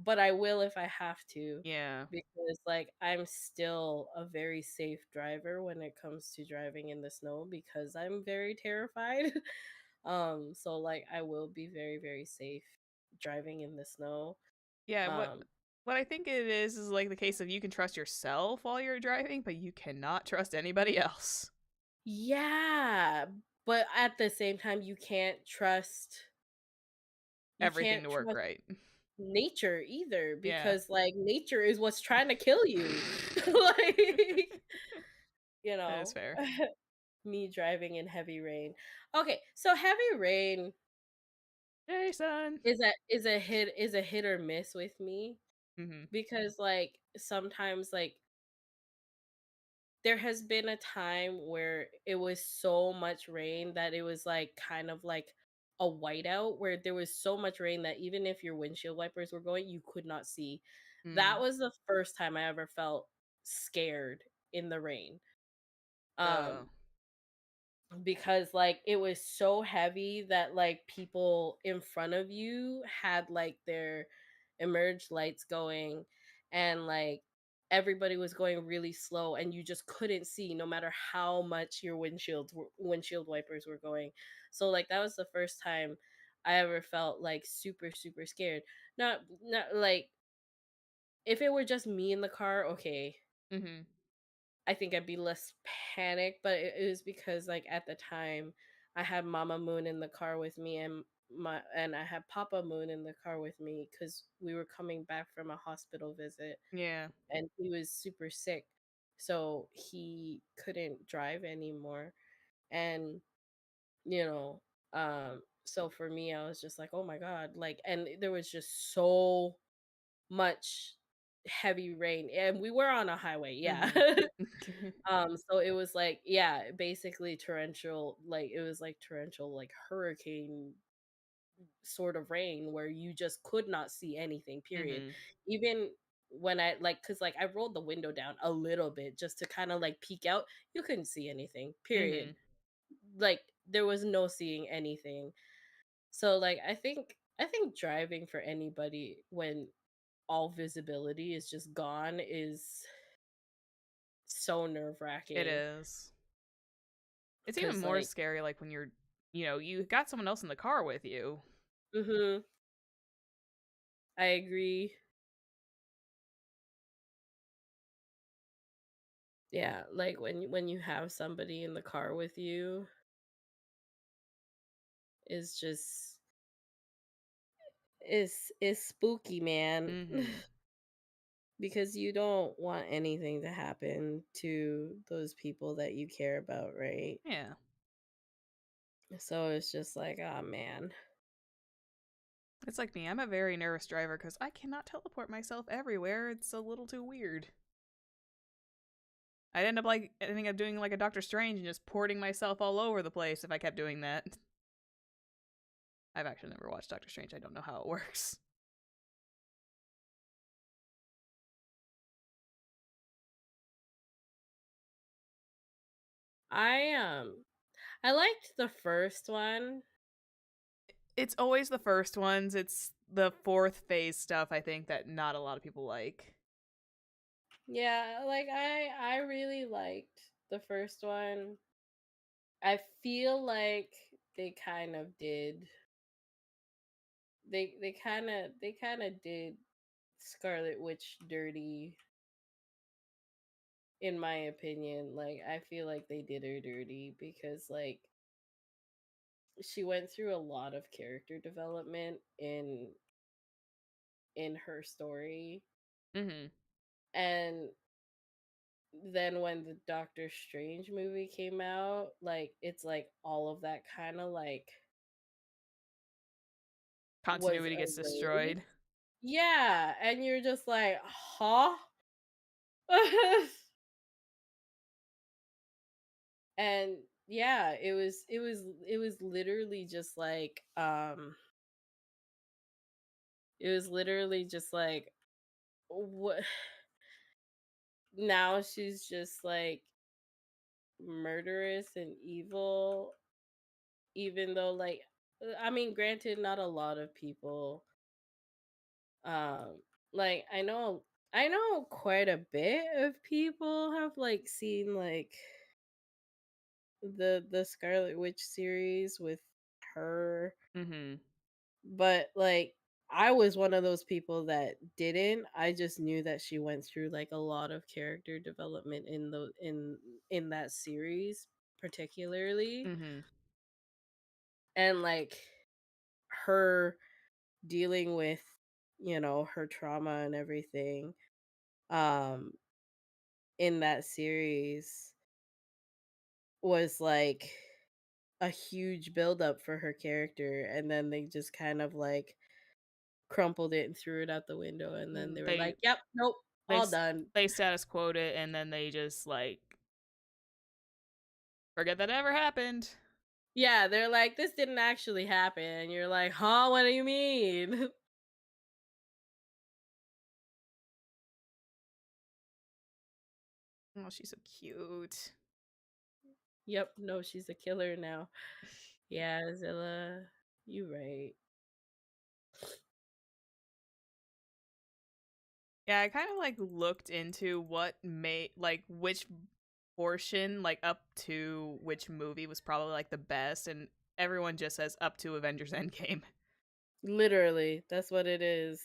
But I will if I have to, Yeah. because, like, I'm still a very safe driver when it comes to driving in the snow because I'm very terrified. So, like, I will be very, very safe driving in the snow. Yeah, Um, what I think it is, like, the case of you can trust yourself while you're driving, but you cannot trust anybody else. yeah, but at the same time, you Everything can't to work trust right. nature either Yeah. because like nature is what's trying to kill you. Like, you That is know, fair. me driving in heavy rain. Okay, so heavy rain Jason. is a hit or miss with me Mhm. because like sometimes like there has been a time where it was so much rain that it was like kind of like a whiteout where there was so much rain that even if your windshield wipers were going, you could not see. That Mm. was the first time I ever felt scared in the rain. Uh. Um because like it was so heavy that like people in front of you had like their emerged lights going and like everybody was going really slow and you just couldn't see no matter how much your windshield wipers were going. So like that was the first time I ever felt like super scared. Not like if it were just me in the car, okay, Mhm. I think I'd be less panicked, but it was because like at the time I had Mama Moon in the car with me and I had Papa Moon in the car with me cuz we were coming back from a hospital visit Yeah. and he was super sick. So he couldn't drive anymore and you know so for me I was just like, "Oh my god." Like and there was just so much heavy rain and we were on a highway. Yeah. Mhm. So it was like, yeah, basically torrential, like it was like torrential, like hurricane sort of rain where you just could not see anything, period. Mhm. Even when I like, cause like I rolled the window down a little bit just to kind of like peek out, you couldn't see anything, period. Mhm. Like there was no seeing anything. So like I think driving for anybody when all visibility is just gone is so nerve It wracking. is. It's even Cause more like, scary, like, when you got someone else in the car with you. mhm, I agree. Yeah, like when you have somebody in the car with you is just is spooky, man. Mhm. Because you don't want anything to happen to those people that you care about, right? Yeah. So it's just like, oh man. It's like me, I'm a very nervous driver because I cannot teleport myself everywhere, it's a little too weird. I'd end up doing like a Doctor Strange and just porting myself all over the place if I kept doing that. I've actually never watched Doctor Strange, I don't know how it works. I liked the first one. It's always the first ones, it's the fourth phase stuff, I think, that not a lot of people like. Yeah, like I really liked the first one. I feel like they kind of did they kind of did Scarlet Witch dirty in my opinion. Like I feel like they did her dirty because like she went through a lot of character development in her story Mhm. and then when the Doctor Strange movie came out, like it's like all of that kind of like was Continuity gets erased. destroyed. Yeah, and you're just like, "Huh?" And yeah, it was literally just like it was literally just like what now she's just like murderous and evil even though like I mean granted not a lot of people um like I know quite a bit of people have like seen like the Scarlet Witch series with her. Mhm. But, like, I was one of those people that didn't. I just knew that she went through, like, a lot of character development in that series particularly, Mhm. and, like, her dealing with, her trauma and everything um in that series was like a huge buildup for her character, and then they just kind of like crumpled it and threw it out the window, and then they were They like, "Yep, nope, they all done." they status quote it, and then they just like forget that ever happened. Yeah, they're like, "This didn't actually happen." And you're like, "Huh? What do you mean?" Oh, she's so cute. Yep, no, she's a killer now. Yeah, Zilla, you right. Yeah, I kind of like looked into what made like which portion like up to which movie was probably like the best, and everyone just says up to Avengers Endgame. Literally, that's what it is.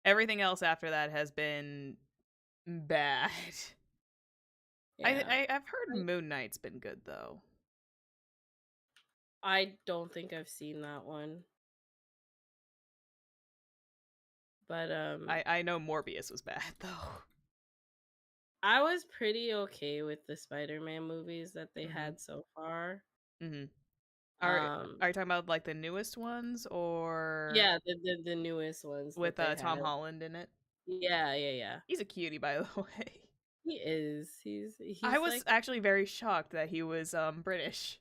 Everything else after that has been bad. Yeah. I've heard I Moon Knight's been good though. I don't think I've seen that one. But I know Morbius was bad though. I was pretty okay with the Spider-Man movies that they Mhm. had so far. Mhm. Um Are you talking about like the newest ones or yeah, the newest ones with that they Tom had. Holland in it? Yeah, yeah, yeah. He's a cutie, by the way. He is. He's I he's was like, actually very shocked that he was British.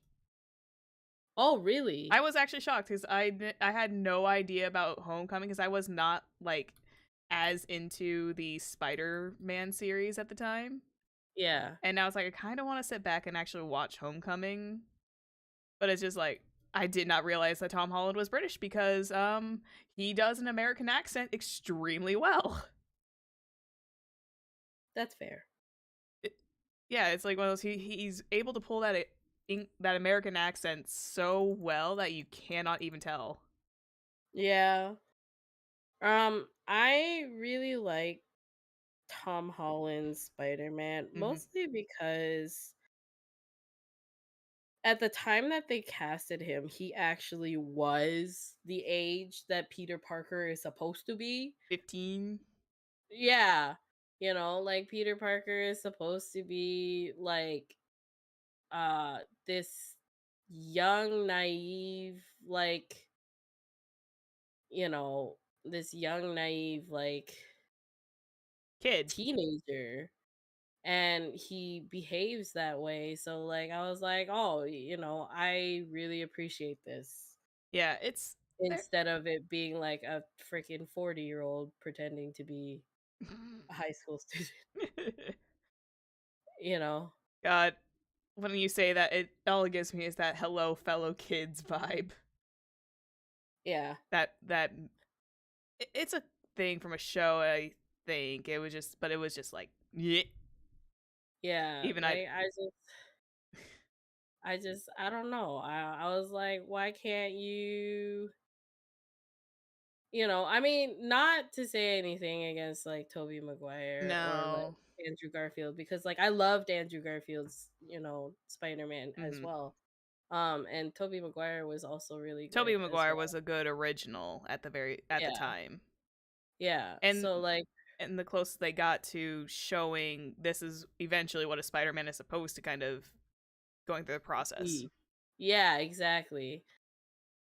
"Oh, really?" I was actually shocked because I had no idea about Homecoming because I was not like as into the Spider-Man series at the time, Yeah. and I was like, I kind of want to sit back and actually watch Homecoming, but it's just like I did not realize that Tom Holland was British because he does an American accent extremely well. That's fair. It- yeah, it's like one of those he's able to pull that American accent so well that you cannot even tell. Yeah. I really like Tom Holland's Spider-Man, Hmm. mostly because at the time that they casted him, he actually was the age that Peter Parker is supposed to be. 15. Yeah. Like Peter Parker is supposed to be like this young naive like, you know, this young naive like Kid. teenager, and he behaves that way. So like I was like, "Oh, I really appreciate this." Yeah, it's there. Instead of it being like a freaking 40-year-old pretending to be a high school student, you know? God, when you say that, it all it gives me is that "Hello, fellow kids" vibe. Yeah. That it's a thing from a show. I think but it was just like, yeah. Yeah, Even I, like I don't know. I was like, why can't you, I mean, not to say anything against like Toby Maguire or like no. Andrew Garfield, because like I loved Andrew Garfield's, Spider-Man as Hmm. well. And Toby Maguire was also really Tobey good as Maguire well. was a good original at the Yeah. time, Yeah. and So like the closest they got to showing this is eventually what a Spider-Man is supposed to kind of going through the process. be. Yeah, exactly.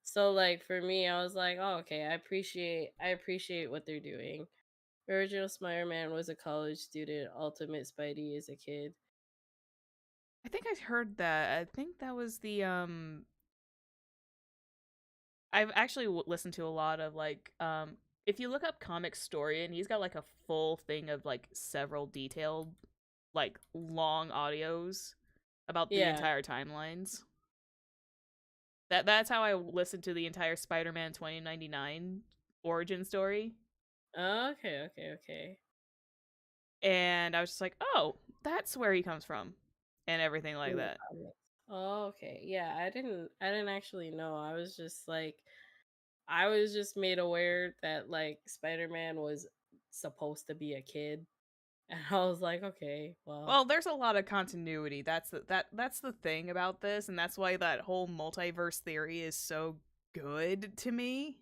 So like for me, I was like, oh, okay, I appreciate what they're doing. Original Spider-Man was a college student. Ultimate Spidey is a kid. I think I heard that. I think that was the I've actually listened to a lot of like if you look up comic story and he's got like a full thing of like several detailed like long audios about the Yeah. entire timelines. That's how I listened to the entire Spider-Man 2099 origin story, Okay, okay, okay. and I was just like, "Oh, that's where he comes from." And everything like In the that. comics. Oh, okay. Yeah, I didn't actually know. I was just made aware that like Spider-Man was supposed to be a kid. And I was like, okay, well, Well, there's a lot of continuity. That's the thing about this, and that's why that whole multiverse theory is so good to me.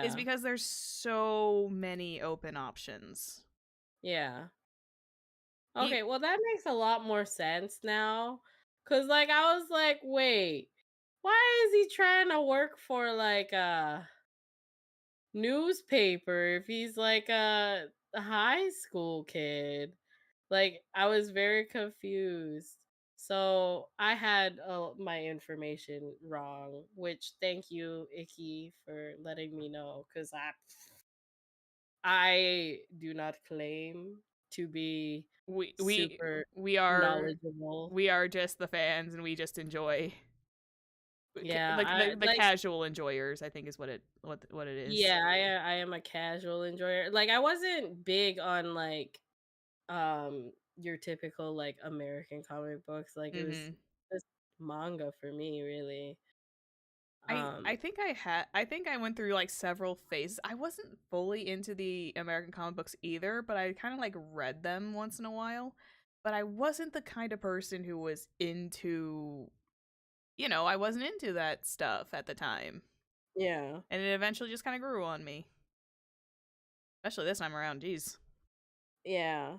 is Yeah. because there's so many open options. Yeah. E- Okay, well that makes a lot more sense now. Cause like I was like, wait, why is he trying to work for like a newspaper if he's like a high school kid? Like I was very confused. So I had my information wrong, which thank you, Icky, for letting me know. Cause I do not claim to be we we super we are knowledgeable. we are just the fans, and we just enjoy Yeah, like I the like casual enjoyers, I think, is what it is. yeah, I am a casual enjoyer. Like I wasn't big on like your typical like American comic books. Like it was Mhm. just manga for me, really. I think I think I went through like several phases. I wasn't fully into the American comic books either, but I kind of like read them once in a while. But I wasn't the kind of person who was into, I wasn't into that stuff at the time. Yeah. And it eventually just kind of grew on me. Especially this time around, jeez. Yeah.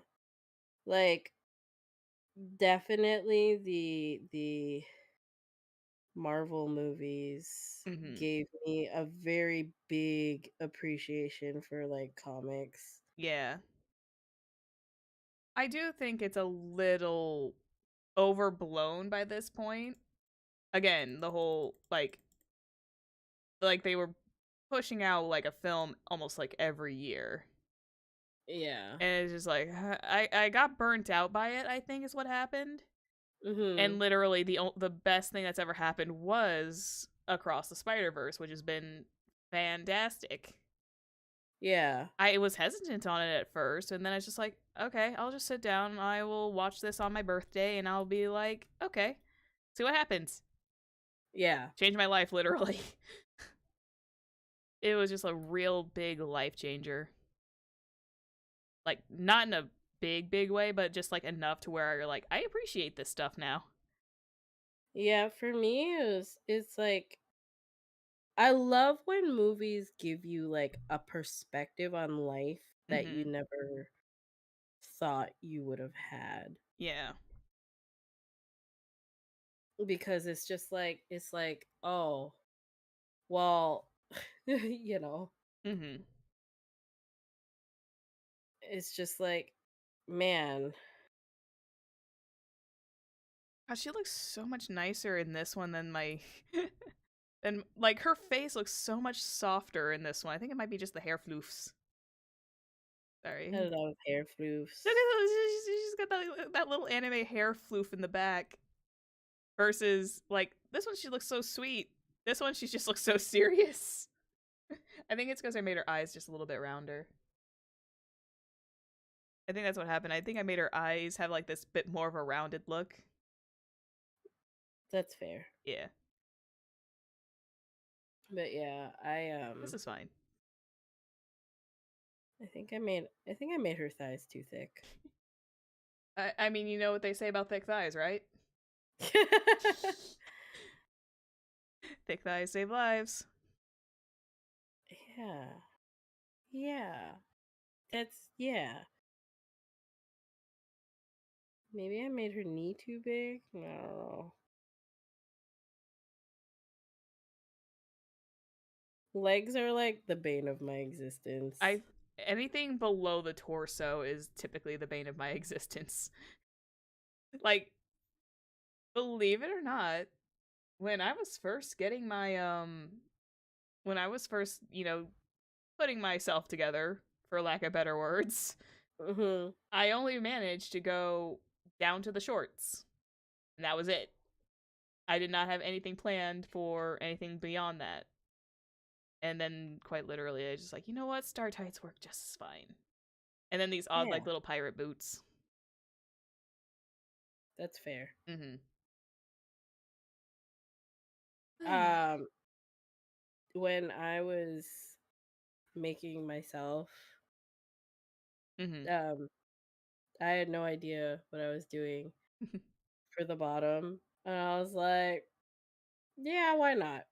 Like definitely the Marvel movies Mhm. gave me a very big appreciation for like comics. Yeah. I do think it's a little overblown by this point. Again, the whole like they were pushing out like a film almost like every year. Yeah. And it's just like I got burnt out by it, I think is what happened. And Mhm. literally the best thing that's ever happened was Across the Spider-Verse, which has been fantastic. Yeah. I was hesitant on it at first, and then it's just like, okay, I'll just sit down, I will watch this on my birthday, and I'll be like, okay, see what happens. Yeah. Changed my life, literally. It was just a real big life changer. Like, not in a big way, but just like enough to where you're like, I appreciate this stuff now. Yeah, for me it's like I love when movies give you like a perspective on life that you Hmm. never thought you would have had Yeah. because it's like, oh, well, you know, Hmm. it's just like, man, God, she looks so much nicer in this one than my. And like her face looks so much softer in this one. I think it might be just the hair floofs. I Sorry. love hair Look floofs. at she's got that little anime hair floof in the back. Versus like this one, she looks so sweet. This one, she just looks so serious. I think it's because I made her eyes just a little bit rounder. I think that's what happened. I think I made her eyes have like this bit more of a rounded look. That's fair. Yeah, But yeah, this is fine. I think I made her thighs too thick. I mean, you know what they say about thick thighs, right? Thick thighs save lives. Yeah. Yeah. That's yeah. Maybe I made her knee too big. I don't know. Legs are like the bane of my existence. I Anything below the torso is typically the bane of my existence. Like, believe it or not, when I was first getting my when I was first, putting myself together, for lack of better words, Mhm. I only managed to go down to the shorts. And that was it. I did not have anything planned for anything beyond that. And then, quite literally, I was just like, you know what? Star tights work just as fine. And then these odd, Yeah, like, little pirate boots. that's fair. Mm hmm. Um when I was making myself Mm um I had no idea what I was doing hmm. for the bottom. And I was like, yeah, why not?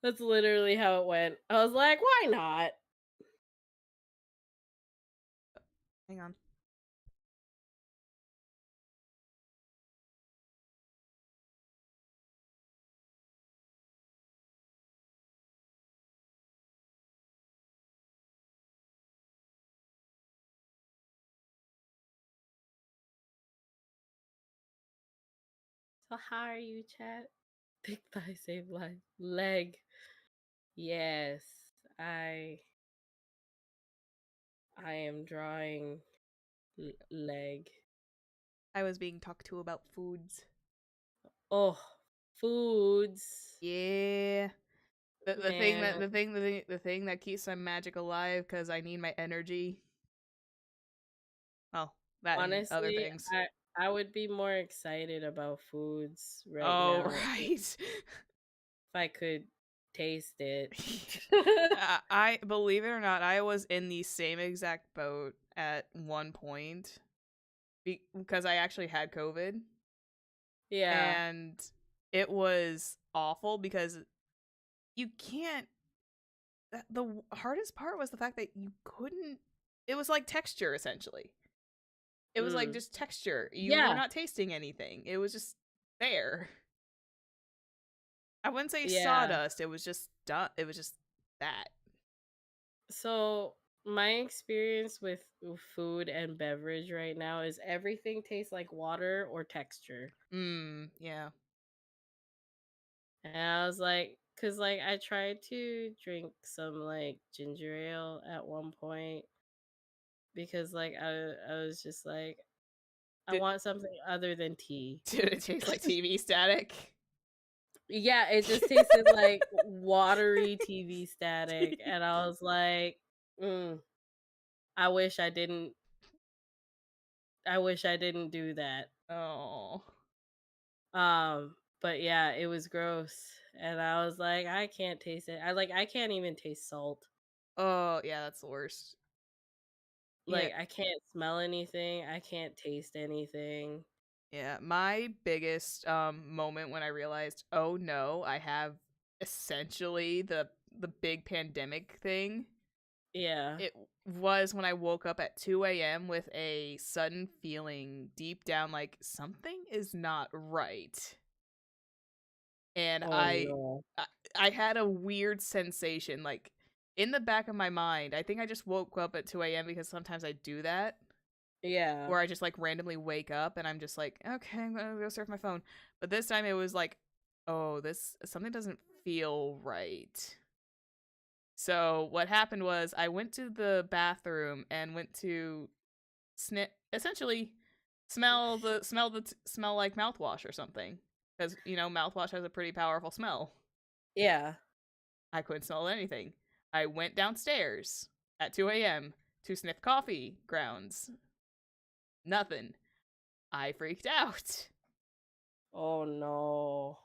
That's literally how it went. I was like, why not? Hang on. So how are you, chat? Big thigh save life. Leg. Yes. I I am drawing leg. I was being talked to about foods. Oh, foods. Yeah. The thing Man, that the thing that keeps my magic alive because I need my energy. Well, that and other honestly, things. I would be more excited about foods right Oh now right. if I could taste it. I believe it or not, I was in the same exact boat at one point because I actually had COVID, Yeah. and it was awful because you can't. The hardest part was the fact that you couldn't. It was like texture essentially. It was like Mm. just texture. You were Yeah. not tasting anything. It was just there. I wouldn't say Yeah. sawdust. It was just done. It was just that. So my experience with food and beverage right now is everything tastes like water or texture. Yeah. And I was like, cause like I tried to drink some like ginger ale at one point because like I was just like I Did want something other than tea. did it taste like TV static? Yeah, it just tasted like watery TV static, and I was like, mm, I wish I didn't. I wish I didn't do that. Oh. But yeah, it was gross, and I was like, I can't taste it. I can't even taste salt. Oh, yeah, that's the worst. Yeah. Like I can't smell anything. I can't taste anything. Yeah, my biggest moment when I realized, "Oh no, I have essentially the big pandemic thing." Yeah. It was when I woke up at 2 a.m. with a sudden feeling deep down like something is not right. And Oh no. I had a weird sensation like in the back of my mind. I think I just woke up at 2 a.m. because sometimes I do that Yeah. where I just like randomly wake up and I'm just like, okay, I'm gonna go surf my phone. But this time it was like, oh, this something doesn't feel right. So what happened was I went to the bathroom and went to essentially smell like mouthwash or something because mouthwash has a pretty powerful smell. Yeah. I couldn't smell anything. I went downstairs at 2 a.m. to sniff coffee grounds. Nothing. I freaked out. Oh no.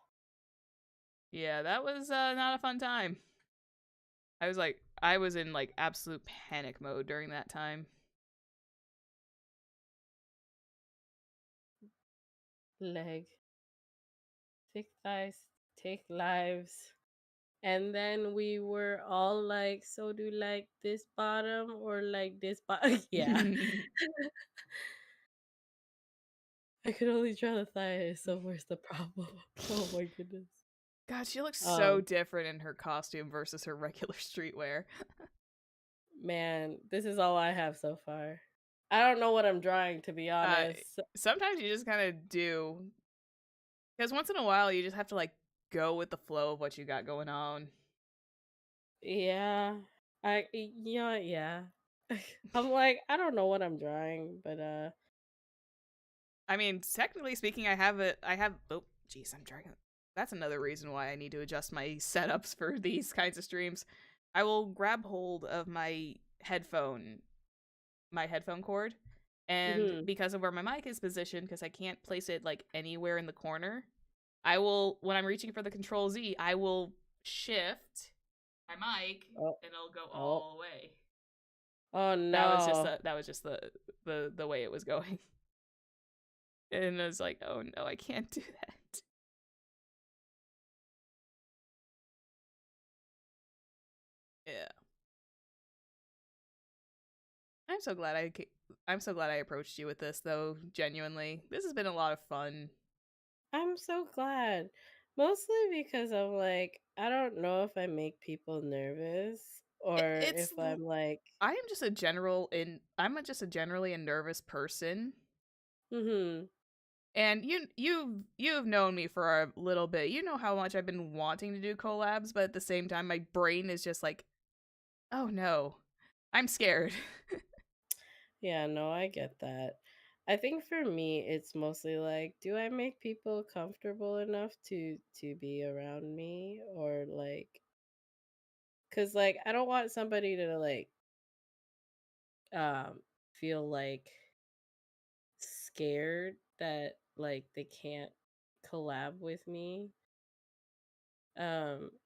Yeah, that was not a fun time. I was in like absolute panic mode during that time. Leg. Thick thighs take lives. And then we were all like, so do you like this bottom or like this bottom? Yeah. I could only draw the thigh, so where's the problem? Oh my goodness. God, she looks so Um, different in her costume versus her regular streetwear. man, this is all I have so far. I don't know what I'm drawing, to be Uh, honest. Sometimes you just kind of do, because once in a while you just have to like go with the flow of what you got going on. Yeah. Yeah. I'm like, I don't know what I'm drawing, but I mean, technically speaking, I have. Oh, jeez, I'm trying. That's another reason why I need to adjust my setups for these kinds of streams. I will grab hold of my headphone cord, and mhm. because of where my mic is positioned, because I can't place it like anywhere in the corner, I will when I'm reaching for the Control Z, I will shift my mic, Oh, and it'll go oh, all the way. oh That no. was that was just the way it was going. And I was like, oh no, I can't do that. I'm so glad I'm so glad I approached you with this, though. Genuinely, this has been a lot of fun. I'm so glad. Mostly because I'm like, I don't know if I make people nervous or It's if I'm like, I am just a just a generally a nervous person. hmm. And you've known me for a little bit. You know how much I've been wanting to do collabs, but at the same time my brain is just like, "Oh no. I'm scared." Yeah, no, I get that. I think for me it's mostly like, do I make people comfortable enough to be around me, or like, cuz like I don't want somebody to like feel like scared that like they can't collab with me.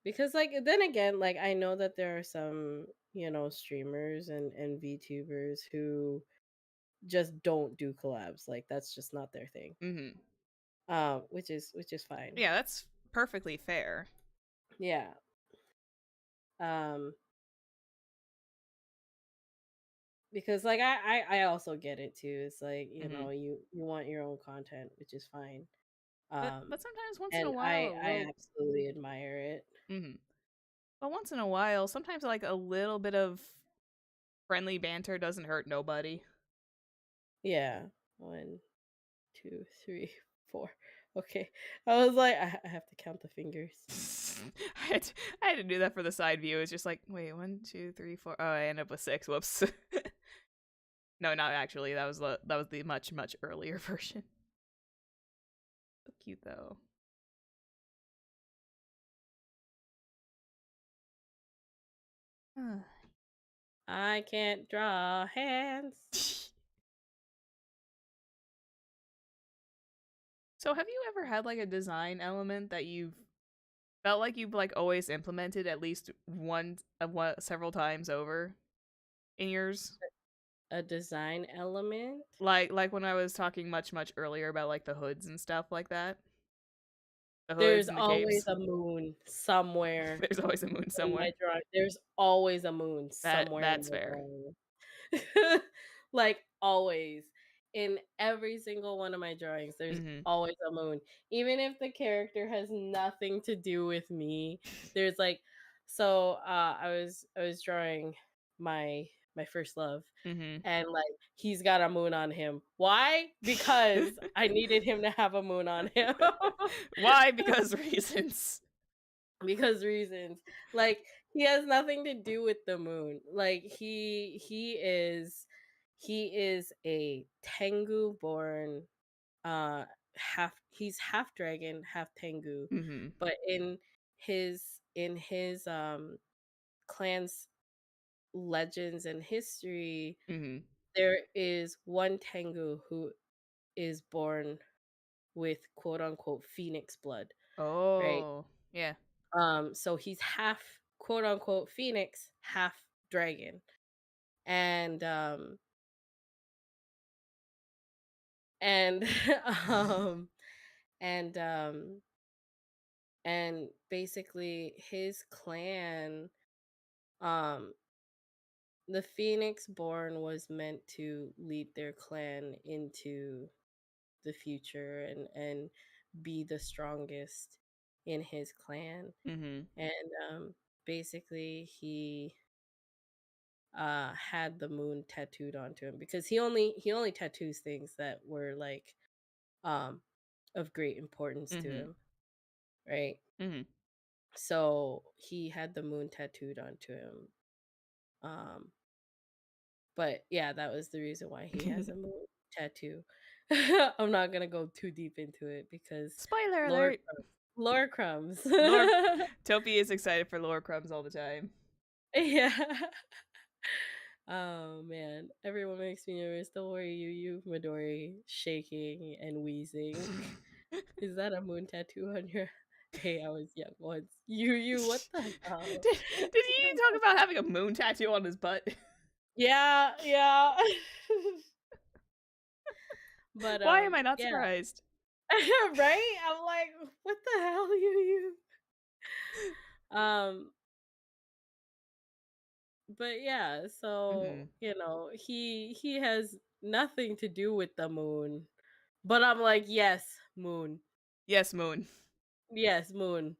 Because like then again, like I know that there are some, streamers and VTubers who just don't do collabs. Like that's just not their thing. Mhm. Which is fine. Yeah, that's perfectly fair. Yeah. Um because like I also get it too. It's like, Mhm. you want your own content, which is fine. Um But sometimes once in a and while I a I little absolutely admire it. mhm. But once in a while, sometimes like a little bit of friendly banter doesn't hurt nobody. Yeah. One, two, three, four. Okay. I was like, I have to count the fingers. I had to do that for the side view. It's just like, wait, 1, 2, 3, 4. Oh, I end up with 6. Whoops. No, not actually. That was the much earlier version. So cute though. I can't draw hands. So have you ever had like a design element that you've felt like you've like always implemented at least several times over in yours? A design element. Like when I was talking much earlier about like the hoods and stuff like that. The hoods There's and the always capes. a moon somewhere There's always a moon in my somewhere. drawing. There's always a moon somewhere in That's my fair. drawing. Like always. In every single one of my drawings, there's Mhm. always a moon. Even if the character has nothing to do with me, there's like, so I was drawing my first love, Mhm. and like he's got a moon on him. Why? Because I needed him to have a moon on him. Why? Because reasons. Because reasons. Like he has nothing to do with the moon. Like he is a Tengu born, he's half dragon, half Tengu, Mhm. but in his clan's legends and history, Mhm. there is one Tengu who is born with quote unquote phoenix blood, right? Oh, yeah. So he's half quote unquote phoenix, half dragon. And and um and and basically his clan, um the phoenix born was meant to lead their clan into the future and be the strongest in his clan. Mhm. And basically he had the moon tattooed onto him because he only tattoos things that were like um of great importance to Mhm. him, right? Mhm. So he had the moon tattooed onto him. um but yeah, that was the reason why he has a moon tattoo. I'm not gonna go too deep into it because Spoiler lore alert. lore crumbs. Lore Topi is excited for lore crumbs all the time. Yeah. Oh man, everyone makes me nervous. Don't worry, you Midori, shaking and wheezing. Is that a moon tattoo on your? Hey, I was young once. You, what the hell? Did he talk about having a moon tattoo on his butt? Yeah, yeah. But Why am I not yeah, surprised? right. I'm like, what the hell, you? Um, But yeah, so Mm-hmm. he has nothing to do with the moon. But I'm like, yes, moon. Yes, Moon. Yes, moon.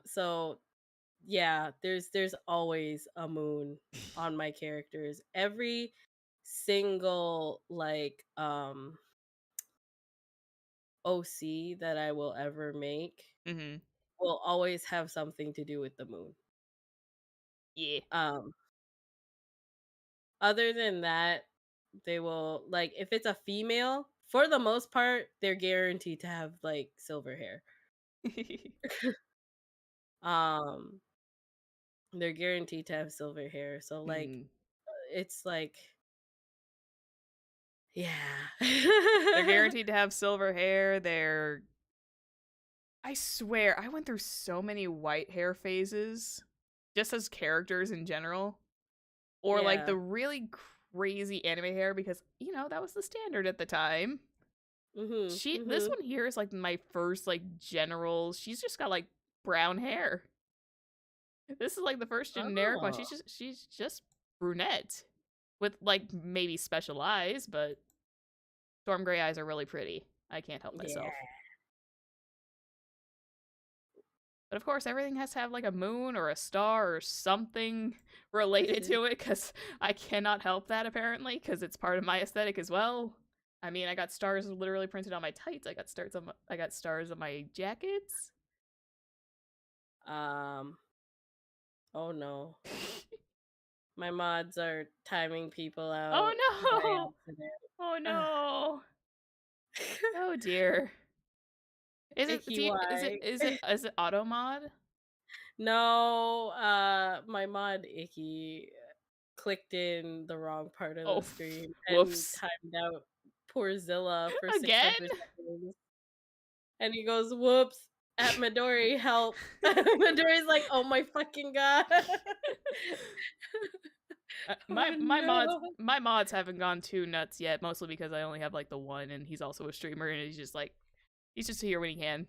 So yeah, there's always a moon on my characters. Every single OC that I will ever make Mm-hmm. will always have something to do with the moon. Yeah. Um Other than that, they will like if it's a female, for the most part, they're guaranteed to have like silver hair. Um they're guaranteed to have silver hair. So like Mm. it's like yeah. They're guaranteed to have silver hair. I swear, I went through so many white hair phases, just as characters in general. Or like Yeah. the really crazy anime hair because, that was the standard at the time. Mhm. This Mhm. one here is like my first like general. She's just got like brown hair. This is like the first generic one. Oh. She's just brunette with like maybe special eyes, but storm gray eyes are really pretty. I can't help Yeah. myself. But of course, everything has to have like a moon or a star or something related Mhm. to it because I cannot help that apparently because it's part of my aesthetic as well. I mean, I got stars literally printed on my tights. I got stars on my jackets. Um oh no. My mods are timing people out by Oh no! Oh accident. no! Oh dear. Is it Icky do you, is it why? is it is it auto mod? No, my mod Icky clicked in the wrong part of Oh, the screen and whoops. timed out poor Zilla for Again? 600 seconds. And he goes, "Whoops, at Midori, help." Midori's like, "Oh my fucking god." Oh no. My mods haven't gone too nuts yet, mostly because I only have like the one, and he's also a streamer, and he's just here when he can.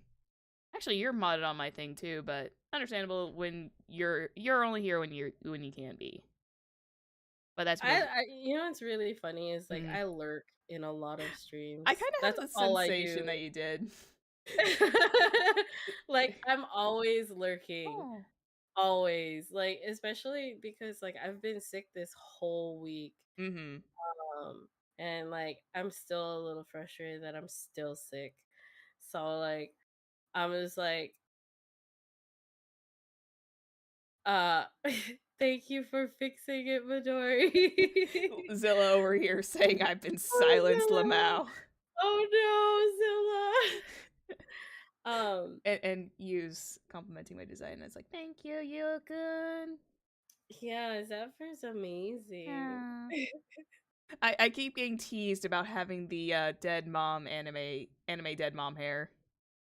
Actually, you're modded on my thing too, but understandable when you're only here when you can be. But that's because What's really funny is like mm, I lurk in a lot of I streams. kind of That's have the all I sensation do. that you did. Like I'm always lurking. Oh. Always. Like especially because like I've been sick this whole week. Mm-hmm. Um and like I'm still a little frustrated that I'm still sick. So like I'm just like uh thank you for fixing it, Midori. Zilla over here saying I've been Oh silenced, Zilla. Lamau. Oh no, Zilla. And use complimenting my design. It's like, thank you, you're good. Yeah, Zephyr's amazing. Yeah. I keep getting teased about having the dead mom anime dead mom hair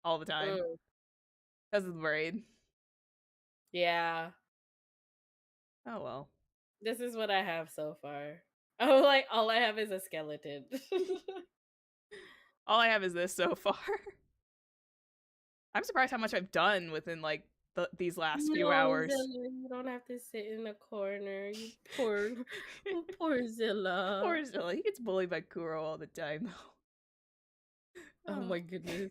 all the time Mm, because of the braid. yeah. Oh well. This is what I have so far. Oh, like all I have is a skeleton. All I have is this so far. I'm surprised how much I've done within like these last few No, hours. Zilla, you don't have to sit in a corner. You poor Zilla. Poor Zilla, he gets bullied by Kuro all the time though. Oh Oh. my goodness.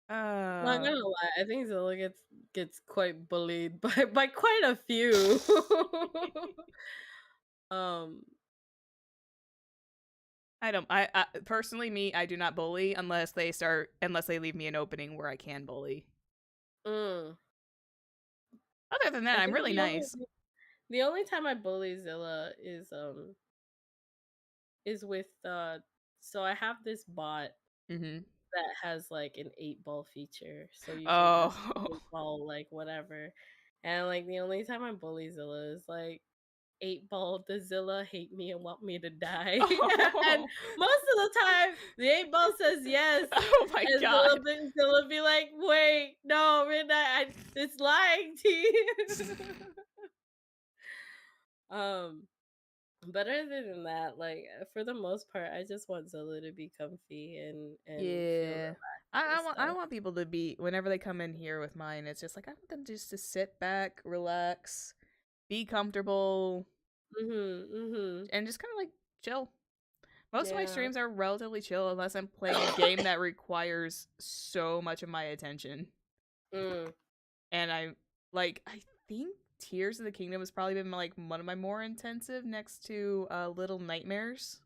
Not Uh, gonna lie, I think Zilla gets quite bullied by quite a few. um, I don't. I personally, me, I do not bully unless they leave me an opening where I can bully. mm, Other than that, I I'm think really nice. the only time I bully Zilla is with so I have this bot Mm-hmm. that has like an 8 ball feature. So you can ask Oh. 8 ball like whatever. And like the only time I bully Zilla is like 8 ball, does Zilla hate me and want me to die? And Oh. most of the time the 8 ball says yes. Oh my And god. Zilla be like, wait, no, Midnight, it's lying to you. um But other than that, like for the most part, I just want Zilla to be comfy and feel Yeah. relaxed. and I stuff. want people to be, whenever they come in here with mine, it's just like I want them just to sit back, relax, be comfortable, Mhm. and just kind of like chill. Most of my Yeah. streams are relatively chill unless I'm playing a game that requires so much of my attention. Mm. And I think Tears of the Kingdom has probably been like one of my more intensive next to Little Nightmares.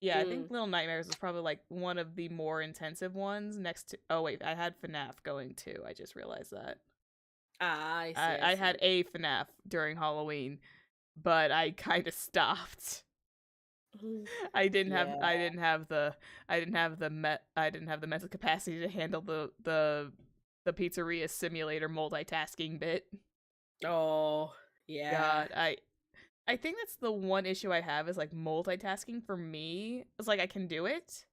Yeah, I think Mm. Little Nightmares was probably like one of the more intensive ones next to, oh wait, I had FNAF going too. I just realized that. Ah, I see. I I had see. a FNAF during Halloween, but I kind of stopped. Mhm. I Yeah. I didn't have the mental capacity to handle the pizzeria simulator multitasking bit. Oh, yeah. God, I think that's the one issue I have is like multitasking for me. It's like I can do it,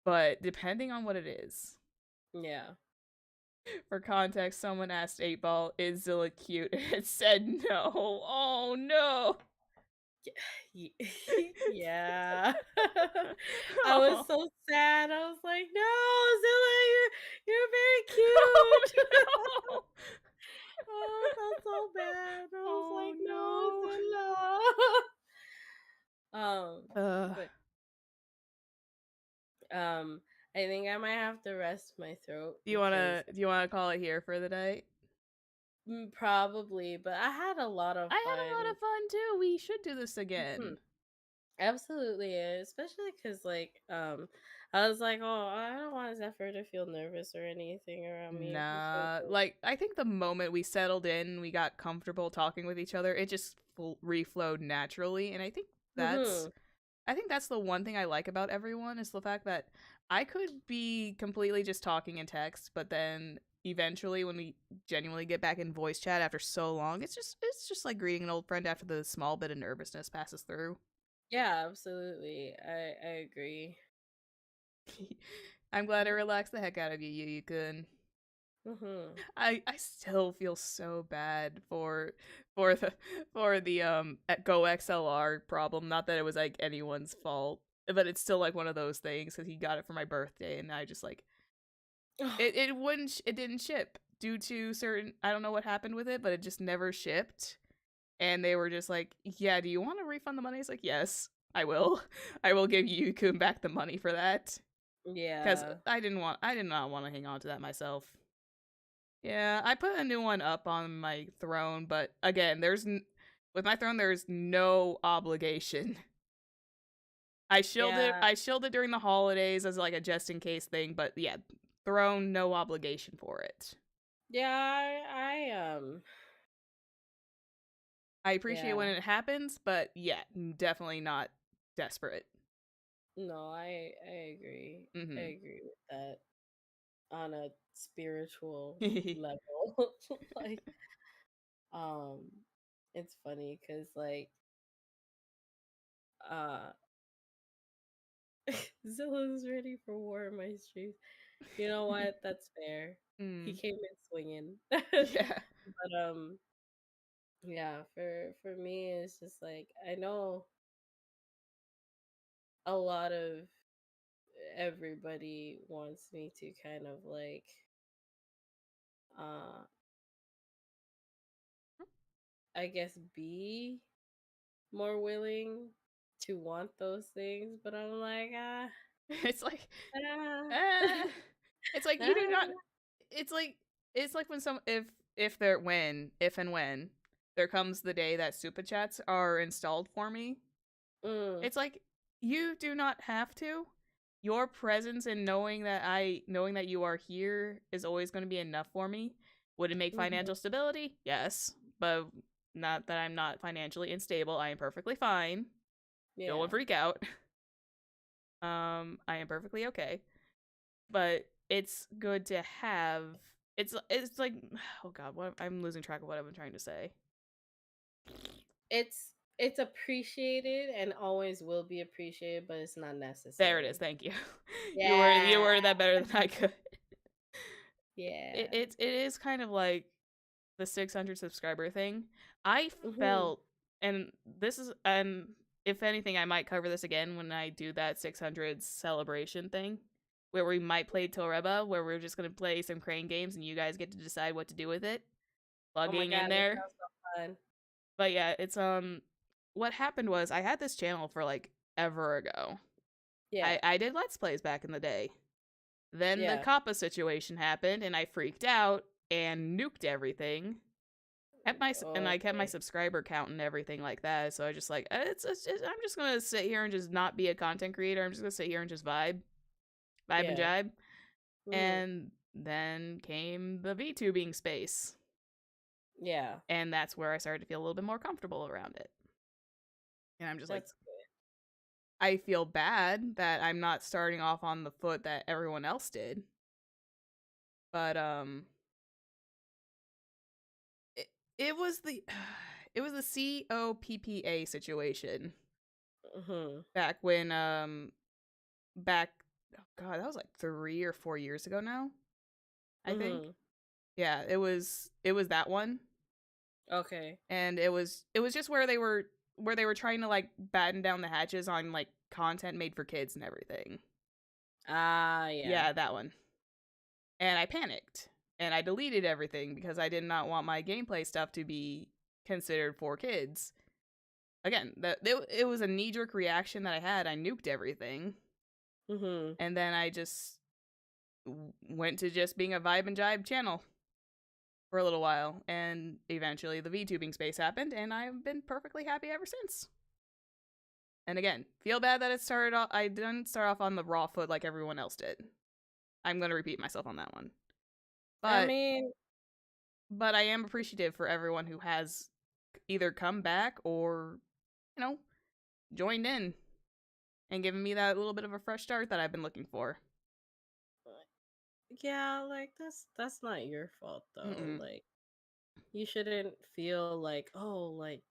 but depending on what it is. Yeah. For context, someone asked 8 Ball, is Zilla cute? And it said no. Oh no. Ye- Yeah. I was Oh, so sad. I was like, "No, Zilla, you're very oh cute." no. Oh, I felt so bad. I was Oh like, "No, no. Zilla." Uh, But um, I think I might have to rest my throat because do you wanna call it here for the night? probably, but I had a lot of I had a lot fun. of fun too. We should do this Mhm. again. Absolutely, especially because like I was like, oh, I don't want Zephyr to feel nervous or anything around me because Nah, like I think the moment we settled in, we got comfortable talking with each other. It just reflowed naturally, and Mhm. I think that's the one thing I like about everyone is the fact that I could be completely just talking in text, but then eventually when we genuinely get back in voice chat after so long, it's just like greeting an old friend after the small bit of nervousness passes through. Yeah, absolutely. I agree. I'm glad I relaxed the heck out of you, you could. Mhm. I still feel so bad for the for the Go XLR problem. Not that it was like anyone's fault, but it's still like one of those things because he got it for my birthday, and I just like it didn't ship due to certain, I don't know what happened with it, but it just never shipped. And they were just like, "Yeah, do you want to refund the money?" It's like, "Yes, I will. I will give Yukun back the money for that." Because Yeah. I did not want to hang on to that myself. Yeah, I put a new one up on my throne, but again, with my throne there's no obligation. Yeah. I shielded during the holidays as like a just in case thing, but yeah, throne no obligation for it. Yeah, I appreciate yeah. when it happens, but yeah, definitely not desperate. No, I agree. I Mhm. agree with that on a spiritual level. Like um it's funny cuz like uh Zilla's ready for war in my streets. You know what? That's fair. He mm. came in swinging. Yeah. But yeah, for me it's just like I know a lot of everybody wants me to kind of like uh I guess be more willing to want those things, but I'm like It's like ah, uh, it's like you do not, ah, it's like it's like when some if and when there comes the day that super chats are installed for me, mm, it's like you do not have to. Your presence and knowing that you are here is always going to be enough for me. Would it make mhm, financial stability? Yes, but not that I'm not financially unstable. I am perfectly fine. Don't yeah. freak out. I am perfectly okay. But it's good to have. It's like, oh god, what I'm losing track of what I've been trying to say. It's appreciated and always will be appreciated, but it's not There it is. necessary. Thank you. You Yeah. worded that better than I could. Yeah. It is kind of like the 600 subscriber thing. I Mhm. felt, and this is, and if anything, I might cover this again when I do that 600 celebration thing. where we might play Toreba, where we're just gonna play some crane games and you guys get to decide what to do with it. Oh my Plugging god, in it there. sounds so fun. But yeah, it's what happened was I had this channel for like ever ago. Yeah, I did Let's Plays back in the day. Then the yeah. Kappa situation happened and I freaked out and nuked everything. And I kept my Okay. subscriber count and everything like that. So I just like I'm just gonna sit here and just not be a content creator. I'm just gonna sit here and just vibe and Yeah. jibe. Mhm. And then came the VTubing space, Yeah. and that's where I started to feel a little bit more comfortable around it. And I'm just like, That's good. I feel bad that I'm not starting off on the foot that everyone else did, but it, it was the it was the COPPA situation Mhm. back when back oh god, that was like 3 or 4 years ago now, I think. Mhm. Yeah, it was that one. Okay. And it was just where they were trying to like batten down the hatches on like content made for kids and everything. Ah, yeah. Yeah, that one. And I panicked and I deleted everything because I did not want my gameplay stuff to be considered for kids. Again, it was a knee jerk reaction that I had. I nuked everything, Mhm. and then I just went to just being a vibe and jibe channel for a little while, and eventually the VTubing space happened, and I've been perfectly happy ever since. And again, feel bad that it started off. I didn't start off on the raw foot like everyone else did. I'm gonna repeat myself on that one, I but mean, I am appreciative for everyone who has either come back or you know joined in and given me that little bit of a fresh start that I've been looking for. yeah, like that's not your fault though. Mm-mm. Like you shouldn't feel like, oh, like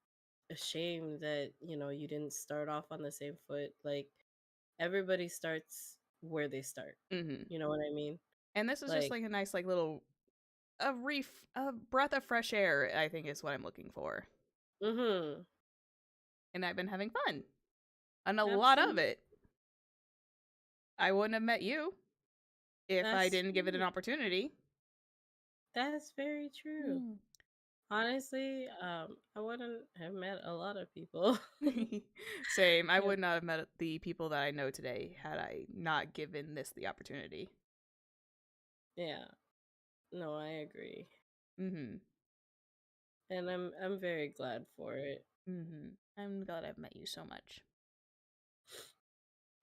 ashamed that, you didn't start off on the same foot. Like everybody starts where they start. Mm-hmm. You know what I mean? And this is just Like, like a nice like little a breath of fresh air. I think is what I'm looking for, mhm. and I've been having fun and a lot of Absolutely. it. I wouldn't have met you if I That's didn't give it an true. opportunity. That's very true. Mm. Honestly, I wouldn't have met a lot of people. Same. I Yeah. would not have met the people that I know today had I not given this the opportunity. Yeah. No, I agree. Mm-hmm. And I'm very glad for it. Mm-hmm. I'm glad I've met you so much.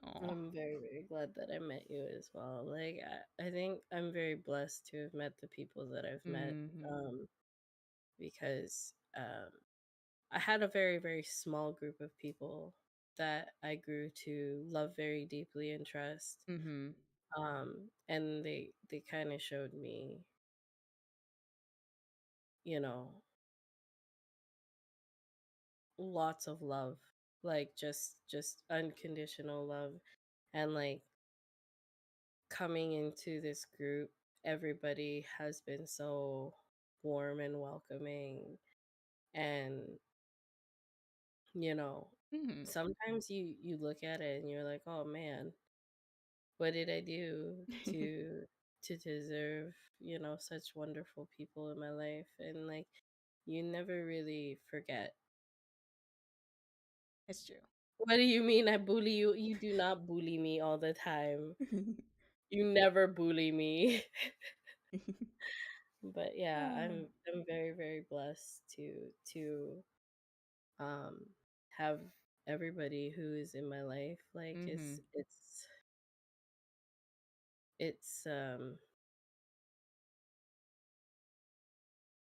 Oh. I'm very, very glad that I met you as well. Like I think I'm very blessed to have met the people that I've met. Mm-hmm. Um, because I had a very, very small group of people that I grew to love very deeply and trust. Mm-hmm. And they kind of showed me, you know, lots of love, like just unconditional love, and like coming into this group, everybody has been so warm and welcoming, and you know, Mm-hmm. sometimes you look at it and you're like, oh man, what did I do to deserve, such wonderful people in my life? And like you never really forget. It's true. What do you mean I bully you? You do not bully me all the time. You never bully me. But yeah, Ah. I'm very, very blessed to um have everybody who is in my life. Like Mm-hmm. it's It's a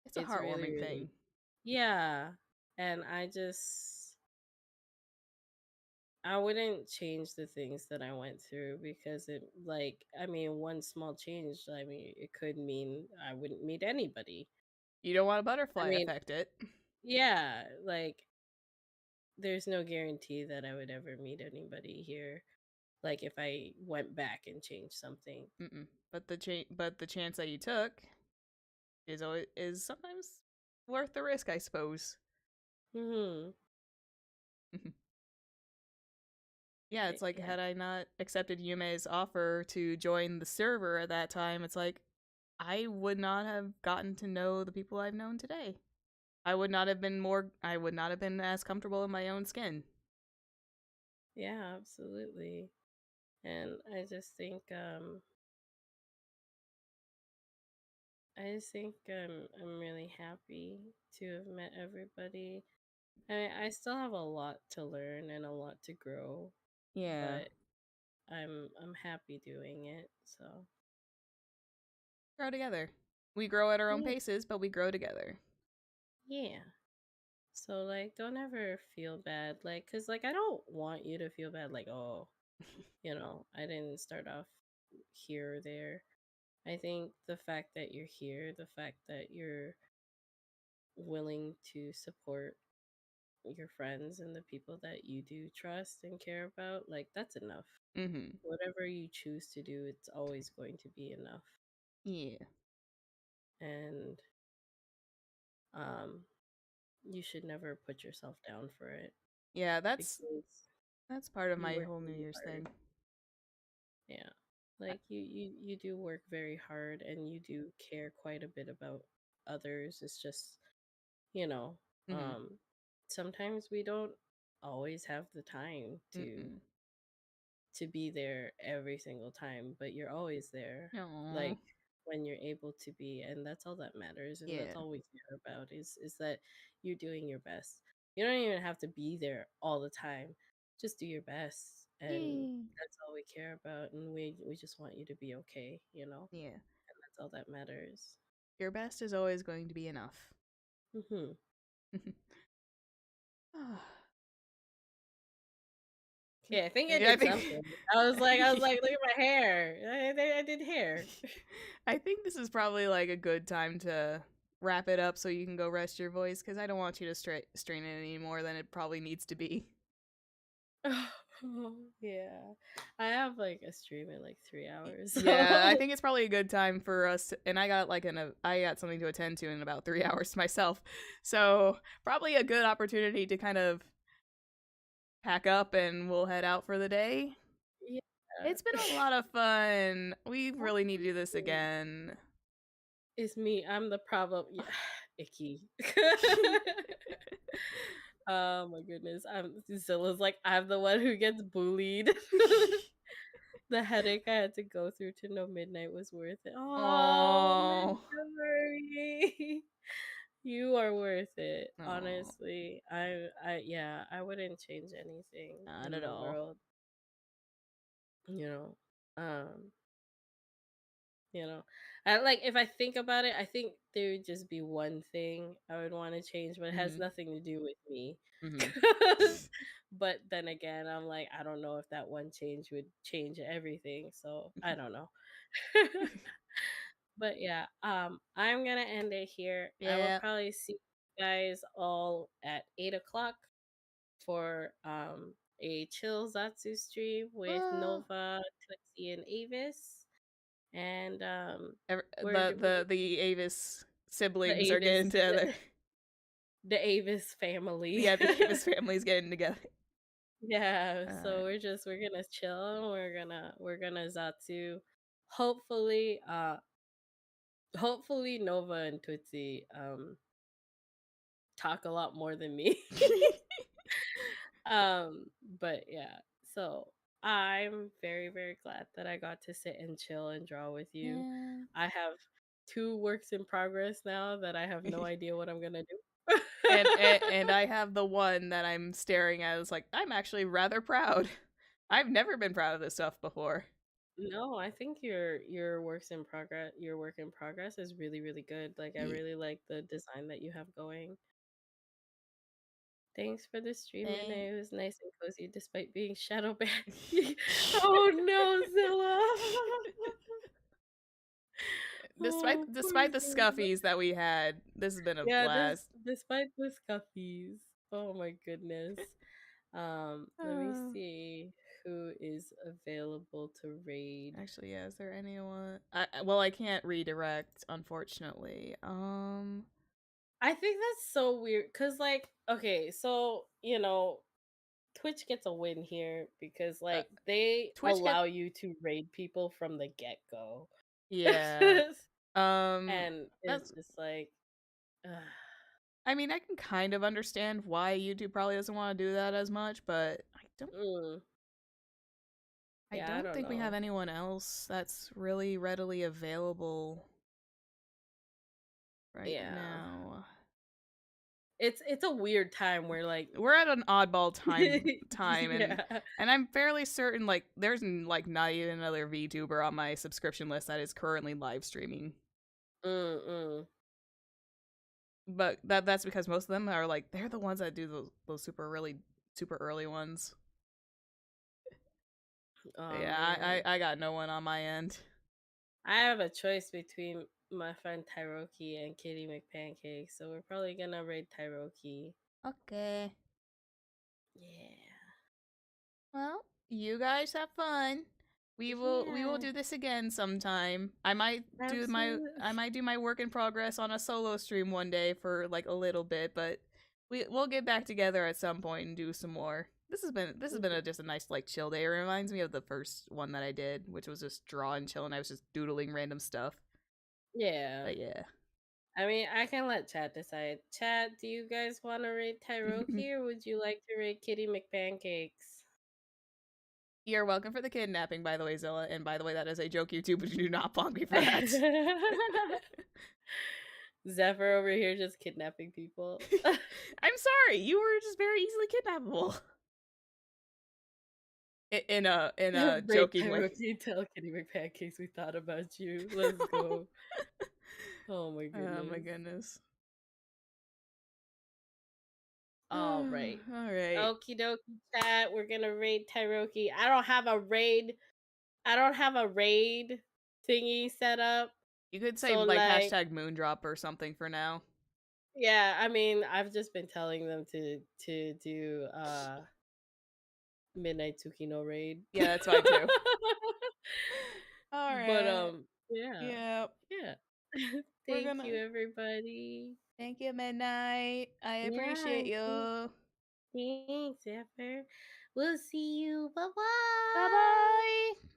it's really, heartwarming really, thing. yeah. And I wouldn't change the things that I went through because it, like, I mean, one small change, I mean, it could mean I wouldn't meet anybody. You don't want a I butterfly mean, affect it. yeah, like there's no guarantee that I would ever meet anybody here. Like if I went back and changed something. Mm-mm. But the chance that you took is sometimes worth the risk, I suppose. Hmm. Yeah, it's like Yeah. had I not accepted Yume's offer to join the server at that time, it's like I would not have gotten to know the people I've known today. I would not have been as comfortable in my own skin. Yeah, absolutely. And I'm really happy to have met everybody. I still have a lot to learn and a lot to grow, Yeah. but I'm happy doing it. So Grow together. We grow at our own yeah, paces, but we grow together. yeah. So like, don't ever feel bad, like, cause like I don't want you to feel bad, like, oh, I didn't start off here or there. I think the fact that you're here, the fact that you're willing to support your friends and the people that you do trust and care about, like that's enough. Mm-hmm. Whatever you choose to do, it's always going to be enough. Yeah. And um you should never put yourself down for it Yeah, because that's part of you my work whole New really Year's hard. thing. Yeah. Like you do work very hard and you do care quite a bit about others. It's just, you know, Mm-hmm. sometimes we don't always have the time Mm-mm. to be there every single time, but you're always there, Aww. like when you're able to be, and that's all that matters, and Yeah. that's all we care about is that you're doing your best. You don't even have to be there all the time. Just do your best, and Yay. that's all we care about, and we just want you to be okay, Yeah. and that's all that matters. Your best is always going to be enough. Hmm. Okay, I think I Yeah, I did think something. I was like, look at my hair. I did hair. I think this is probably like a good time to wrap it up so you can go rest your voice because I don't want you to strain it any more than it probably needs to be. Yeah. I have like a stream in like 3 hours. Yeah, I So think it's probably a good time for us and I got something to attend to in about 3 hours myself. So probably a good opportunity to kind of pack up and we'll head out for the day. yeah. It's been a lot of fun. We really need to do this Absolutely. again. It's me. I'm the problem. Yeah. Icky. Oh my goodness. Zilla's like, I'm the one who gets bullied. The headache I had to go through to know midnight was worth it. Oh, Oh, Midnight. You are worth it. oh, Honestly. Yeah, I wouldn't change anything not in at the all. world, you know. Um, you know. I like if I think about it, I think there would just be one thing I would want to change, but it has Mhm. nothing to do with me. Mhm. But then again, I'm like, I don't know if that one change would change everything, so I don't know. But yeah, I'm gonna end it here. I will Yeah. probably see you guys all at 8 o'clock for a chill Zatsu stream with Uh, Nova, Tootsie, and Avis. And the Avis the siblings are Avis getting together. the Avis family. Yeah, the Avis family's getting together. Yeah, so Uh, we're gonna chill and we're gonna Zatsu. Hopefully, hopefully Nova and Tootsie talk a lot more than me. um, but yeah, so I'm very, very glad that I got to sit and chill and draw with you. yeah. I have two works in progress now that I have no idea what I'm gonna do. And I have the one that I'm staring at. It's like I'm actually rather proud. I've never been proud of this stuff before. No, I think your work in progress is really, really good. Like I Yeah. really like the design that you have going. Thanks for the stream, and Thank. it was nice and cozy despite being shadow banned. Oh no, Zilla. despite Oh, poor despite the Zilla. scuffies that we had, this has been a Yeah, blast. despite the scuffies. Oh my goodness. Let me Uh, see who is available to raid. Actually, yeah. Is there anyone? Well, I can't redirect, unfortunately. I think that's so weird because, like, okay, so Twitch gets a win here because Uh, they Twitch get allow you to raid people from the get go, yeah. and it's That's just like, ugh, I mean, I can kind of understand why YouTube probably doesn't want to do that as much, but mm, I yeah, I don't don't think we have know. anyone else that's really readily available right Yeah, now. it's a weird time where like, We're at an oddball time yeah, and I'm fairly certain like there's like not even another VTuber on my subscription list that is currently live streaming. mm. But that's because most of them are like they're the ones that do those super early ones. Oh Yeah, man, I got no one on my end. I have a choice between my friend Tyroki and Kitty McPancake, so we're probably gonna raid Tyroki. Okay. Yeah, Well, you guys have fun. We will yeah, do this again sometime. I absolutely. might do my work in progress on a solo stream one day for like a little bit, but we'll get back together at some point and do some more. This has been just a nice like chill day. It reminds me of the first one that I did, which was just draw and chill, and I was just doodling random stuff. Yeah. But yeah, I mean, I can let Chat decide. Chat, do you guys want to rate Tyroki or would you like to rate Kitty McPancakes? you're welcome for the kidnapping, by the way, Zilla. And by the way, that is a joke, YouTube. But you do not punk me for that. Zephyr over here just kidnapping people. I'm sorry, you were just very easily kidnappable. In a Rate joking way. Tyroki, tell Kitty McPancakes we thought about you. Let's go. Oh my Oh my goodness. goodness. All right. All right. Okie dokie chat. We're gonna raid Tyroki. I don't have a raid thingy set up. You could say So like like, hashtag moondrop or something for now. yeah, I mean, I've just been telling them to do Midnight Tsukino raid. Yeah, that's fine too. All But right. yeah. Yeah. Yeah. We're Thank you gonna everybody. thank you, Midnight. I Yeah, appreciate you. thanks, Zephyr. We'll see you. Bye Bye bye. bye.